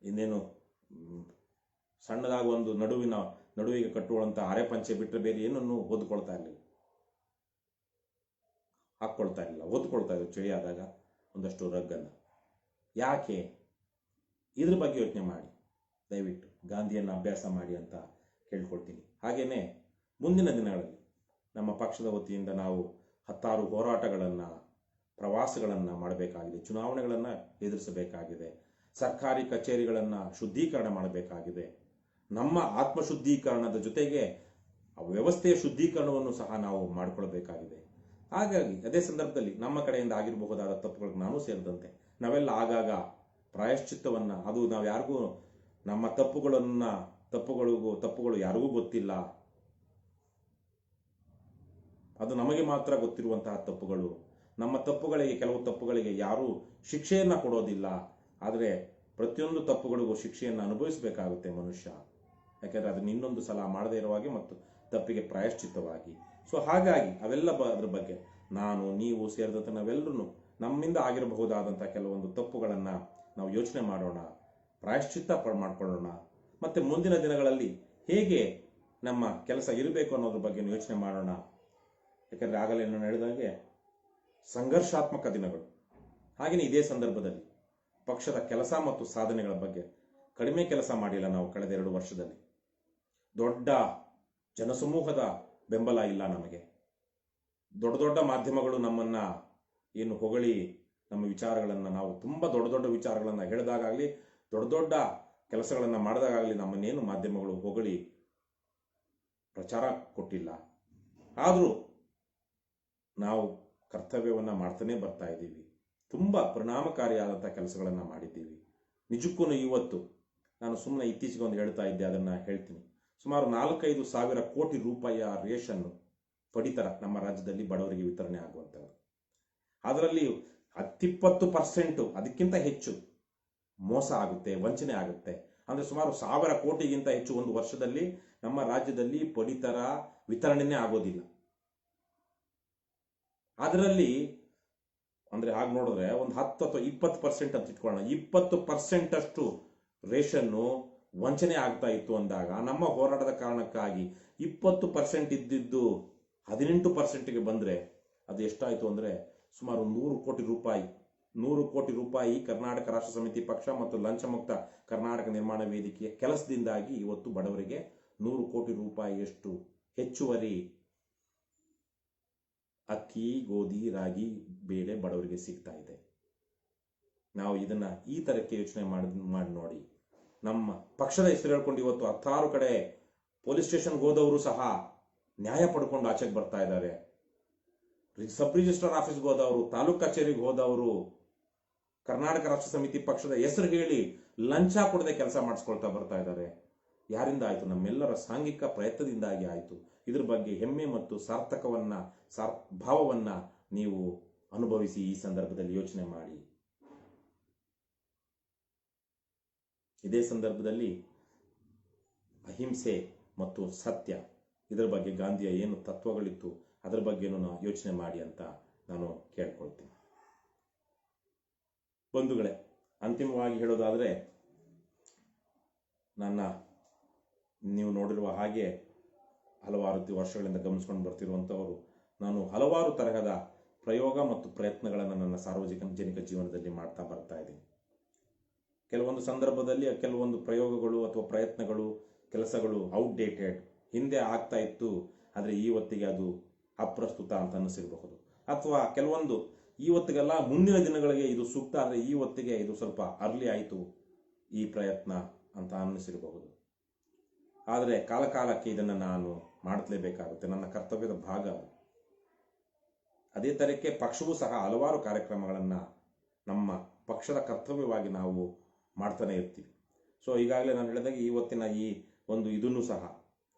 ಇನ್ನೇನು ಸಣ್ಣದಾಗಿ ಒಂದು ನಡುವಿಗೆ ಕಟ್ಟುವಂಥ ಅರೆಪಂಚೆ ಬಿಟ್ಟರೆ ಬೇರೆ ಏನನ್ನು ಓದ್ಕೊಳ್ತಾ ಇರಲಿಲ್ಲ, ಹಾಕ್ಕೊಳ್ತಾ ಇರಲಿಲ್ಲ, ಓದ್ಕೊಳ್ತಾ ಇದ್ರು ಚಳಿ ಆದಾಗ ಒಂದಷ್ಟು ರಗ್ಗನ್ನು. ಯಾಕೆ? ಇದ್ರ ಬಗ್ಗೆ ಯೋಚನೆ ಮಾಡಿ, ದಯವಿಟ್ಟು ಗಾಂಧಿಯನ್ನು ಅಭ್ಯಾಸ ಮಾಡಿ ಅಂತ ಕೇಳ್ಕೊಳ್ತೀನಿ. ಹಾಗೇನೆ ಮುಂದಿನ ದಿನಗಳಲ್ಲಿ ನಮ್ಮ ಪಕ್ಷದ ವತಿಯಿಂದ ನಾವು 10 ಹೋರಾಟಗಳನ್ನು, ಪ್ರವಾಸಗಳನ್ನು ಮಾಡಬೇಕಾಗಿದೆ, ಚುನಾವಣೆಗಳನ್ನು ಎದುರಿಸಬೇಕಾಗಿದೆ, ಸರ್ಕಾರಿ ಕಚೇರಿಗಳನ್ನು ಶುದ್ಧೀಕರಣ ಮಾಡಬೇಕಾಗಿದೆ, ನಮ್ಮ ಆತ್ಮಶುದ್ಧೀಕರಣದ ಜೊತೆಗೆ ವ್ಯವಸ್ಥೆಯ ಶುದ್ಧೀಕರಣವನ್ನು ಸಹ ನಾವು ಮಾಡಿಕೊಳ್ಬೇಕಾಗಿದೆ. ಹಾಗಾಗಿ ಅದೇ ಸಂದರ್ಭದಲ್ಲಿ ನಮ್ಮ ಕಡೆಯಿಂದ ಆಗಿರಬಹುದಾದ ತಪ್ಪುಗಳಿಗೆ ನಾನು ಸೇರಿದಂತೆ ನಾವೆಲ್ಲ ಆಗಾಗ ಪ್ರಾಯಶ್ಚಿತ್ತವನ್ನು, ಅದು ನಾವು ಯಾರಿಗೂ ನಮ್ಮ ತಪ್ಪುಗಳು ಯಾರಿಗೂ ಗೊತ್ತಿಲ್ಲ, ಅದು ನಮಗೆ ಮಾತ್ರ ಗೊತ್ತಿರುವಂತಹ ತಪ್ಪುಗಳು. ನಮ್ಮ ಕೆಲವು ತಪ್ಪುಗಳಿಗೆ ಯಾರೂ ಶಿಕ್ಷೆಯನ್ನ ಕೊಡೋದಿಲ್ಲ, ಆದರೆ ಪ್ರತಿಯೊಂದು ತಪ್ಪುಗಳಿಗೂ ಶಿಕ್ಷೆಯನ್ನು ಅನುಭವಿಸಬೇಕಾಗುತ್ತೆ ಮನುಷ್ಯ. ಯಾಕೆಂದ್ರೆ ಅದನ್ನ ಇನ್ನೊಂದು ಸಲ ಮಾಡದೇ ಇರುವಾಗೆ ಮತ್ತು ತಪ್ಪಿಗೆ ಪ್ರಾಯಶ್ಚಿತ್ತವಾಗಿ. ಸೊ ಹಾಗಾಗಿ ಅವೆಲ್ಲ ಅದ್ರ ಬಗ್ಗೆ ನಾನು, ನೀವು ಸೇರಿದಂತೆ ನಾವೆಲ್ಲರೂ ನಮ್ಮಿಂದ ಆಗಿರಬಹುದಾದಂಥ ಕೆಲವೊಂದು ತಪ್ಪುಗಳನ್ನು ನಾವು ಯೋಚನೆ ಮಾಡೋಣ, ಪ್ರಾಯಶ್ಚಿತ್ತ ಮಾಡ್ಕೊಳ್ಳೋಣ, ಮತ್ತೆ ಮುಂದಿನ ದಿನಗಳಲ್ಲಿ ಹೇಗೆ ನಮ್ಮ ಕೆಲಸ ಇರಬೇಕು ಅನ್ನೋದ್ರ ಬಗ್ಗೆ ಯೋಚನೆ ಮಾಡೋಣ. ಯಾಕಂದ್ರೆ ಆಗಲೇ ನಾನು ಹೇಳಿದಾಗೆ ಸಂಘರ್ಷಾತ್ಮಕ ದಿನಗಳು. ಹಾಗೆಯೇ ಇದೇ ಸಂದರ್ಭದಲ್ಲಿ ಪಕ್ಷದ ಕೆಲಸ ಮತ್ತು ಸಾಧನೆಗಳ ಬಗ್ಗೆ ಕಡಿಮೆ ಕೆಲಸ ಮಾಡಿಲ್ಲ ನಾವು ಕಳೆದ 2 ವರ್ಷದಲ್ಲಿ. ದೊಡ್ಡ ಜನಸಮೂಹದ ಬೆಂಬಲ ಇಲ್ಲ ನಮಗೆ. ದೊಡ್ಡ ಮಾಧ್ಯಮಗಳು ನಮ್ಮನ್ನ ಏನು ಹೊಗಳಿ ನಮ್ಮ ವಿಚಾರಗಳನ್ನು, ನಾವು ತುಂಬ ದೊಡ್ಡ ವಿಚಾರಗಳನ್ನು ಹೇಳಿದಾಗಲಿ, ದೊಡ್ಡ ಕೆಲಸಗಳನ್ನು ಮಾಡಿದಾಗಲಿ ನಮ್ಮನ್ನೇನು ಮಾಧ್ಯಮಗಳು ಹೊಗಳಿ ಪ್ರಚಾರ ಕೊಟ್ಟಿಲ್ಲ. ಆದರೂ ನಾವು ಕರ್ತವ್ಯವನ್ನು ಮಾಡ್ತಾನೆ ಬರ್ತಾ ಇದ್ದೀವಿ. ತುಂಬ ಪರಿಣಾಮಕಾರಿಯಾದಂಥ ಕೆಲಸಗಳನ್ನು ಮಾಡಿದ್ದೀವಿ. ನಿಜಕ್ಕೂ ಇವತ್ತು ನಾನು ಸುಮ್ಮನೆ ಇತ್ತೀಚೆಗೆ ಒಂದು ಹೇಳ್ತಾ ಇದ್ದೆ, ಅದನ್ನು ಹೇಳ್ತೀನಿ. ಸುಮಾರು 4-5 ಸಾವಿರ ಕೋಟಿ ರೂಪಾಯಿಯ ರೇಷನ್ನು ಪಡಿತರ ನಮ್ಮ ರಾಜ್ಯದಲ್ಲಿ ಬಡವರಿಗೆ ವಿತರಣೆ ಆಗುವಂಥದ್ದು. ಅದರಲ್ಲಿ 10-20% ಅದಕ್ಕಿಂತ ಹೆಚ್ಚು ಮೋಸ ಆಗುತ್ತೆ, ವಂಚನೆ ಆಗುತ್ತೆ. ಅಂದರೆ ಸುಮಾರು 1000 ಕೋಟಿಗಿಂತ ಹೆಚ್ಚು ಒಂದು ವರ್ಷದಲ್ಲಿ ನಮ್ಮ ರಾಜ್ಯದಲ್ಲಿ ಪಡಿತರ ವಿತರಣೆನೇ ಆಗೋದಿಲ್ಲ. ಅದರಲ್ಲಿ ಅಂದರೆ ಹಾಗೆ ನೋಡಿದ್ರೆ ಒಂದು 10 ಅಥವಾ 20% ಅಂತ ಇಟ್ಕೊಳ್ಳೋಣ, 20% ಅಷ್ಟು ರೇಷನ್ನು ವಂಚನೆ ಆಗ್ತಾ ಇತ್ತು ಅಂದಾಗ ನಮ್ಮ ಹೋರಾಟದ ಕಾರಣಕ್ಕಾಗಿ 20% ಇದ್ದಿದ್ದು 18%ಗೆ ಬಂದರೆ ಅದು ಎಷ್ಟಾಯಿತು ಅಂದರೆ ಸುಮಾರು 100 ಕೋಟಿ ರೂಪಾಯಿ ಕರ್ನಾಟಕ ರಾಷ್ಟ್ರ ಸಮಿತಿ ಪಕ್ಷ ಮತ್ತು ಲಂಚ ಮುಕ್ತ ಕರ್ನಾಟಕ ನಿರ್ಮಾಣ ವೇದಿಕೆಯ ಕೆಲಸದಿಂದಾಗಿ ಇವತ್ತು ಬಡವರಿಗೆ 100 ಕೋಟಿ ರೂಪಾಯಿಯಷ್ಟು ಹೆಚ್ಚುವರಿ ಅಕ್ಕಿ, ಗೋಧಿ, ರಾಗಿ, ಬೇಳೆ ಬಡವರಿಗೆ ಸಿಗ್ತಾ ಇದೆ. ನಾವು ಇದನ್ನ ಈ ತರಕ್ಕೆ ಯೋಚನೆ ಮಾಡಿ ನೋಡಿ. ನಮ್ಮ ಪಕ್ಷದ ಹೆಸರು ಹೇಳ್ಕೊಂಡು ಇವತ್ತು 16 ಕಡೆ ಪೊಲೀಸ್ ಸ್ಟೇಷನ್ಗೆ ಹೋದವರು ಸಹ ನ್ಯಾಯ ಪಡ್ಕೊಂಡು ಆಚೆಗೆ ಬರ್ತಾ ಇದ್ದಾರೆ. ಸಬ್ ರಿಜಿಸ್ಟ್ರಾರ್ ಆಫೀಸ್ಗೆ ಹೋದವರು, ತಾಲೂಕ್ ಕಚೇರಿಗೆ ಹೋದವರು ಕರ್ನಾಟಕ ರಾಷ್ಟ್ರ ಸಮಿತಿ ಪಕ್ಷದ ಹೆಸರು ಹೇಳಿ ಲಂಚ ಕೊಡದೆ ಕೆಲಸ ಮಾಡಿಸ್ಕೊಳ್ತಾ ಬರ್ತಾ ಇದ್ದಾರೆ. ಯಾರಿಂದ ಆಯ್ತು? ನಮ್ಮೆಲ್ಲರ ಸಾಂಘಿಕ ಪ್ರಯತ್ನದಿಂದಾಗಿ ಆಯ್ತು. ಇದ್ರ ಬಗ್ಗೆ ಹೆಮ್ಮೆ ಮತ್ತು ಭಾವವನ್ನ ನೀವು ಅನುಭವಿಸಿ ಈ ಸಂದರ್ಭದಲ್ಲಿ ಯೋಚನೆ ಮಾಡಿ. ಇದೇ ಸಂದರ್ಭದಲ್ಲಿ ಅಹಿಂಸೆ ಮತ್ತು ಸತ್ಯ ಇದರ ಬಗ್ಗೆ ಗಾಂಧಿಯ ಏನು ತತ್ವಗಳಿತ್ತು ಅದರ ಬಗ್ಗೆನೂ ಯೋಚನೆ ಮಾಡಿ ಅಂತ ನಾನು ಕೇಳ್ಕೊಳ್ತೀನಿ. ಬಂಧುಗಳೇ, ಅಂತಿಮವಾಗಿ ಹೇಳೋದಾದರೆ, ನೀವು ನೋಡಿರುವ ಹಾಗೆ ಹಲವಾರು ವರ್ಷಗಳಿಂದ ಗಮನಿಸ್ಕೊಂಡು ಬರ್ತಿರುವಂಥವರು, ನಾನು ಹಲವಾರು ತರಹದ ಪ್ರಯೋಗ ಮತ್ತು ಪ್ರಯತ್ನಗಳನ್ನು ನನ್ನ ಸಾರ್ವಜನಿಕ ಜೀವನದಲ್ಲಿ ಮಾಡ್ತಾ ಬರ್ತಾ ಇದ್ದೀನಿ. ಕೆಲವೊಂದು ಸಂದರ್ಭದಲ್ಲಿ ಕೆಲವೊಂದು ಪ್ರಯೋಗಗಳು ಅಥವಾ ಪ್ರಯತ್ನಗಳು, ಕೆಲಸಗಳು ಔಟ್ಡೇಟೆಡ್, ಹಿಂದೆ ಆಗ್ತಾ ಇತ್ತು, ಆದರೆ ಇವತ್ತಿಗೆ ಅದು ಅಪ್ರಸ್ತುತ ಅಂತ ಅನ್ನಿಸಿರಬಹುದು. ಅಥವಾ ಕೆಲವೊಂದು ಇವತ್ತಿಗೆಲ್ಲ ಮುಂದಿನ ದಿನಗಳಿಗೆ ಇದು ಸೂಕ್ತ, ಆದರೆ ಇವತ್ತಿಗೆ ಇದು ಸ್ವಲ್ಪ ಅರ್ಲಿ ಆಯಿತು ಈ ಪ್ರಯತ್ನ ಅಂತ ಅನ್ನಿಸಿರಬಹುದು. ಆದರೆ ಕಾಲಕಾಲಕ್ಕೆ ಇದನ್ನು ನಾನು ಮಾಡಲೇಬೇಕಾಗುತ್ತೆ, ನನ್ನ ಕರ್ತವ್ಯದ ಭಾಗ. ಅದೇ ತರಕ್ಕೆ ಪಕ್ಷವೂ ಸಹ ಹಲವಾರು ಕಾರ್ಯಕ್ರಮಗಳನ್ನು ನಮ್ಮ ಪಕ್ಷದ ಕರ್ತವ್ಯವಾಗಿ ನಾವು ಮಾಡ್ತಾನೆ ಇರ್ತೀವಿ. ಸೊ ಈಗಾಗಲೇ ನಾನು ಹೇಳಿದಾಗ ಇವತ್ತಿನ ಈ ಒಂದು ಇದನ್ನು ಸಹ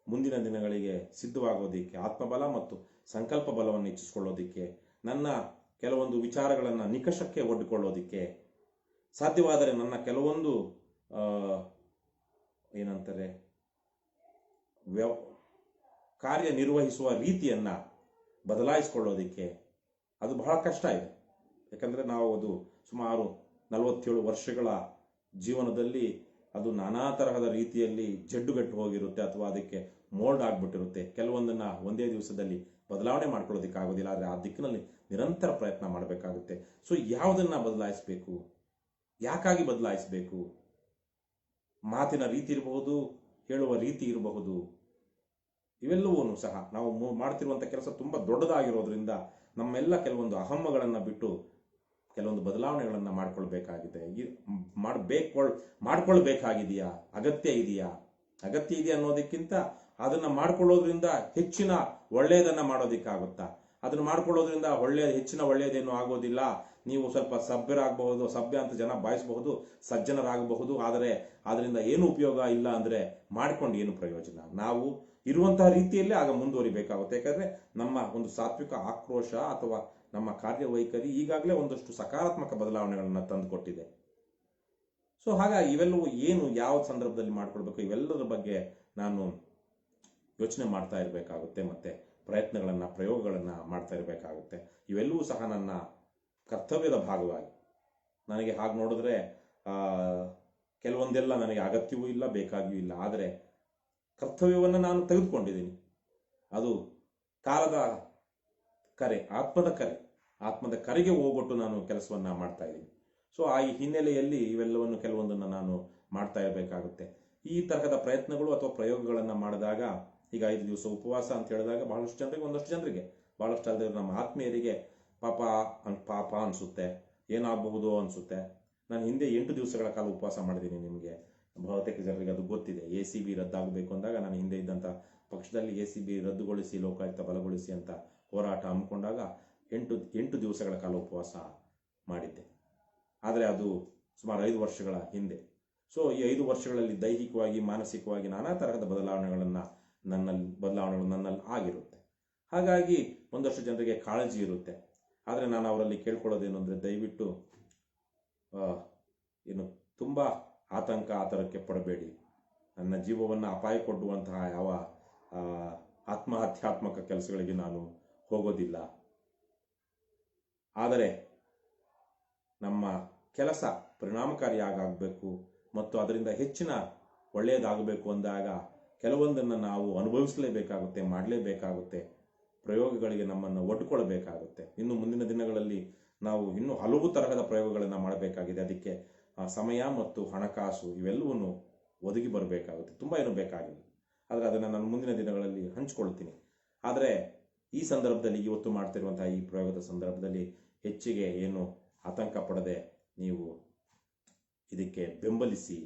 ಮುಂದಿನ ದಿನಗಳಿಗೆ ಸಿದ್ಧವಾಗೋದಕ್ಕೆ, ಆತ್ಮಬಲ ಮತ್ತು ಸಂಕಲ್ಪ ಬಲವನ್ನು ಹೆಚ್ಚಿಸಿಕೊಳ್ಳೋದಕ್ಕೆ, ನನ್ನ ಕೆಲವೊಂದು ವಿಚಾರಗಳನ್ನು ನಿಕಷಕ್ಕೆ ಒಡ್ಡಿಕೊಳ್ಳೋದಕ್ಕೆ, ಸಾಧ್ಯವಾದರೆ ನನ್ನ ಕೆಲವೊಂದು ಏನಂತಾರೆ ಕಾರ್ಯನಿರ್ವಹಿಸುವ ರೀತಿಯನ್ನು ಬದಲಾಯಿಸಿಕೊಳ್ಳೋದಕ್ಕೆ ಅದು ಬಹಳ ಕಷ್ಟ ಇದೆ. ಯಾಕಂದರೆ ನಾವು ಅದು ಸುಮಾರು 47 ವರ್ಷಗಳ ಜೀವನದಲ್ಲಿ ಅದು ನಾನಾ ತರಹದ ರೀತಿಯಲ್ಲಿ ಜಡ್ಡುಗಟ್ಟು ಹೋಗಿರುತ್ತೆ ಅಥವಾ ಅದಕ್ಕೆ ಮೋಲ್ಡ್ ಆಗಿಬಿಟ್ಟಿರುತ್ತೆ. ಕೆಲವೊಂದನ್ನು ಒಂದೇ ದಿವಸದಲ್ಲಿ ಬದಲಾವಣೆ ಮಾಡ್ಕೊಳ್ಳೋದಕ್ಕಾಗೋದಿಲ್ಲ, ಆದರೆ ಆ ದಿಕ್ಕಿನಲ್ಲಿ ನಿರಂತರ ಪ್ರಯತ್ನ ಮಾಡಬೇಕಾಗುತ್ತೆ. ಸೊ ಯಾವುದನ್ನು ಬದಲಾಯಿಸಬೇಕು, ಯಾಕಾಗಿ ಬದಲಾಯಿಸಬೇಕು? ಮಾತಿನ ರೀತಿ ಇರಬಹುದು, ಹೇಳುವ ರೀತಿ ಇರಬಹುದು, ಇವೆಲ್ಲವೂ ಸಹ ನಾವು ಮಾಡ್ತಿರುವಂಥ ಕೆಲಸ ತುಂಬ ದೊಡ್ಡದಾಗಿರೋದ್ರಿಂದ ನಮ್ಮೆಲ್ಲ ಕೆಲವೊಂದು ಅಹಮ್ಮಗಳನ್ನು ಬಿಟ್ಟು ಕೆಲವೊಂದು ಬದಲಾವಣೆಗಳನ್ನು ಮಾಡ್ಕೊಳ್ಬೇಕಾಗಿದೆ. ಮಾಡ್ಕೊಳ್ಬೇಕಾಗಿದೆಯಾ? ಅಗತ್ಯ ಇದೆಯಾ ಅನ್ನೋದಕ್ಕಿಂತ ಅದನ್ನು ಮಾಡ್ಕೊಳ್ಳೋದ್ರಿಂದ ಹೆಚ್ಚಿನ ಒಳ್ಳೆಯದನ್ನು ಮಾಡೋದಕ್ಕಾಗುತ್ತಾ? ಅದನ್ನು ಮಾಡ್ಕೊಳ್ಳೋದ್ರಿಂದ ಹೆಚ್ಚಿನ ಒಳ್ಳೆಯದೇನು ಆಗೋದಿಲ್ಲ. ನೀವು ಸ್ವಲ್ಪ ಸಭ್ಯ ಅಂತ ಜನ ಬಾಯಿಸಬಹುದು, ಸಜ್ಜನರಾಗಬಹುದು, ಆದರೆ ಅದರಿಂದ ಏನು ಉಪಯೋಗ ಇಲ್ಲ. ಅಂದರೆ ಮಾಡ್ಕೊಂಡು ಏನು ಪ್ರಯೋಜನ? ನಾವು ಇರುವಂತಹ ರೀತಿಯಲ್ಲೇ ಆಗ ಮುಂದುವರಿಬೇಕಾಗುತ್ತೆ. ಯಾಕಂದ್ರೆ ನಮ್ಮ ಒಂದು ಸಾತ್ವಿಕ ಆಕ್ರೋಶ ಅಥವಾ ನಮ್ಮ ಕಾರ್ಯವೈಖರಿ ಈಗಾಗಲೇ ಒಂದಷ್ಟು ಸಕಾರಾತ್ಮಕ ಬದಲಾವಣೆಗಳನ್ನು ತಂದುಕೊಟ್ಟಿದೆ. ಸೊ ಹಾಗಾಗಿ ಇವೆಲ್ಲವೂ ಯಾವ ಸಂದರ್ಭದಲ್ಲಿ ಮಾಡ್ಕೊಳ್ಬೇಕು, ಇವೆಲ್ಲದರ ಬಗ್ಗೆ ನಾನು ಯೋಚನೆ ಮಾಡ್ತಾ ಇರಬೇಕಾಗುತ್ತೆ, ಮತ್ತೆ ಪ್ರಯೋಗಗಳನ್ನು ಮಾಡ್ತಾ ಇರಬೇಕಾಗುತ್ತೆ. ಇವೆಲ್ಲವೂ ಸಹ ನನ್ನ ಕರ್ತವ್ಯದ ಭಾಗವಾಗಿ. ನನಗೆ ಹಾಗೆ ನೋಡಿದ್ರೆ ಕೆಲವೊಂದೆಲ್ಲ ನನಗೆ ಅಗತ್ಯವೂ ಇಲ್ಲ, ಬೇಕಾಗಿಯೂ ಇಲ್ಲ. ಆದರೆ ಕರ್ತವ್ಯವನ್ನು ನಾನು ತೆಗೆದುಕೊಂಡಿದ್ದೀನಿ. ಅದು ಕಾಲದ ಕರೆ, ಆತ್ಮದ ಕರೆಗೆ ಹೋಗೊಟ್ಟು ನಾನು ಕೆಲಸವನ್ನ ಮಾಡ್ತಾ ಇದ್ದೀನಿ. ಸೊ ಆ ಹಿನ್ನೆಲೆಯಲ್ಲಿ ಇವೆಲ್ಲವನ್ನು ಕೆಲವೊಂದನ್ನು ನಾನು ಮಾಡ್ತಾ ಇರಬೇಕಾಗುತ್ತೆ. ಈ ತರಹದ ಪ್ರಯತ್ನಗಳು ಅಥವಾ ಪ್ರಯೋಗಗಳನ್ನು ಮಾಡಿದಾಗ, ಈಗ 5 ದಿವಸ ಉಪವಾಸ ಅಂತ ಹೇಳಿದಾಗ ಒಂದಷ್ಟು ಜನರಿಗೆ ನಮ್ಮ ಆತ್ಮೀಯರಿಗೆ ಪಾಪ ಅನಿಸುತ್ತೆ, ಏನಾಗಬಹುದು ಅನಿಸುತ್ತೆ. ನಾನು ಹಿಂದೆ 8 ದಿವಸಗಳ ಕಾಲ ಉಪವಾಸ ಮಾಡಿದ್ದೀನಿ. ನಿಮಗೆ ಬಹುತೇಕ ಜನರಿಗೆ ಅದು ಗೊತ್ತಿದೆ. ACB ರದ್ದಾಗಬೇಕು ಅಂದಾಗ ನಾನು ಹಿಂದೆ ಇದ್ದಂಥ ಪಕ್ಷದಲ್ಲಿ ACB ರದ್ದುಗೊಳಿಸಿ, ಲೋಕಾಯುಕ್ತ ಬಲಗೊಳಿಸಿ ಅಂತ ಹೋರಾಟ ಹಮ್ಮಿಕೊಂಡಾಗ 8 ದಿವಸಗಳ ಕಾಲ ಉಪವಾಸ ಮಾಡಿದ್ದೆ. ಆದರೆ ಅದು ಸುಮಾರು 5 ವರ್ಷಗಳ ಹಿಂದೆ. ಸೊ ಈ 5 ವರ್ಷಗಳಲ್ಲಿ ದೈಹಿಕವಾಗಿ, ಮಾನಸಿಕವಾಗಿ ನಾನಾ ತರಹದ ಬದಲಾವಣೆಗಳು ನನ್ನಲ್ಲಿ ಆಗಿರುತ್ತೆ. ಹಾಗಾಗಿ ಒಂದಷ್ಟು ಜನರಿಗೆ ಕಾಳಜಿ ಇರುತ್ತೆ. ಆದರೆ ನಾನು ಅವರಲ್ಲಿ ಕೇಳ್ಕೊಳ್ಳೋದೇನು ಅಂದರೆ, ದಯವಿಟ್ಟು ತುಂಬ ಆತಂಕಕ್ಕೆ ಪಡಬೇಡಿ. ನನ್ನ ಜೀವವನ್ನು ಅಪಾಯ ಕೊಡುವಂತಹ ಯಾವ ಆತ್ಮಹತ್ಯಾತ್ಮಕ ಕೆಲಸಗಳಿಗೆ ನಾನು ಹೋಗೋದಿಲ್ಲ. ಆದರೆ ನಮ್ಮ ಕೆಲಸ ಪರಿಣಾಮಕಾರಿಯಾಗಬೇಕು ಮತ್ತು ಅದರಿಂದ ಹೆಚ್ಚಿನ ಒಳ್ಳೆಯದಾಗಬೇಕು ಅಂದಾಗ ಕೆಲವೊಂದನ್ನು ನಾವು ಅನುಭವಿಸಲೇಬೇಕಾಗುತ್ತೆ, ಮಾಡಲೇಬೇಕಾಗುತ್ತೆ, ಪ್ರಯೋಗಗಳಿಗೆ ನಮ್ಮನ್ನು ಒಡ್ಕೊಳ್ಬೇಕಾಗುತ್ತೆ. ಇನ್ನು ಮುಂದಿನ ದಿನಗಳಲ್ಲಿ ನಾವು ಇನ್ನೂ ಹಲವು ತರಹದ ಪ್ರಯೋಗಗಳನ್ನು ಮಾಡಬೇಕಾಗಿದೆ. ಅದಕ್ಕೆ ಸಮಯ ಮತ್ತು ಹಣಕಾಸು ಇವೆಲ್ಲವೂ ಒದಗಿ ಬರಬೇಕಾಗುತ್ತೆ. ತುಂಬ ಏನು ಬೇಕಾಗಿಲ್ಲ, ಆದರೆ ಅದನ್ನು ನಾನು ಮುಂದಿನ ದಿನಗಳಲ್ಲಿ ಹಂಚ್ಕೊಳ್ತೀನಿ. ಆದರೆ ಈ ಸಂದರ್ಭದಲ್ಲಿ, ಇವತ್ತು ಮಾಡ್ತಿರುವಂತಹ ಈ ಪ್ರಯೋಗದ ಸಂದರ್ಭದಲ್ಲಿ ಹೆಚ್ಚಿಗೆ ಏನು ಆತಂಕ ಪಡದೆ ನೀವು ಇದಕ್ಕೆ ಬೆಂಬಲಿಸಿ